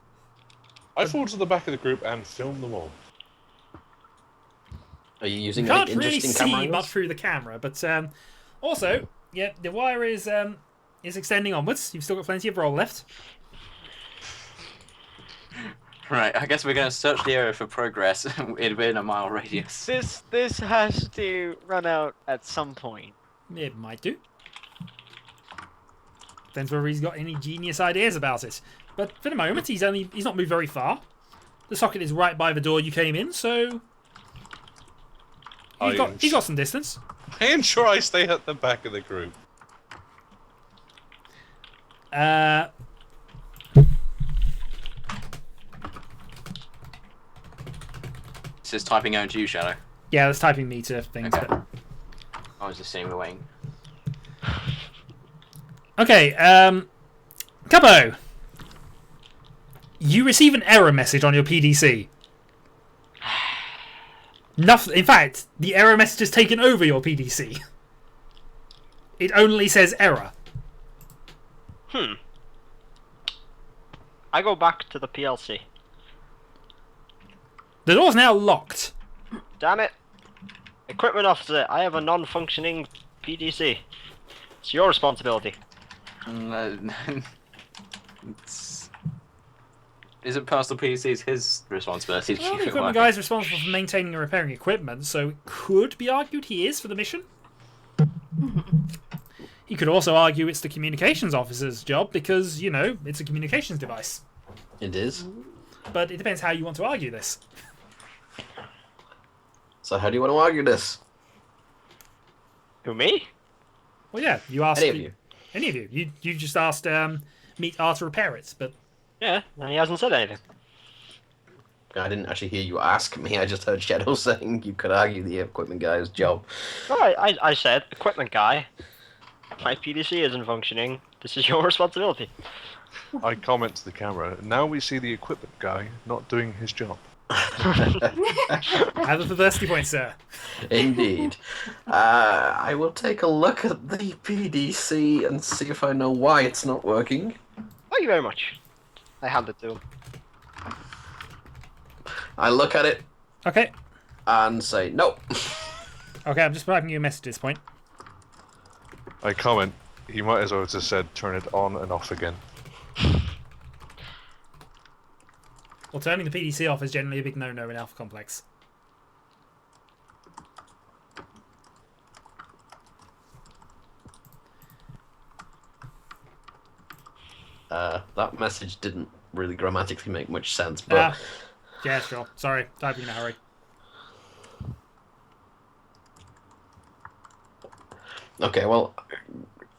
I fall to the back of the group and film them all. Are you You using can't like, really interesting see camera much angles? through the camera, but also, yeah, the wire is extending onwards. You've still got plenty of roll left. Right, I guess we're going to search the area for progress within a mile radius. This has to run out at some point. It might do. Depends whether he's got any genius ideas about it. But for the moment, he's not moved very far. The socket is right by the door you came in, so he's got some distance. I ensure I stay at the back of the group. This is typing going to you, Shadow. Yeah, that's typing me to things. Okay. But... I was just seeing the waiting. Okay, Cubbo. You receive an error message on your PDC. Nothing. In fact, the error message has taken over your PDC. It only says error. I go back to the PLC. The door's now locked. Damn it. Equipment officer, I have a non-functioning PDC. It's your responsibility. Isn't personal PCs his responsibility to Well, keep the it equipment working? guy is responsible for maintaining and repairing equipment, so it could be argued he is for the mission. He could also argue it's the communications officer's job because, you know, it's a communications device. It is. But it depends how you want to argue this. So how do you want to argue this? Who, me? Well, yeah, you asked... Any of you? Any of you. You just asked Meat-R to repair it, but... Yeah, and he hasn't said anything. I didn't actually hear you ask me. I just heard Shadow saying you could argue the equipment guy's job. Well, I said, equipment guy, my PDC isn't functioning. This is your responsibility. I comment to the camera. Now we see the equipment guy not doing his job. Have a perversity point, sir. Indeed. I will take a look at the PDC and see if I know why it's not working. Thank you very much. I hand it to him. I look at it Okay. and say, nope. Okay, I'm just typing you a message at this point. I comment. He might as well have just said turn it on and off again. Well, turning the PDC off is generally a big no-no in Alpha Complex. That message didn't really grammatically make much sense, but Yeah, sure. Sorry, typing in a hurry. okay. Well,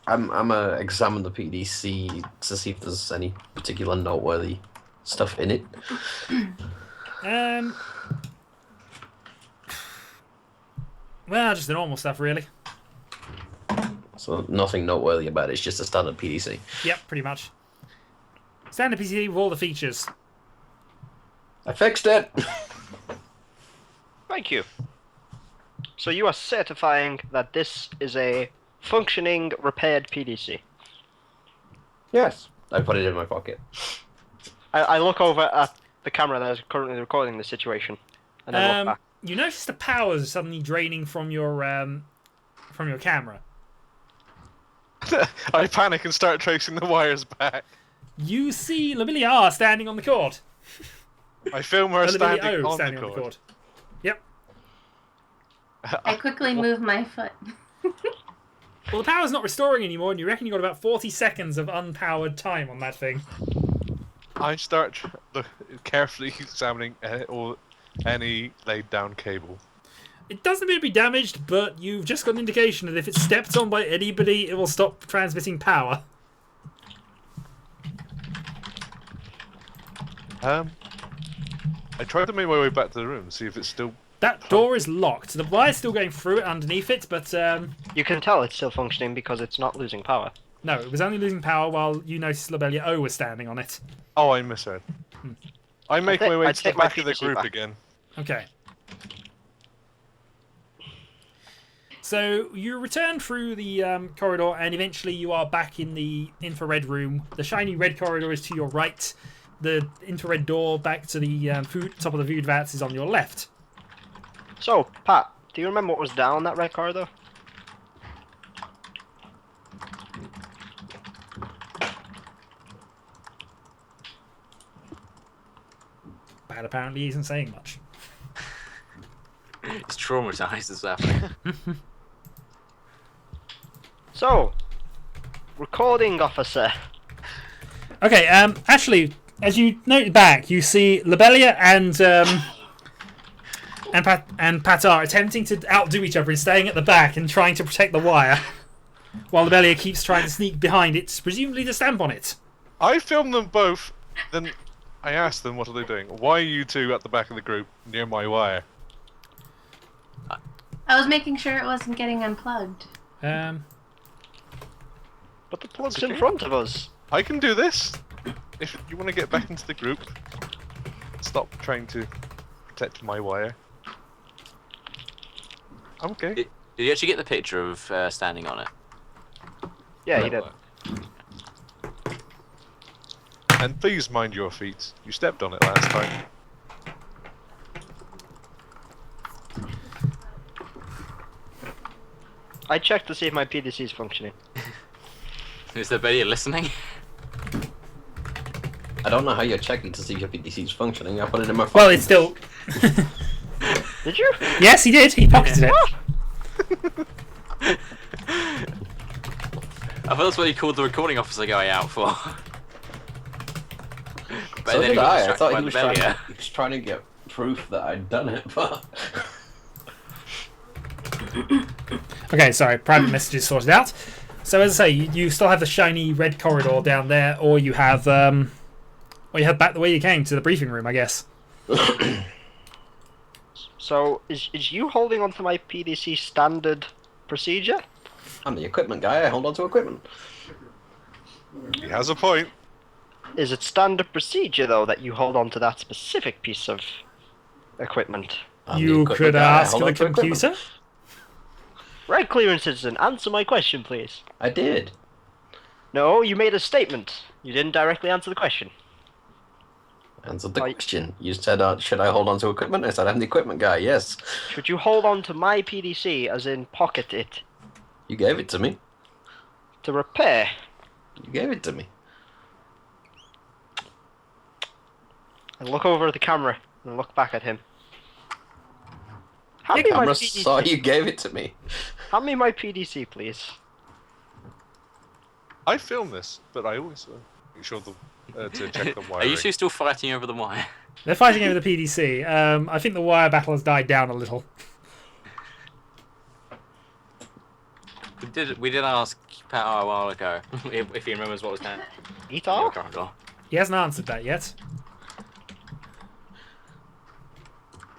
I'm gonna examine the PDC to see if there's any particular noteworthy stuff in it. Well, just the normal stuff, really. So nothing noteworthy about it. It's just a standard PDC. Yep, pretty much. Standard PCC with all the features. I fixed it. Thank you. So you are certifying that this is a functioning, repaired PDC. Yes. I put it in my pocket. I look over at the camera that is currently recording the situation, and then look back. You notice the power's suddenly draining from your camera. I panic and start tracing the wires back. You see Lobellia-O standing on the cord. I film her Lobellia-O standing on the cord. Yep. I quickly move my foot. Well, the power's not restoring anymore, and you reckon you got about 40 seconds of unpowered time on that thing. I start carefully examining any laid down cable. It doesn't appear to be damaged, but you've just got an indication that if it's stepped on by anybody, it will stop transmitting power. I tried to make my way back to the room, see if it's still... That door is locked. The wire's still going through it underneath it, but You can tell it's still functioning because it's not losing power. no, it was only losing power while you noticed Lobellia-O was standing on it. Oh, I misheard. I make my way I'd to the take my back of the PDC group back. again. Okay. So you return through the corridor, and eventually you are back in the infrared room. The shiny red corridor is to your right. The infrared door back to the top of the food vats is on your left. So, Pat, do you remember what was down that red corridor? Pat apparently isn't saying much. It's traumatized as that. So, recording officer. Okay, actually, as you note back, you see Lobellia and Pat-R attempting to outdo each other in staying at the back and trying to protect the wire, while Lobellia keeps trying to sneak behind it, presumably to stamp on it. I filmed them both, then I asked them what are they doing. Why are you two at the back of the group near my wire? I was making sure it wasn't getting unplugged. But the plug's in front of us. I can do this. If you want to get back into the group, stop trying to protect my wire. I'm okay. Did you actually get the picture of standing on it? Yeah, you did. And please mind your feet. You stepped on it last time. I checked to see if my PDC is functioning. Is there Betty listening? I don't know how you're checking to see if your PDC is functioning. I put it in my phone. Well, it's still... Did you? Yes, he did. He pocketed it. I thought that's what he called the recording officer guy out for. But So then did got I. I distracted thought by he was, Lobellia. he was trying to get proof that I'd done it, but... Okay, sorry. Private messages sorted out. So as I say, you still have the shiny red corridor down there, or you have back the way you came to the briefing room, I guess. So, is you holding onto my PDC standard procedure? I'm the equipment guy. I hold on to equipment. He has a point. Is it standard procedure, though, that you hold on to that specific piece of equipment? I'm the You equipment could guy. I ask hold the on to equipment. computer. Right, clearance citizen, answer my question, please. I did. No, you made a statement. You didn't directly answer the question. Answered the question. You said, should I hold on to equipment? I said, I'm the equipment guy, yes. Should you hold on to my PDC, as in pocket it, You gave it to me. to repair? You gave it to me. And look over at the camera and look back at him. Hand The me my camera PDC. saw you gave it to me. Hand me my PDC, please. I filmed this, but I always make sure to check the Are wiring. you two still fighting over the wire? They're fighting over the PDC. I think the wire battle has died down a little. We did ask Pat-R a while ago if he remembers what was down. Etal? He hasn't answered that yet.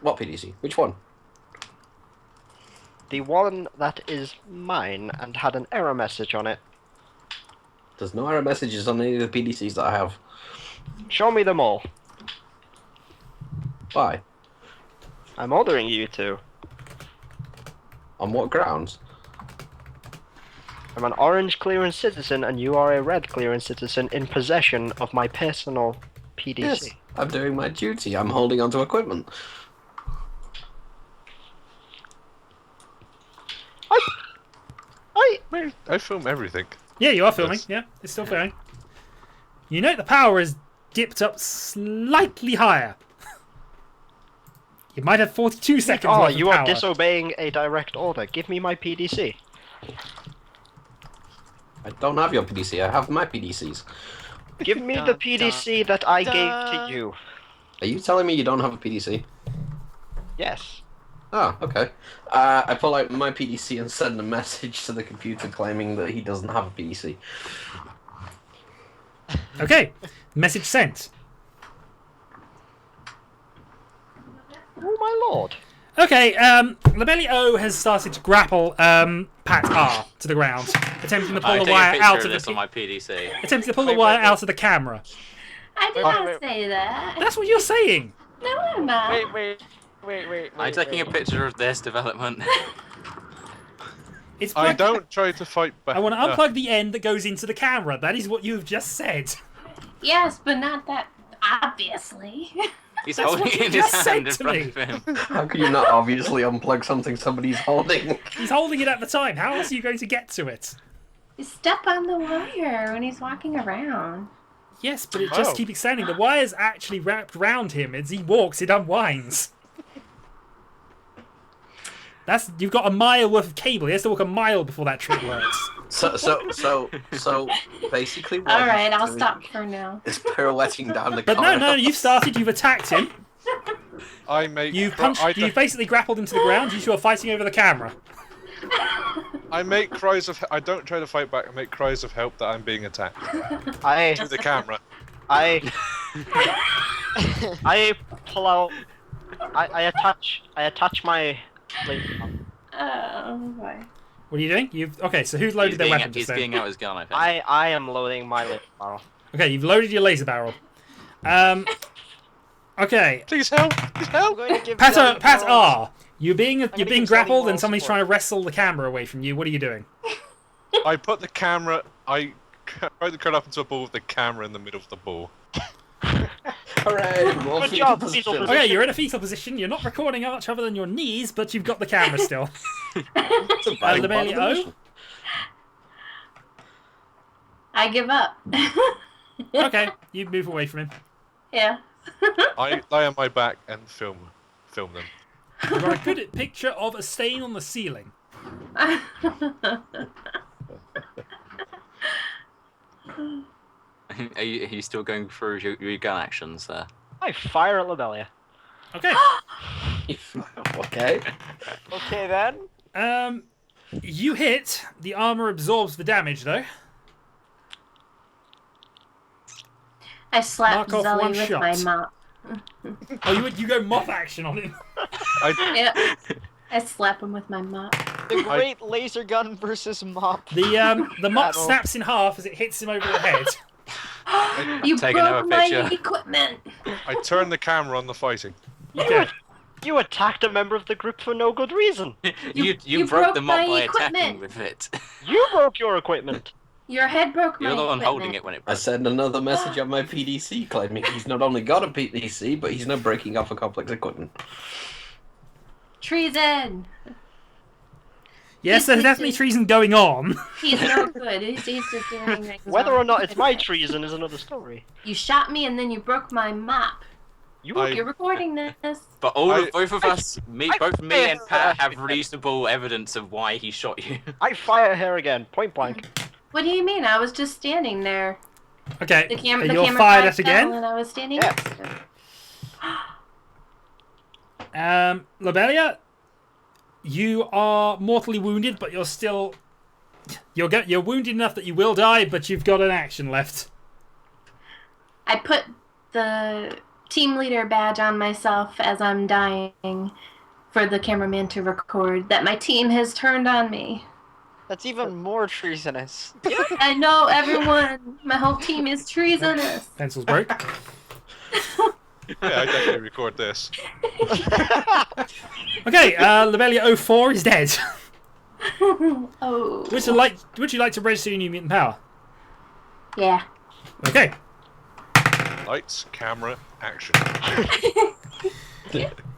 What PDC? Which one? The one that is mine and had an error message on it. There's no error messages on any of the PDCs that I have. Show me them all. Why? I'm ordering you to. On what grounds? I'm an orange clearance citizen and you are a red clearance citizen in possession of my personal PDC. Yes, I'm doing my duty. I'm holding onto equipment. I film everything. Yeah, you are filming. Yes. Yeah, it's still filming. You note the power is dipped up slightly higher. You might have 42 seconds Oh, worth of you are power. disobeying a direct order. Give me my PDC. I don't have your PDC. I have my PDCs. Give me the PDC that I gave to you. Are you telling me you don't have a PDC? Yes. Oh, okay. I pull out my PDC and send a message to the computer claiming that he doesn't have a PDC. Okay, message sent. Oh my lord. Okay, Lobellia-O has started to grapple Pat-R to the ground, attempting to pull the wire out of this on the my PDC. attempting to pull the wire out of the camera. I did Wait, not wait. say that. That's what you're saying. No, I'm not. Wait. I'm taking a picture of this development. It's I plugged. don't try to fight back. I want to unplug the end that goes into the camera. That is what you've just said. Yes, but not that obviously. He's That's holding what it you in his just hand in said front to of him. How can you not obviously unplug something somebody's holding? He's holding it at the time. How else are you going to get to it? You step on the wire when he's walking around. Yes, but it just Oh. keeps extending. The wire's actually wrapped round him. As he walks, it unwinds. You've got a mile worth of cable. He has to walk a mile before that trick works. So basically, what All right, he's I'll doing stop for now. is pirouetting down the But corridor. no, you've started. You've attacked him. I make. You've punched. You've basically grappled him to the ground. You two are fighting over the camera. I make cries of. I don't try to fight back. I make cries of help that I'm being attacked I to the camera. I pull out. I attach my. Oh boy. What are you doing? Okay, so who's loaded their weapon He's just then? being out his gun, I think. I am loading my laser barrel. Okay, you've loaded your laser barrel. Okay, Please help! Please I'm help! going to give Pat-R, you're being gonna give grappled Xelios and somebody's support. trying to wrestle the camera away from you. What are you doing? I put the camera. I try to cut up into a ball with the camera in the middle of the ball. Hooray! More Good fetal job, position. fetal Okay, you're in a fetal position. You're not recording much other than your knees, but you've got the camera still. It's a very Lobellia-O? bad position. I give up. Okay, you move away from him. Yeah. I lie on my back and film them. You've got a good picture of a stain on the ceiling. Are you still going through your gun actions there? I fire at Lobellia. Okay. Okay. Okay then. You hit. The armor absorbs the damage, though. I slap Mark off Zelly one with shot. my mop. Oh, you go moth action on him. Yep. I slap him with my mop. The great laser gun versus mop. The mop Battle. snaps in half as it hits him over the head. You Take another broke my picture. equipment. I turn the camera on the fighting. Okay. You attacked a member of the group for no good reason. You broke broke them up my by equipment. attacking with it. You broke your equipment. Your head broke my You're the one equipment. holding it when it I broke. sent another message on my PDC claiming he's not only got a PDC, but he's now breaking off a complex equipment. Treason. Yes, there's definitely treason going on. He's no good. He's just doing things Whether wrong. or not it's my treason is another story. You shot me and then you broke my mop. You're recording this. But both of us, both me and Pat, have reasonable evidence of why he shot you. I fire her again, point blank. What do you mean? I was just standing there. Okay, The camera. you're fired at fell again. And I was standing Yeah. next to it. Lobelia, you are mortally wounded, but you're still... You're wounded enough that you will die, but you've got an action left. I put the team leader badge on myself as I'm dying for the cameraman to record that my team has turned on me. That's even more treasonous. I know, everyone. My whole team is treasonous. Pencils broke. Yeah, I definitely record this. Okay, Lobellia-O-4 is dead. Oh. Would you like to register your new mutant power? Yeah. Okay. Lights, camera, action.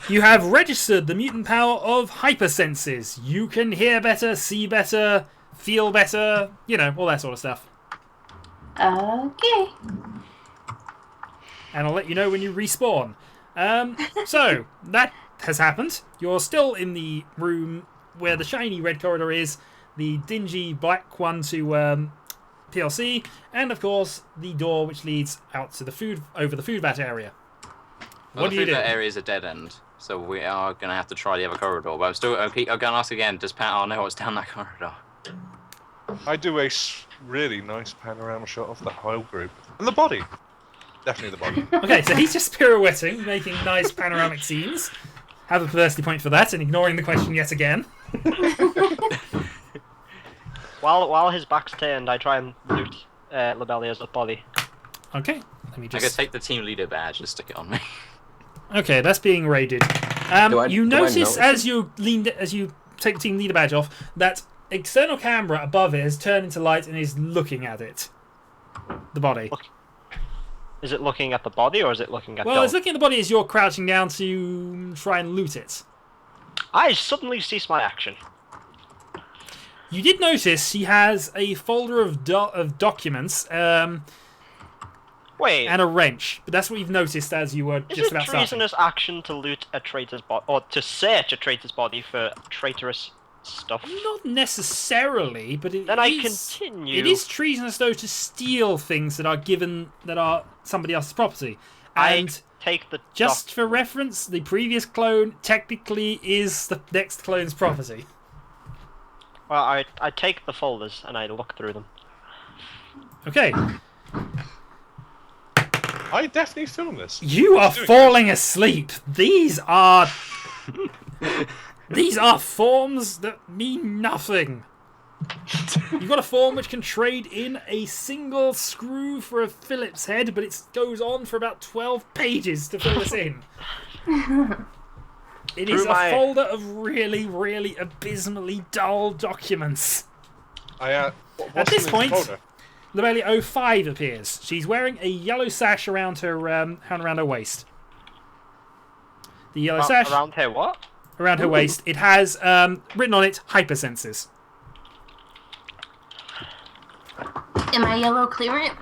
You have registered the mutant power of hypersenses. You can hear better, see better, feel better, you know, all that sort of stuff. Okay. And I'll let you know when you respawn. So, that has happened. You're still in the room where the shiny red corridor is, the dingy black one to PLC, and of course, the door which leads out to the food vat area. Well, What do you do? That area is a dead end, so we are going to have to try the other corridor. But I'm going to ask again, does Pat-R know what's down that corridor? I do a really nice panorama shot of the whole group. And the body. Definitely the body. Okay, so he's just pirouetting, making nice panoramic scenes. Have a perversity point for that, and ignoring the question yet again. While his back's turned, I try and loot Lobellia's body. Okay, let me I'm going to just... take the team leader badge and stick it on me. Okay, that's being raided. You do I notice notice as you take the team leader badge off that external camera above it has turned into light and is looking at it. The body. Is it looking at the body or is it looking at Well, Dom? it's looking at the body as you're crouching down to try and loot it. I suddenly cease my action. You did notice he has a folder of documents Wait, and a wrench, but that's what you've noticed as you were is just it about starting. treasonous action to loot a traitor's body, or to search a traitor's body for traitorous stuff? Not necessarily, but Then I continue. It is treasonous though to steal things that are somebody else's property. And take the just for reference, the previous clone technically is the next clone's property. Well, I take the folders and I look through them. Okay, I definitely filmed this. you are falling asleep. These are forms that mean nothing. You've got a form which can trade in a single screw for a Phillips head, but it goes on for about 12 pages to fill this in. It is a folder of really, really abysmally dull documents. What's At this in the point, folder? Lobellia-O-5 appears. She's wearing a yellow sash around her waist. The yellow sash Around here, what? around her waist. It has written on it hypersenses. Am I yellow clearant?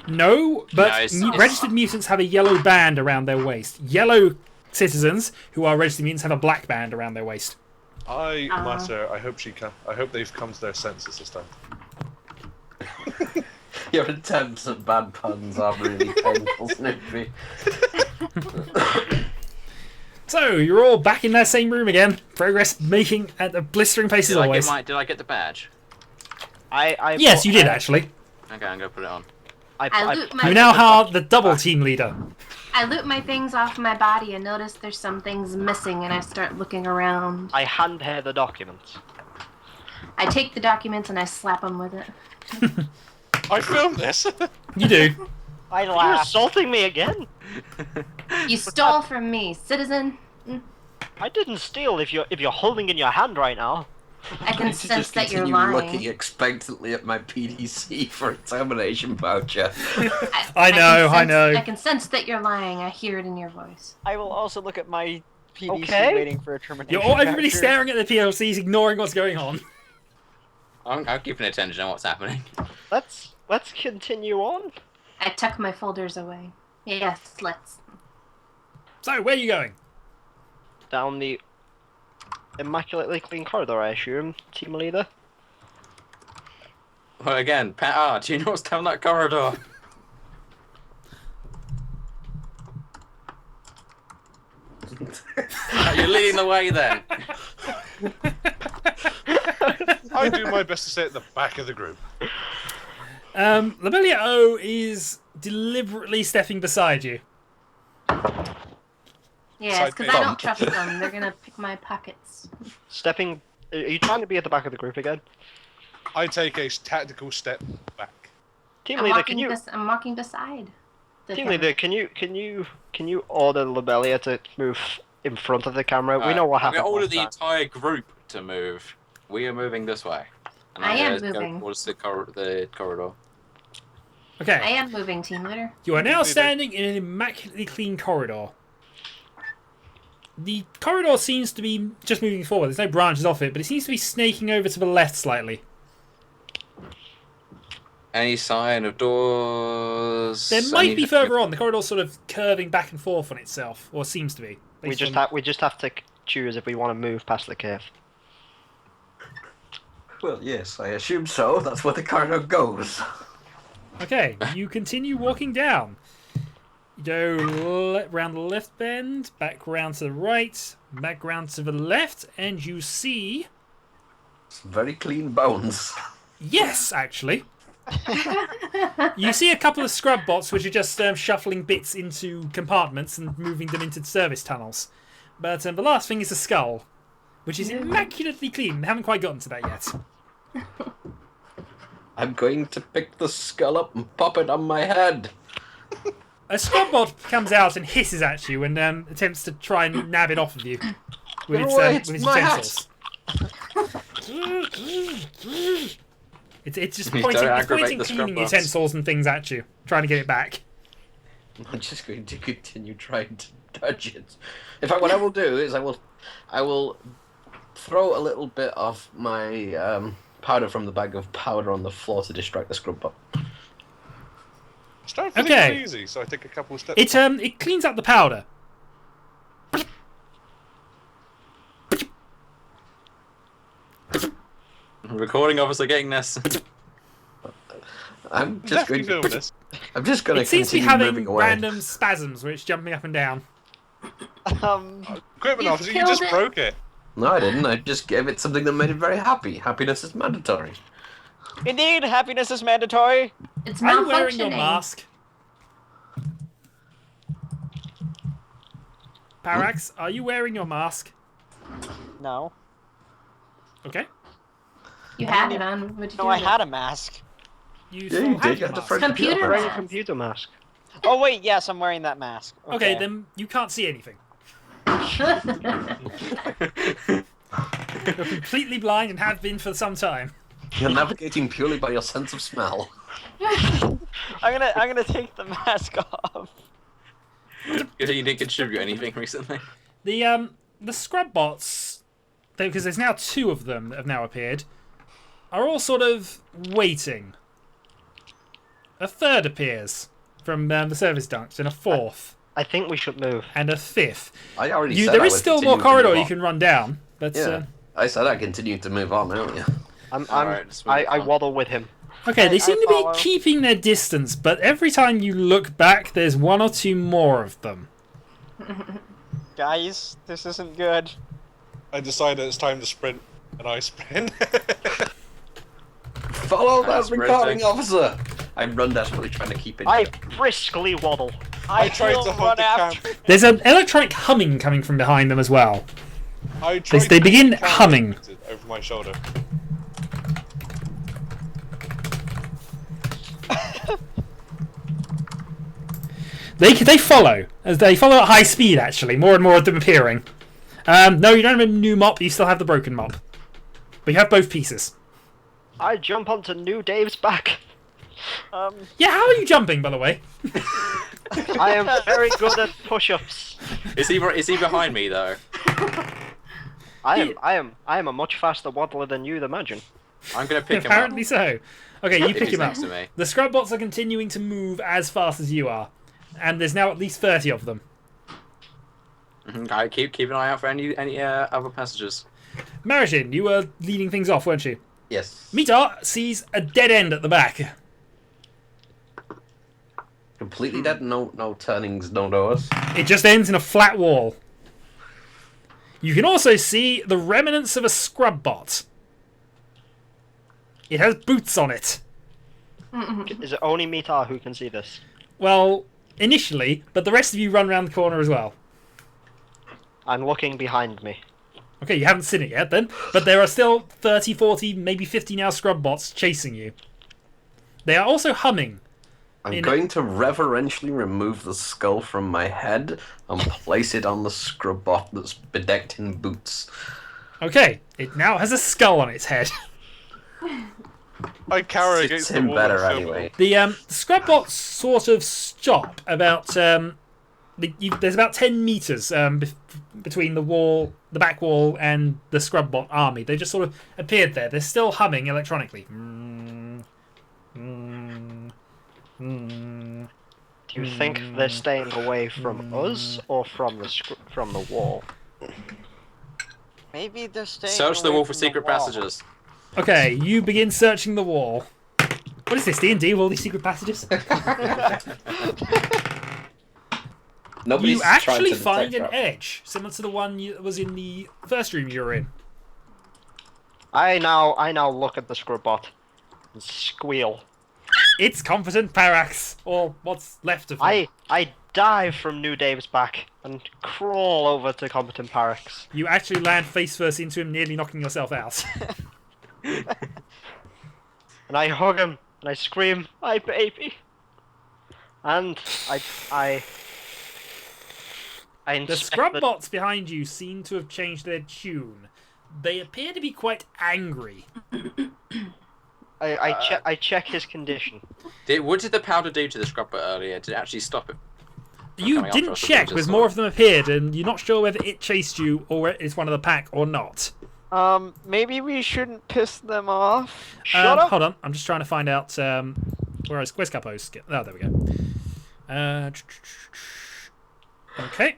No, but Nice. registered mutants have a yellow band around their waist. Yellow citizens who are registered mutants have a black band around their waist. Matter. I hope they've come to their senses this time. Your attempts at bad puns are really painful, Snoopy. So, you're all back in that same room again. Progress making at a blistering pace as always. Did I get the badge? Yes, you did actually. Okay, I'm gonna put it on. I loot my You now are the double team leader. I loot my things off my body and notice there's some things missing and I start looking around. I hand her the documents. I take the documents and I slap them with it. I filmed this. You do. I You're laugh. assaulting me again? You stole from me, citizen. I didn't steal if you're holding in your hand right now. I can need to sense just that you're continue lying. looking expectantly at my PDC for a termination voucher. I know. I can sense that you're lying. I hear it in your voice. I will also look at my PDC Okay. waiting for a termination. Everybody's voucher. staring at the PLCs, ignoring what's going on. I'm keeping attention on what's happening. Let's continue on. I tuck my folders away. Yes, let's. So, where are you going? Down the immaculately clean corridor, I assume, team leader. Well, again, Pat-R, do you know what's down that corridor? You're leading the way then. I do my best to stay at the back of the group. Lobellia-O is deliberately stepping beside you. Yes, because I Side don't trust them. They're gonna pick my pockets. Stepping. Are you trying to be at the back of the group again? I take a tactical step back. Team I'm leader, walking, can you? I'm walking beside. The Team camera. leader, can you order Lobellia to move in front of the camera? We know what We happened. ordered last the time. entire group to move. We are moving this way. And I am go moving. towards the corridor. Okay. I am moving, team leader. You are now standing in an immaculately clean corridor. The corridor seems to be just moving forward. There's no branches off it, but it seems to be snaking over to the left slightly. Any sign of doors? There might be further on. The corridor's sort of curving back and forth on itself, or seems to be. We based just on- have to choose if we want to move past the curve. Well, yes, I assume so. That's where the corridor goes. Okay, you continue walking down. You go round the left bend, back round to the right, back round to the left, and you see... Some very clean bones. Yes, actually. You see a couple of scrub bots which are just shuffling bits into compartments and moving them into service tunnels. But the last thing is a skull, which is immaculately clean. They haven't quite gotten to that yet. I'm going to pick the skull up and pop it on my head. A scrub bot comes out and hisses at you and attempts to try and nab it off of you with Get away, its it's my utensils. It's just You pointing, don't it's aggravate pointing the cleaning scrub bots. utensils and things at you, trying to get it back. I'm just going to continue trying to dodge it. In fact, what I will do is I will throw a little bit of my powder from the bag of powder on the floor to distract the scrub bot. Start feeling Okay. easy, so I take a couple of steps. It cleans up the powder. Recording officer getting this. I'm just Definitely going doing to. this. I'm just going to It seems to be continue having moving away. random spasms where it's jumping up and down. Equipment You've officer, you killed just it. broke it. No, I didn't. I just gave it something that made it very happy. Happiness is mandatory. Indeed, happiness is mandatory. It's Are you wearing your malfunctioning. mask? Parax, are you wearing your mask? No. Okay. You had it on. What'd you do No, I with it? had a mask. You Yeah, still you have did. You your had the mask. front Computer mask. Wearing a mask. computer mask. Oh wait, yes, I'm wearing that mask. Okay, then you can't see anything. You're completely blind and have been for some time. You're navigating purely by your sense of smell. I'm gonna take the mask off. You didn't contribute anything recently. The scrub bots, because there's now 2 of them that have now appeared, are all sort of waiting. A third appears from the service ducts, and a fourth, I think we should move. and a fifth. I already said There I is would still more continue to corridor move you on. can run down, but Yeah, I said I continued to move on earlier. Alright, let's move I on. waddle with him. okay. They I seem to follow. be keeping their distance, but every time you look back, there's 1 or 2 more of them. Guys, this isn't good. I decided it's time to sprint, and I sprint. Follow that That's recording breathtaking. officer! I run desperately trying to keep it. I briskly waddle. I tried will to run hold the after. camp. There's an electronic humming coming from behind them as well. I tried They to begin keep the camera humming. pointed over my shoulder. They follow as they follow at high speed. Actually, more and more of them appearing. No, you don't have a new mop. You still have the broken mop, but you have both pieces. I jump onto new Dave's back. Yeah, how are you jumping, by the way? I am very good at push-ups. Is he behind me though? I am a much faster waddler than you'd imagine. I'm gonna pick him Apparently up. so. Okay, you If pick he's him up. next to me. The scrub bots are continuing to move as fast as you are, and there's now at least 30 of them. I keep an eye out for any other passengers. Marajin, you were leading things off, weren't you? Yes. Mitar sees a dead end at the back. Completely dead, no turnings, no doors. It just ends in a flat wall. You can also see the remnants of a scrub bot. It has boots on it. Is it only Mitar who can see this? Well, initially, but the rest of you run around the corner as well. I'm looking behind me. Okay, you haven't seen it yet then, but there are still 30, 40, maybe 50 now scrub bots chasing you. They are also humming. I'm going to reverentially remove the skull from my head and place it on the scrub bot that's bedecked in boots. Okay, it now has a skull on its head. I cower Fits against the him wall. better and anyway. The scrub bots sort of stop about there's about 10 meters between the wall, the back wall, and the scrub bot army. They just sort of appeared there. They're still humming electronically. Do you think they're staying away from us or from the wall? Maybe they're staying. Search the away wall for from secret wall. passages. Okay, you begin searching the wall. What is this, D&D with all these secret passages? Nobody's You trying actually to find detect an that. edge, similar to the one that was in the first room you were in. I now look at the scrub bot and squeal. It's competent Parax, or what's left of him. I dive from New Dave's back and crawl over to competent Parax. You actually land face first into him, nearly knocking yourself out. And I hug him and I scream, "My baby!" And I The inspect scrub bots behind you seem to have changed their tune. They appear to be quite angry. I check his condition. What did the powder do to the scrubber earlier? Did it actually stop it? You coming after didn't us, or check just because saw more it? of them appeared, and you're not sure whether it chased you or it's one of the pack or not. Maybe we shouldn't piss them off. Shut up. Hold on, I'm just trying to find out. Where's Capo's? Oh, there we go. Okay.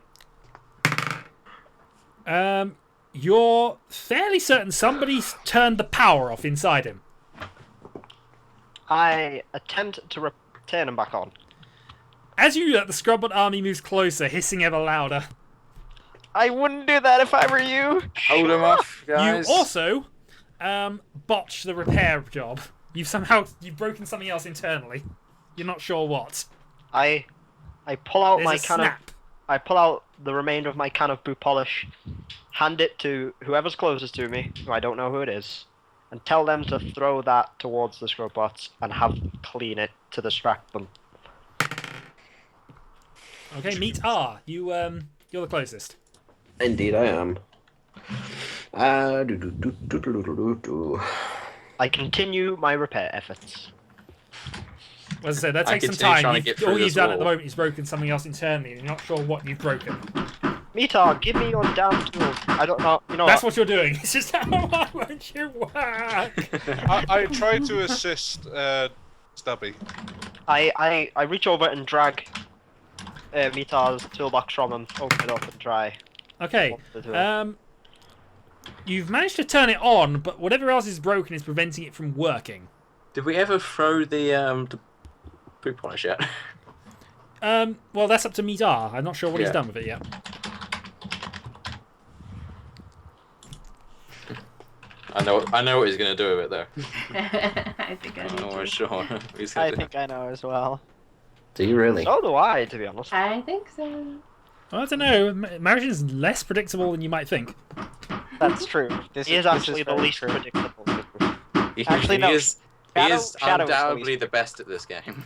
You're fairly certain somebody's turned the power off inside him. I attempt to turn him back on. As you do that, the Scrubbot army moves closer, hissing ever louder. I wouldn't do that if I were you. Hold him off, guys. You also botched the repair job. You've broken something else internally. You're not sure what. I pull out There's my a can of. snap. I pull out the remainder of my can of boot polish, hand it to whoever's closest to me, who I don't know who it is, and tell them to throw that towards the scrubbots and have them clean it to distract them. Okay, meet R. You're the closest. Indeed, I am. I continue my repair efforts. As I said, that I takes some continue trying time. to get through All you've this done at the wall. moment is broken something else internally, and you're not sure what you've broken. Metar, give me your damn tools. I don't know. You know That's what? what you're doing. It's just why won't you work? I tried to assist Stubby. I reach over and drag Metar's toolbox from him, open it up and try. Okay. You've managed to turn it on, but whatever else is broken is preventing it from working. Did we ever throw the poop polish yet? Well, that's up to Meet R. I'm not sure what he's Yeah. done with it yet. I know what he's gonna do with it though. I think I I'm do. not too. sure. what he's I gonna do. think I know as well. Do you really? So do I, to be honest. I think so. I don't know. Marajin's less predictable than you might think. That's true. He is actually the very least true. predictable. He Actually, no. is Shadow is undoubtedly the least- the best at this game.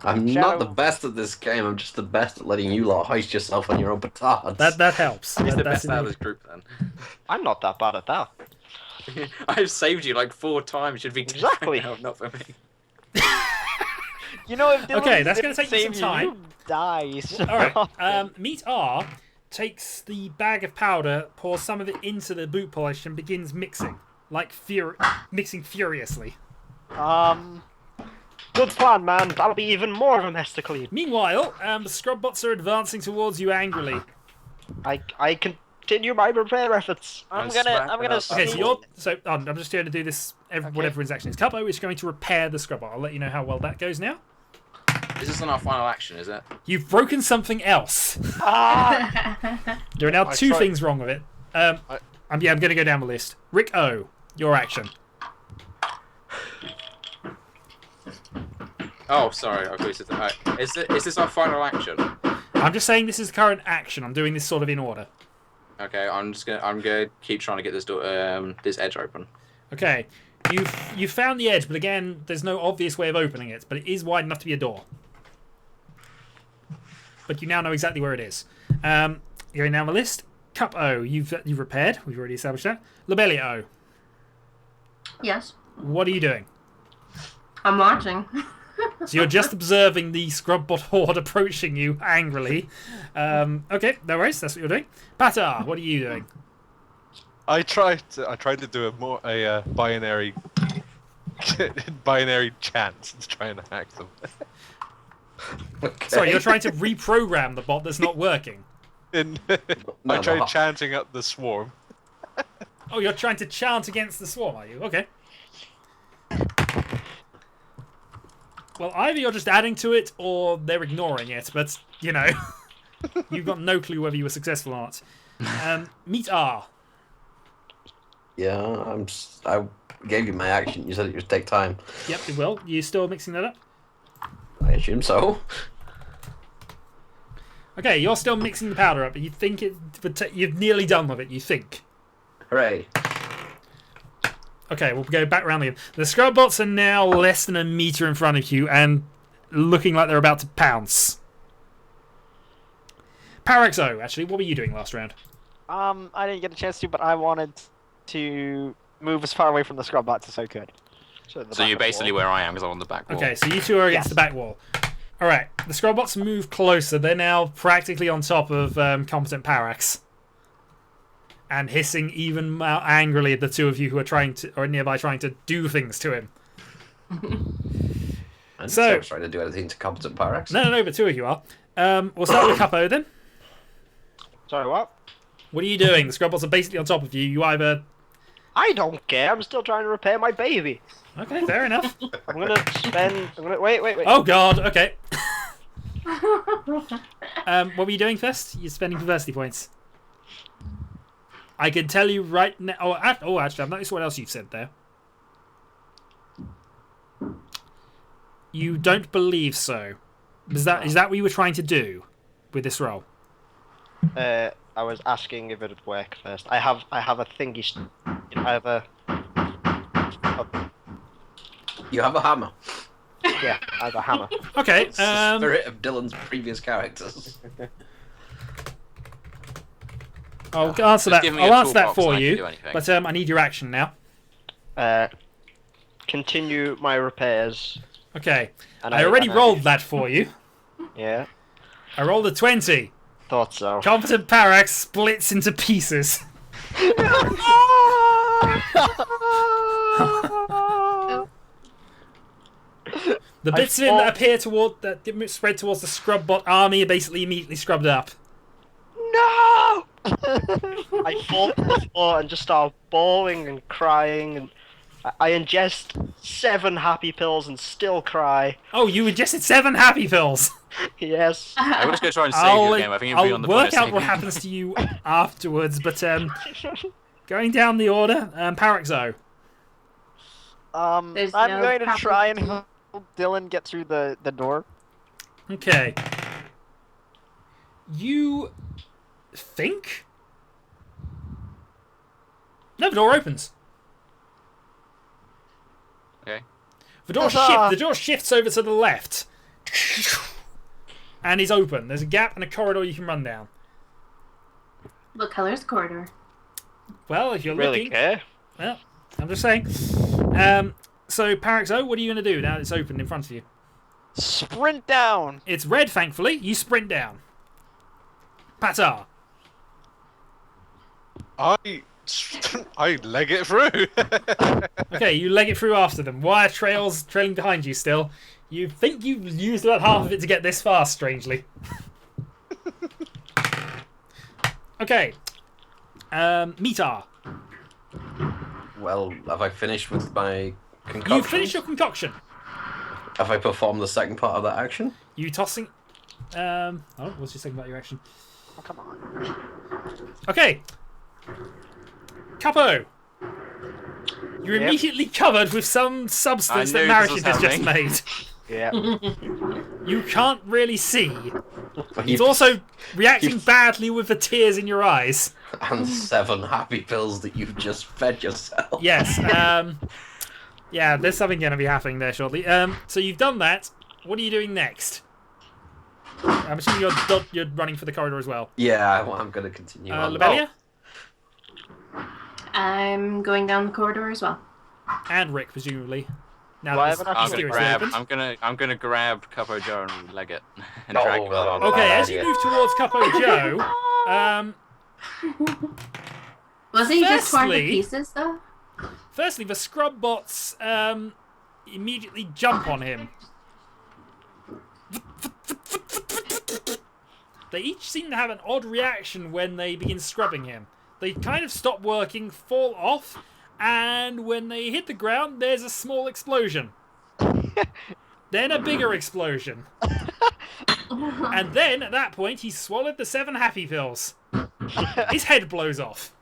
I'm Shadow- not the best at this game. I'm just the best at letting you lot hoist yourself on your own petards. That helps. He's the That's best out of in- this group then. I'm not that bad at that. I've saved you like 4 times. You'd be Exactly. different now, not for me. You know, if Dylan Okay, that's didn't gonna take you some save time. You die. So All right. often. Meet R takes the bag of powder, pours some of it into the boot polish, and begins mixing, mixing furiously. Good plan, man. That'll be even more of a mess to clean. Meanwhile, the scrub bots are advancing towards you angrily. I continue my repair efforts. I'm gonna Okay, sneak- I'm just going to do this. What everyone's action is. Capo is going to repair the scrub bot. I'll let you know how well that goes now. Is this on our final action? Is it? You've broken something else. Ah! There are now I 2 tried- things wrong with it. I'm going to go down the list. Rick-O, your action. Oh, sorry. I thought you said that. Right. Is this our final action? I'm just saying this is current action. I'm doing this sort of in order. Okay, I'm gonna keep trying to get this door, this edge open. Okay, you've found the edge, but again, there's no obvious way of opening it. But it is wide enough to be a door. But you now know exactly where it is. Going down the list. Cup-O, you've repaired. We've already established that. Lobellia-O, Yes, what are you doing? I'm watching. So you're just observing the Scrubbot horde approaching you angrily. Okay, no worries. That's what you're doing. Pat-R, what are you doing? I tried to do a binary binary chant to try and hack them. Okay. Sorry, you're trying to reprogram the bot that's not working. I No, tried no. chanting up the swarm. Oh, you're trying to chant against the swarm, are you? Okay. Well, either you're just adding to it, or they're ignoring it, but, you know, you've got no clue whether you were successful or not. Meet R. Yeah, I gave you my action. You said it would take time. Yep, it will. You still mixing that up? I assume so. Okay, you're still mixing the powder up, but you think it would you've nearly done with it, you think. Hooray. Okay, we'll go back around again. The scrub bots are now less than a meter in front of you and looking like they're about to pounce. Parax-O, actually, what were you doing last round? I didn't get a chance to, but I wanted to move as far away from the scrub bots as I could. So you're basically where I am, because I'm on the back wall. Okay, so you two are against Yes. the back wall. All right, the scrubbots move closer. They're now practically on top of competent Parax, and hissing even more angrily at the two of you who are nearby trying to do things to him. I'm So- trying to do anything to competent Parax. No, but two of you are. We'll start with Capo then. Sorry, what? What are you doing? The scrubbots are basically on top of you. You either... I don't care. I'm still trying to repair my baby. Okay, fair enough. I'm gonna spend. Wait. Oh god, okay. What were you doing first? You're spending perversity points. I can tell you right now... Oh, actually, I've noticed what else you've said there. You don't believe so. Is that what you were trying to do with this roll? I was asking if it would work first. I have a thingy. I have a. You have a hammer. Yeah, I have a hammer. Okay. It's the spirit of Dylan's previous characters. I'll answer that. give me a I'll answer that toolbox for and I can you. do anything. But I need your action now. Continue my repairs. Okay. And I already rolled that for you. Yeah, I rolled a 20. thought so. Competent Parax splits into pieces. The bits of it that appear that spread towards the Scrubbot army are basically immediately scrubbed up. No! I fall to the floor and just start bawling and crying, and I ingest 7 happy pills and still cry. Oh, you ingested 7 happy pills. Yes. I was going to try and save you again. I think it'd be I'll on the point work of out saving what you. happens to you afterwards, but going down the order, Parax-O. There's I'm no going to proper try and tool. help Dylan get through the door. Okay. You think? No, the door opens. Okay. The door shifts over to the left. And is open. There's a gap and a corridor you can run down. What color's the corridor? Well, if you're Really looking... care? Well, I'm just saying. So, Parax-O, what are you going to do now that it's open in front of you? Sprint down! It's red, thankfully. You sprint down. Pat-R. I leg it through. Okay, you leg it through after them. Wire trails trailing behind you still. You think you've used about half of it to get this far, strangely. Okay. Metar. Well, have I finished with my concoction? You finished your concoction. Have I performed the second part of that action? You tossing... what's your second about your action? Oh, come on. Okay. Capo. You're Yep. immediately covered with some substance that I knew Marajin this was has just happening. made. Yeah. You can't really see. He's You've- also reacting you've- badly with the tears in your eyes. And 7 happy pills that you've just fed yourself. Yes. Yeah, there's something going to be happening there shortly. So you've done that. What are you doing next? I'm assuming you're running for the corridor as well. Yeah, I'm going to continue on. Lobellia? I'm going down the corridor as well. And Rick, presumably. Now Well, I that haven't this I'm gonna mysteriously grab. opened. I'm gonna grab Capo Joe and leg it and Oh, drag it well, along. okay. Okay, as you Yeah. move towards Capo Joe, Wasn't he just torn to Firstly- pieces, though? firstly, the scrub bots immediately jump on him. They each seem to have an odd reaction when they begin scrubbing him. They kind of stop working, fall off, and when they hit the ground, there's a small explosion. Then a bigger explosion. And then, at that point, he's swallowed the 7 happy pills. His head blows off.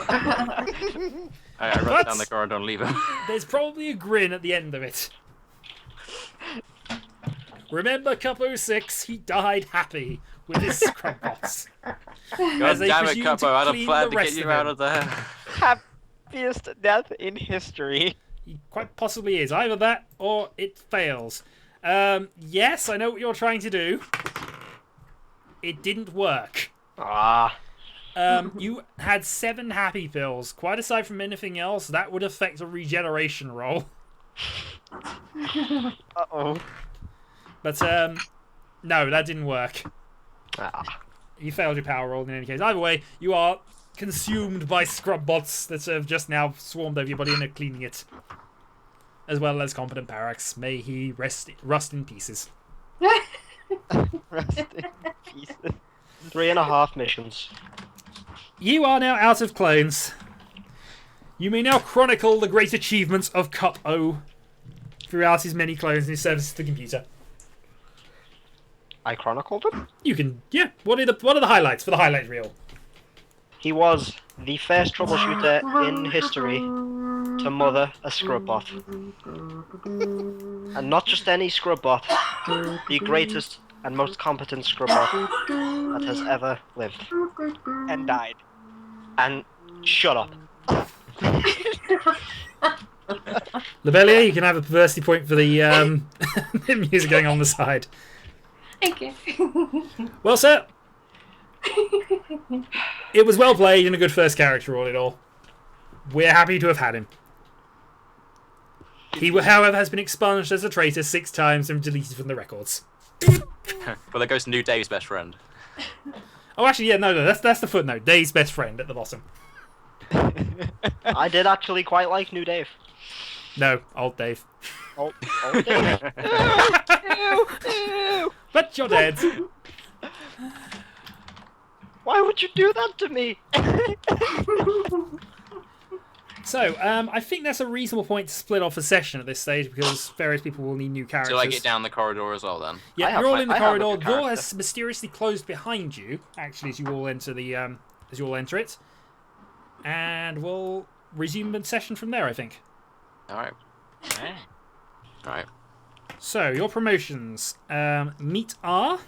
I run What? down the corridor and leave him. There's probably a grin at the end of it. Remember Capo 6, he died happy with his scrub bots. God they damn it, presume Capo! to I'd have clean planned the to rest get you of out him. of there. Happiest death in history. He quite possibly is. Either that or it fails. Yes, I know what you're trying to do. It didn't work. Ah. You had 7 happy pills. Quite aside from anything else, that would affect a regeneration roll. Uh-oh. But, no, that didn't work. Ah. You failed your power roll in any case. Either way, you are consumed by scrub bots that have just now swarmed over your body and are cleaning it. As well as competent Parax. May he rust in pieces. Rest in pieces. 3.5 missions. You are now out of clones. You may now chronicle the great achievements of Cup-O throughout his many clones and his services to the computer. I chronicled him? You can, yeah. What are the highlights for the highlight reel? He was the first troubleshooter in history to mother a scrub bot. And not just any scrub bot, the greatest and most competent scrub bot that has ever lived. And died. And shut up. Lobellia, you can have a perversity point for the the music going on the side. Thank you. Well, sir, it was well played and a good first character all in all. We're happy to have had him. He, however, has been expunged as a traitor 6 times and deleted from the records. Well, there goes New Dave's best friend. Oh, actually, yeah, no, that's the footnote. Dave's best friend at the bottom. I did actually quite like New Dave. No, old Dave. Old Dave. But you're dead. Why would you do that to me? So, I think that's a reasonable point to split off a session at this stage because various people will need new characters. Do I get down the corridor as well then? Yeah, you're all in the corridor. The door has mysteriously closed behind you. Actually, as you all enter it, and we'll resume the session from there. I think. All right. All right. So your promotions. Meet R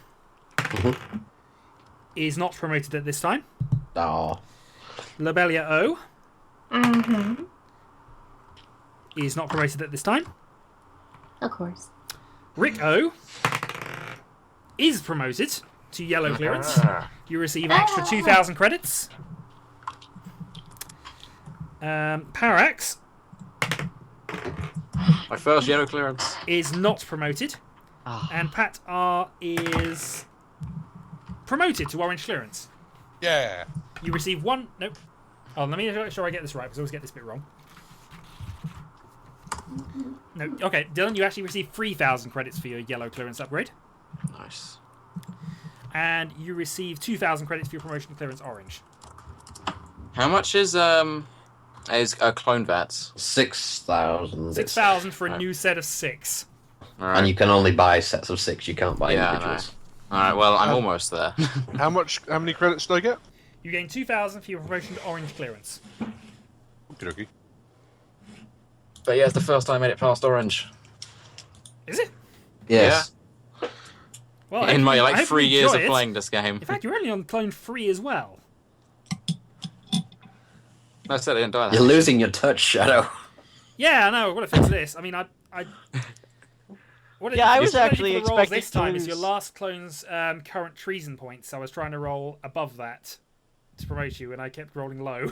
is not promoted at this time. Oh. Lobellia-O is not promoted at this time. Of course. Rick-O is promoted to yellow clearance. You receive an extra 2,000 credits. Parax My first yellow clearance is not promoted. And Pat-R is promoted to orange clearance. Yeah. You receive 1... Nope. Oh, let me make sure I get this right, because I always get this bit wrong. No, okay, Dylan, you actually receive 3,000 credits for your yellow clearance upgrade. Nice. And you receive 2,000 credits for your promotion to clearance orange. How much is clone vats? 6,000. 6,000 for a new set of 6. All right. And you can only buy sets of 6. You can't buy individuals. All right. Well, I'm almost there. How many credits did I get? You gain 2,000 for your promotion to orange clearance. Okey-dokey. But yeah, it's the first time I made it past orange. Is it? Yes. Well, In my I hope 3 you years enjoy of it. playing this game. In fact, you're only on clone 3 as well. I said I didn't die. You're losing your touch, Shadow. Yeah, I know. I've got to fix this. I mean, I Yeah, I was what actually did for the rolls expecting this time to is your lose. last clone's current treason points. I was trying to roll above that to promote you, and I kept rolling low.